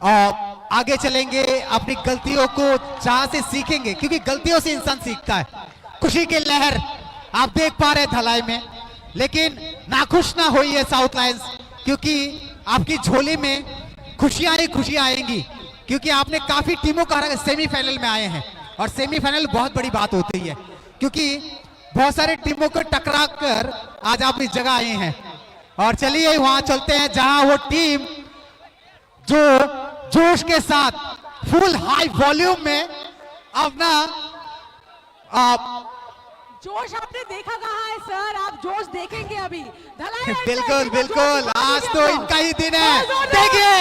और आगे चलेंगे, अपनी गलतियों को जहां से सीखेंगे क्योंकि गलतियों से इंसान सीखता है। खुशी की लहर आप देख पा रहे धलाई में, लेकिन नाखुश ना होइए साउथ लायंस क्योंकि आपकी झोली में खुशियां ही खुशियां आएंगी क्योंकि आपने काफी टीमों का हरा, सेमीफाइनल में आए हैं और सेमीफाइनल बहुत बड़ी बात होती है क्योंकि बहुत सारे टीमों को टकरा कर आज आप इस जगह आए हैं। और चलिए वहां चलते हैं जहां वो टीम जो जोश के साथ फुल हाई वॉल्यूम में अपना जोश आपने देखा कहाँ है सर? आप जोश देखेंगे अभी। बिल्कुल बिल्कुल, आज तो इनका ही दिन है। देखिए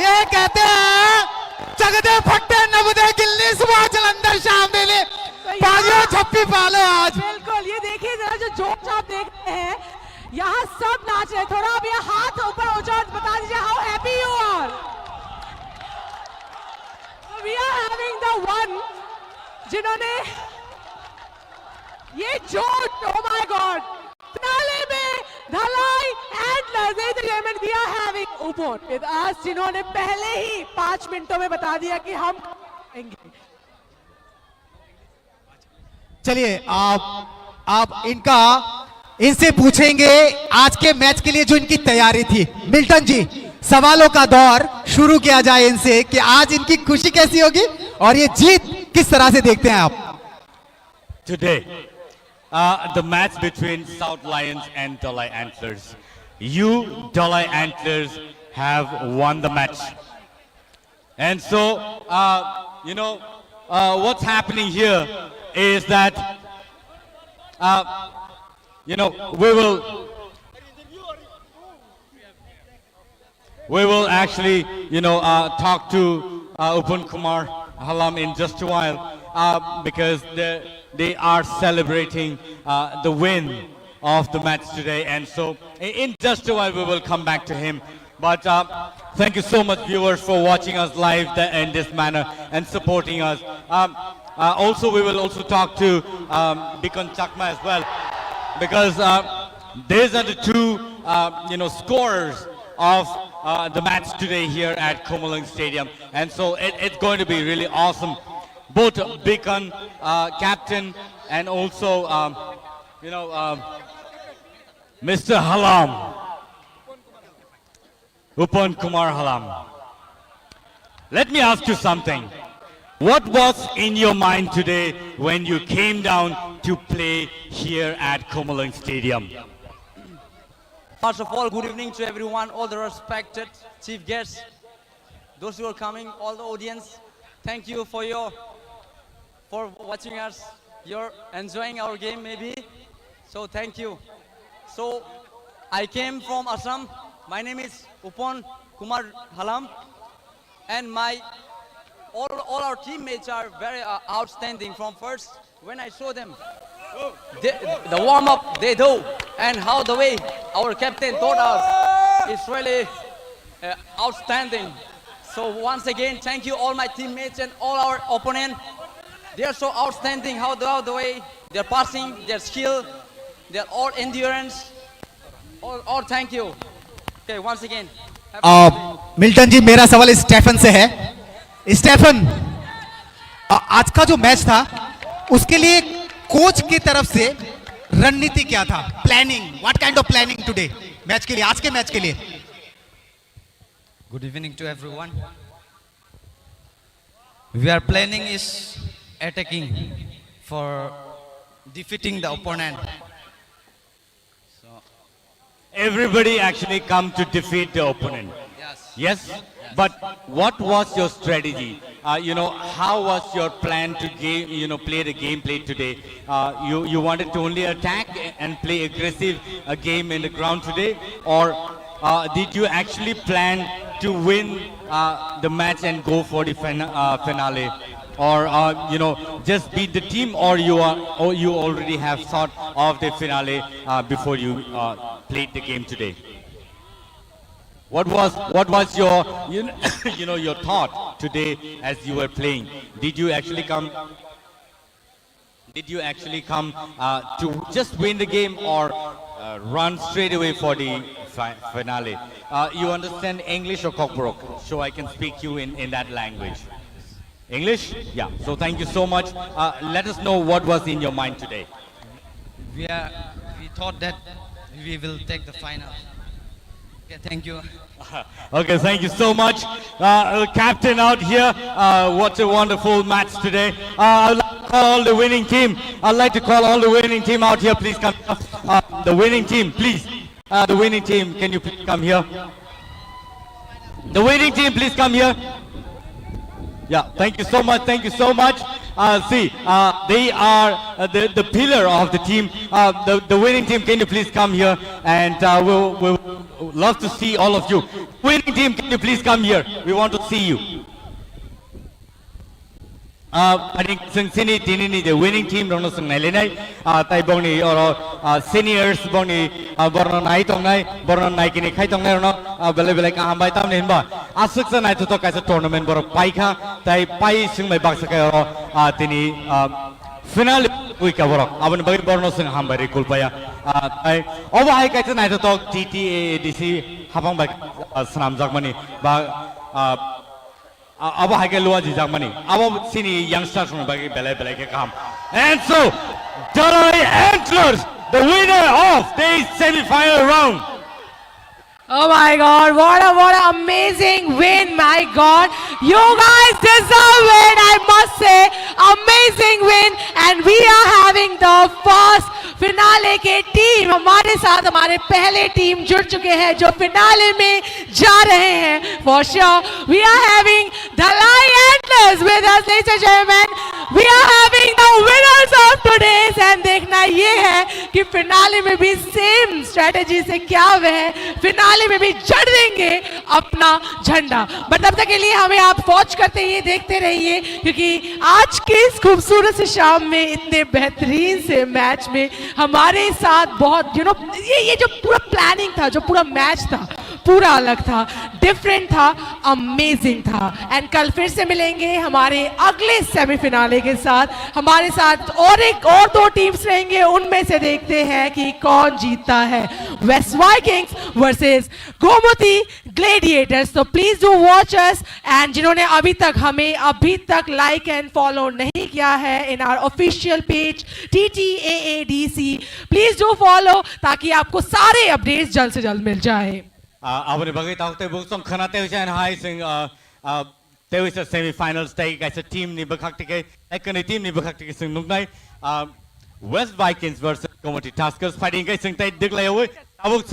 ये कहते हैं जगदे फट्टे नवदे गिल्ली सुबह जलंधर शाम मेले पाजियो छप्पी पालो आज। बिल्कुल, ये देखिए जरा जो जोश आप देख रहे हैं, यहाँ सब नाच रहे। थोड़ा अब ये हाथ ऊपर हो जाओ, बता दीजिए how happy you are. We are having the one जिन्होंने ये जोश, ओ माय गॉड, फिनाले में Dhalai and we are having Ubon with us, जिन्होंने पहले ही 5 मिनटों में बता दिया कि हम करेंगे। चलिए आप इनसे पूछेंगे आज के मैच के लिए जो इनकी तैयारी थी। मिल्टन जी, सवालों का दौर शुरू किया जाए इनसे कि आज इनकी खुशी कैसी होगी और ये जीत किस तरह से देखते हैं आप? Today, the match between South Lions and Dolai Antlers. You, Dolai Antlers, have won the match. And so, what's happening here is that, we will actually, talk to Upan Kumar Halam in just a while because they are celebrating the win of the match today. And so in just a while, we will come back to him. But thank you so much, viewers, for watching us live in this manner and supporting us. Also, we will also talk to Bikon Chakma as well, because these are the two, scorers of the match today here at Komalang Stadium. And so it's going to be really awesome. Both Bikon, captain, and also, Mr. Halam, Upan Kumar Halam. Let me ask you something. What was in your mind today when you came down to play here at Komalang Stadium? First of all, good evening to everyone, all the respected chief guests, those who are coming, all the audience. Thank you for watching us. You're enjoying our game maybe. So thank you. So I came from Assam. My name is Upan Kumar Halam, and all our teammates are very outstanding. From first, when I saw them, the warm-up they do, and how the way our captain taught us is really outstanding. So once again, thank you all my teammates and all our opponents. They are so outstanding how the way they're passing, their skill, their all endurance. All thank you. Okay, once again. Milton ji, मेरा सवाल Stephen से है। Stephen, आज का जो match था उसके लिए कोच की तरफ से रणनीति क्या था? Planning, what kind of planning today match के लिए, आज के मैच के लिए? Good evening to everyone. We are planning is attacking for defeating the opponent. Everybody actually come to defeat the opponent. Yes? But what was your strategy? How was your plan to play the gameplay today? You wanted to only attack and play aggressive game in the ground today? Or did you actually plan to win the match and go for the finale? Or just beat the team, or you already have thought of the finale before you played the game today? What was your your thought today as you were playing? Did you actually come to just win the game, or run straight away for the finale? You understand English or Kokborok? So I can speak you in that language. English? Yeah. So thank you so much. Let us know what was in your mind today. We thought that we will take the final. Okay, thank you. Okay, thank you so much. Captain out here. What a wonderful match today. I'd like to call all the winning team. I'd like to call all the winning team out here. Please come. The winning team, please. The winning team, can you please come here? The winning team, please come here. Yeah, thank you so much. Thank you so much. They are the pillar of the team. The winning team, can you please come here? And we'll love to see all of you. Winning team, can you please come here? We want to see you. I think sini tini the winning team rono sung nalinai tai bongni or seniors bongni borno nai tong nai borno nai kini khai tong nai rono bele bele ka hambai tam nin ba asuk sa nai to kaisa tournament bor pai kha tai pai sung mai bak sakai ro tini final ui ka borok abon bagi borno sung hambai re kulpaya tai oba hai kaisa nai to TTA DC habang ba sanam jakmani ba abo hai ke luwa ji jakmani abo sini youngsters no bagi bele bele ke kam And so, Dalai Antlers, the winner of the semi-final round. Oh my God, what an amazing win, my God. You guys deserve it, I must say. Amazing win. And we are having the first finale के team हमारे साथ हमारे पहले team जुड़ चुके हैं जो finale में जा रहे हैं. For sure, we are having Dalai Antlers with us, ladies and gentlemen. We are having the winners of today's and देखना ये है कि फिनाले में भी सेम स्ट्रेटेजी से क्या वह फिनाले में भी जड़ देंगे अपना झंडा. बट तब तक के लिए हमें आप वॉच करते ही देखते रहिए क्योंकि आज के इस खूबसूरत से शाम में इतने बेहतरीन से मैच में हमारे साथ बहुत ये जो पूरा प्लानिंग था, जो पूरा मैच था, पूरा अलग था, डिफरेंट था, अमेजिंग था. एंड कल फिर से मिलेंगे हमारे अगले सेमीफिनाले के साथ. हमारे साथ और दो टीम्स रहेंगे, उनमें से देखते हैं कि कौन जीतता है. West Vikings versus Gomati Gladiators. तो please do watch us. And जिन्होंने अभी तक लाइक एंड फॉलो नहीं किया है in our official page TTAADC, please do follow ताकि आपको सारे अपडेट्स जल्द से जल्द मिल जाए. Abang bagi tahu te bung song khana te usian hai sing te usia semi-finals te kaisa team ni bakhak te kai team ni bakhak te sing nungnai West Vikings versus Komati Tuskers fighting kai sing te diklai oi tabuk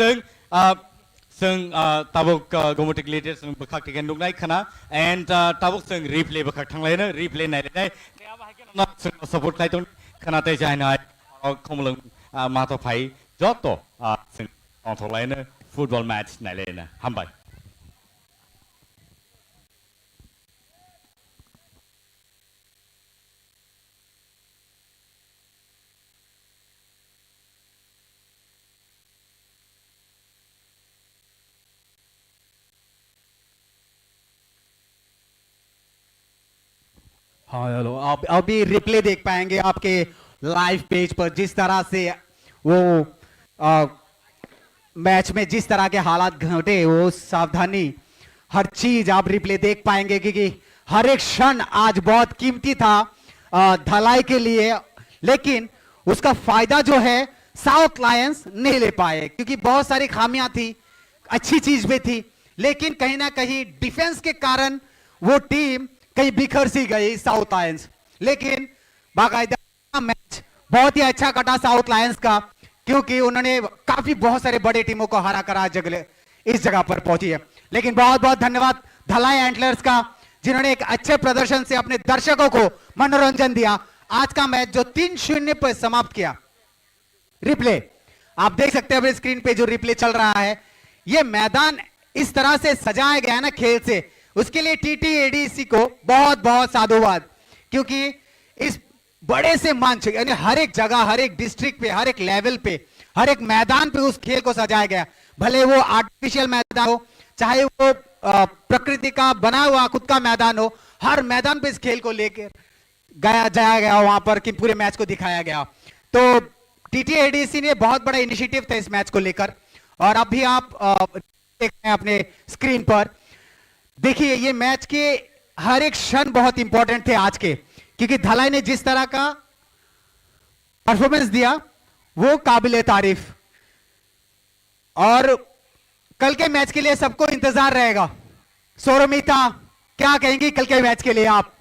sing tabuk Komati Gladiators sing bakhak te nungnai khana and tabuk sing replay bakhak thanglai na replay nai nai na support kai ton khana te jai nai khomlung ma to phai joto sing on tholai na football match này lên nè, hăm bài. हाँ hello, आप अभी replay देख पाएंगे आपके live page पर जिस तरह से वो मैच में जिस तरह के हालात घटे, वो सावधानी हर चीज आप रिप्ले देख पाएंगे क्योंकि हर एक क्षण आज बहुत कीमती था धलाई के लिए. लेकिन उसका फायदा जो है साउथ लायंस नहीं ले पाए क्योंकि बहुत सारी खामियां थी, अच्छी चीज भी थी, लेकिन कहीं ना कहीं डिफेंस के कारण वो टीम कहीं बिखर सी गई साउथ लायंस. लेकिन बाकायदा मैच बहुत ही अच्छा कटा साउथ लायंस का क्योंकि उन्होंने काफी बहुत सारे बड़े टीमों को हरा कर आज इस जगह पर पहुंची है. लेकिन बहुत बहुत धन्यवाद धलाई एंटलर्स का जिन्होंने एक अच्छे प्रदर्शन से अपने दर्शकों को मनोरंजन दिया. आज का मैच जो 3-0 पर समाप्त किया. रिप्ले आप देख सकते हैं अपने स्क्रीन पे जो रिप्ले चल रहा है. ये मैदान इस तरह से सजाया गया है ना खेल से, उसके लिए TTADC को बहुत बहुत साधुवाद क्योंकि इस बड़े से मंच यानी हर एक जगह, हर एक डिस्ट्रिक्ट पे, हर एक लेवल पे, हर एक मैदान पे उस खेल को सजाया गया. भले वो आर्टिफिशियल मैदान हो, चाहे वो प्रकृति का बना हुआ खुद का मैदान हो, हर मैदान पे इस खेल को लेकर जाया गया वहां पर कि पूरे मैच को दिखाया गया. तो TTADC ने बहुत बड़ा इनिशिएटिव था इस मैच को लेकर. और अभी आप देख रहे हैं अपने स्क्रीन पर, देखिए ये मैच के हर एक क्षण बहुत इंपॉर्टेंट थे आज के क्योंकि धलाई ने जिस तरह का परफॉर्मेंस दिया वो काबिले तारीफ. और कल के मैच के लिए सबको इंतजार रहेगा. सौरमिता क्या कहेंगी कल के मैच के लिए आप?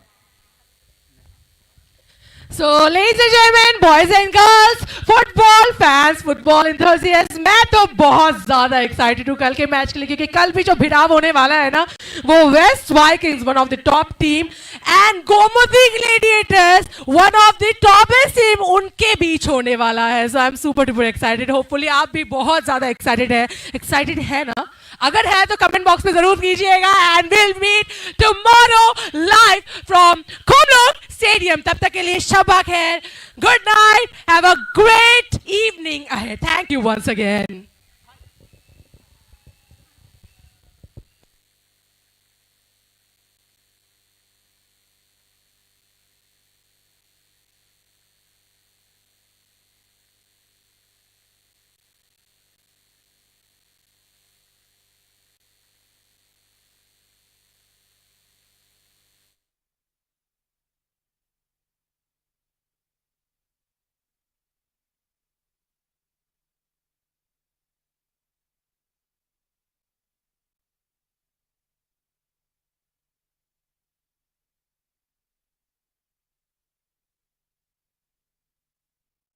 So, ladies and gentlemen, boys and girls, football fans, football enthusiasts, मैं तो बहुत ज्यादा एक्साइटेड हूँ कल के मैच के लिए क्योंकि कल भी जो भिड़ाव होने वाला है ना वो West Vikings one of the top team and Gomati Gladiators one of the toppest team उनके बीच होने वाला है. So I am super duper excited. Hopefully आप भी बहुत ज्यादा एक्साइटेड है ना? अगर है तो कमेंट बॉक्स में जरूर कीजिएगा. And will meet tomorrow live from Komlong stadium. तब तक के लिए शबा खैर, good night, have a great evening ahead. Thank you once again.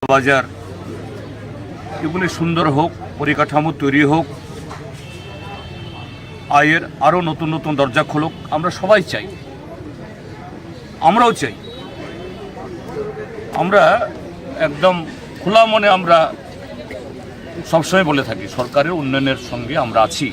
বাজার এগুলি সুন্দর হোক, পরিকাঠামো তৈরি হোক, আয়ের আরও নতুন নতুন দরজা খুলুক, আমরা সবাই চাই, আমরাও চাই। আমরা একদম খোলা মনে আমরা সবসময় বলে থাকি সরকারের উন্নয়নের সঙ্গে আমরা আছি।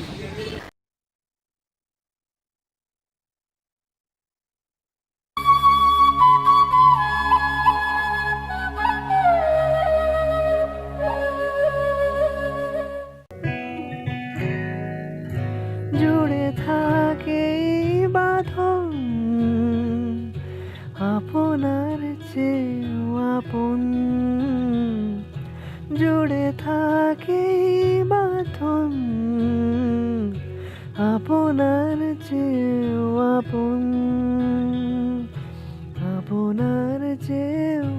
জুড়ে থাকে বাঁধন আপনার চেয়েও আপন, জুড়ে থাকে বাঁধন আপনার চেয়েও আপন, আপনার চেয়েও